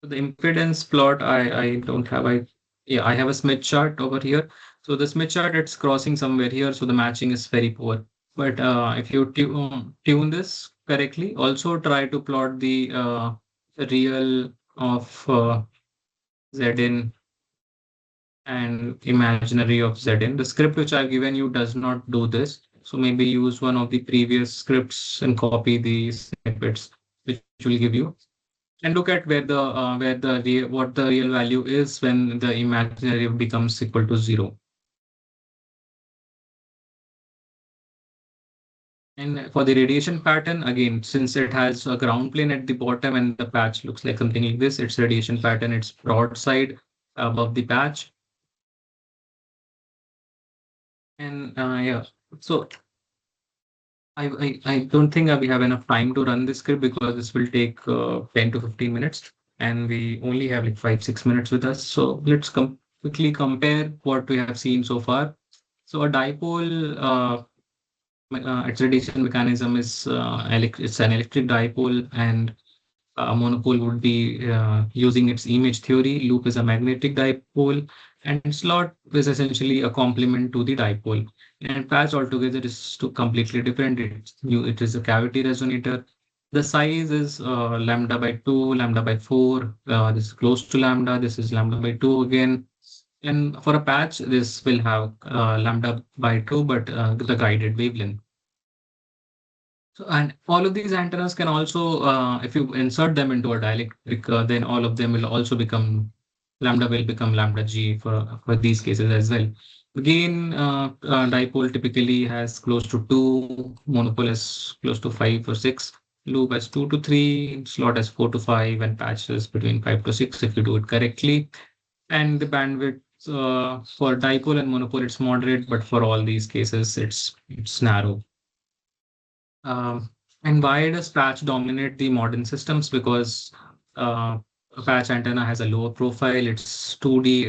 The impedance plot, I don't have. Yeah, I have a Smith chart over here. So the Smith chart, it's crossing somewhere here, so the matching is very poor. But if you tune this correctly, also try to plot the real of Zn and imaginary of Zn. The script which I've given you does not do this. So maybe use one of the previous scripts and copy the snippets, which will give you, and look at where the what the real value is when the imaginary becomes equal to 0. And for the radiation pattern, again, since it has a ground plane at the bottom and the patch looks like something like this, its radiation pattern, it's broadside above the patch. And yeah, so I don't think we have enough time to run this script because this will take 10 to 15 minutes and we only have like 5, 6 minutes with us. So let's quickly compare what we have seen so far. So a dipole its radiation mechanism is it's an electric dipole, and a monopole would be using its image theory. Loop is a magnetic dipole, and slot is essentially a complement to the dipole. And patch altogether is completely different. It is a cavity resonator. The size is lambda by 2, lambda by 4. This is close to lambda. This is lambda by 2 again. And for a patch, this will have lambda by 2, but the guided wavelength. So, and all of these antennas can also, if you insert them into a dielectric, then all of them will also become lambda will become lambda g for these cases as well. Again, dipole typically has close to 2, monopole has close to 5 or 6, loop has 2 to 3, slot has 4 to 5, and patches between 5 to 6 if you do it correctly. And the bandwidth for dipole and monopole, it's moderate, but for all these cases, it's narrow. Um, and why does patch dominate the modern systems? Because a patch antenna has a lower profile. It's 2D.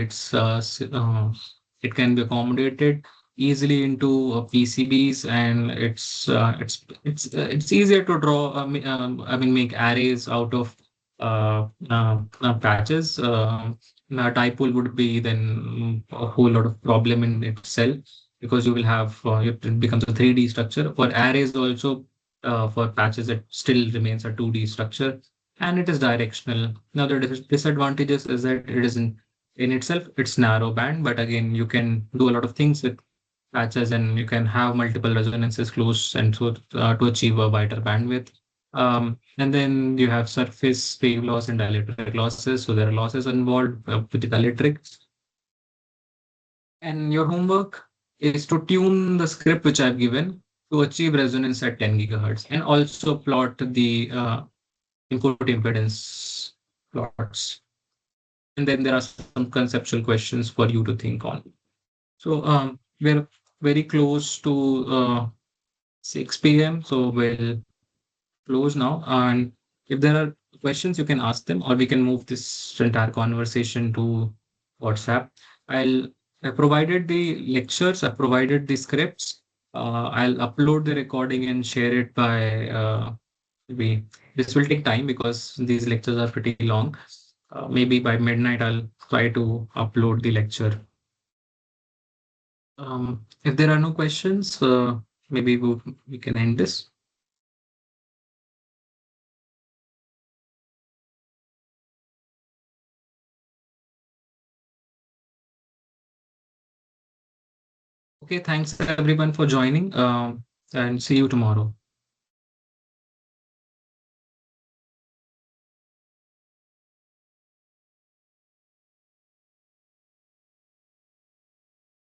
It can be accommodated easily into PCBs, and it's easier to draw. I mean, make arrays out of patches. A dipole would be then a whole lot of problem in itself, because you will have it becomes a 3D structure. For arrays also, for patches, it still remains a 2D structure, and it is directional. Now, the disadvantages is that it isn't in itself, it's narrow band, but again, you can do a lot of things with patches, and you can have multiple resonances close, and so to achieve a wider bandwidth. And then you have surface wave loss and dielectric losses. So there are losses involved with the dielectrics. And your homework is to tune the script which I've given to achieve resonance at 10 gigahertz, and also plot the input impedance plots. And then there are some conceptual questions for you to think on. So we're very close to 6 p.m. So we'll close now. And if there are questions, you can ask them, or we can move this entire conversation to WhatsApp. I'll I provided the lectures, I provided the scripts. I'll upload the recording and share it by maybe this will take time because these lectures are pretty long. Maybe by midnight, I'll try to upload the lecture. If there are no questions, maybe we can end this. Okay, thanks everyone for joining, and see you tomorrow.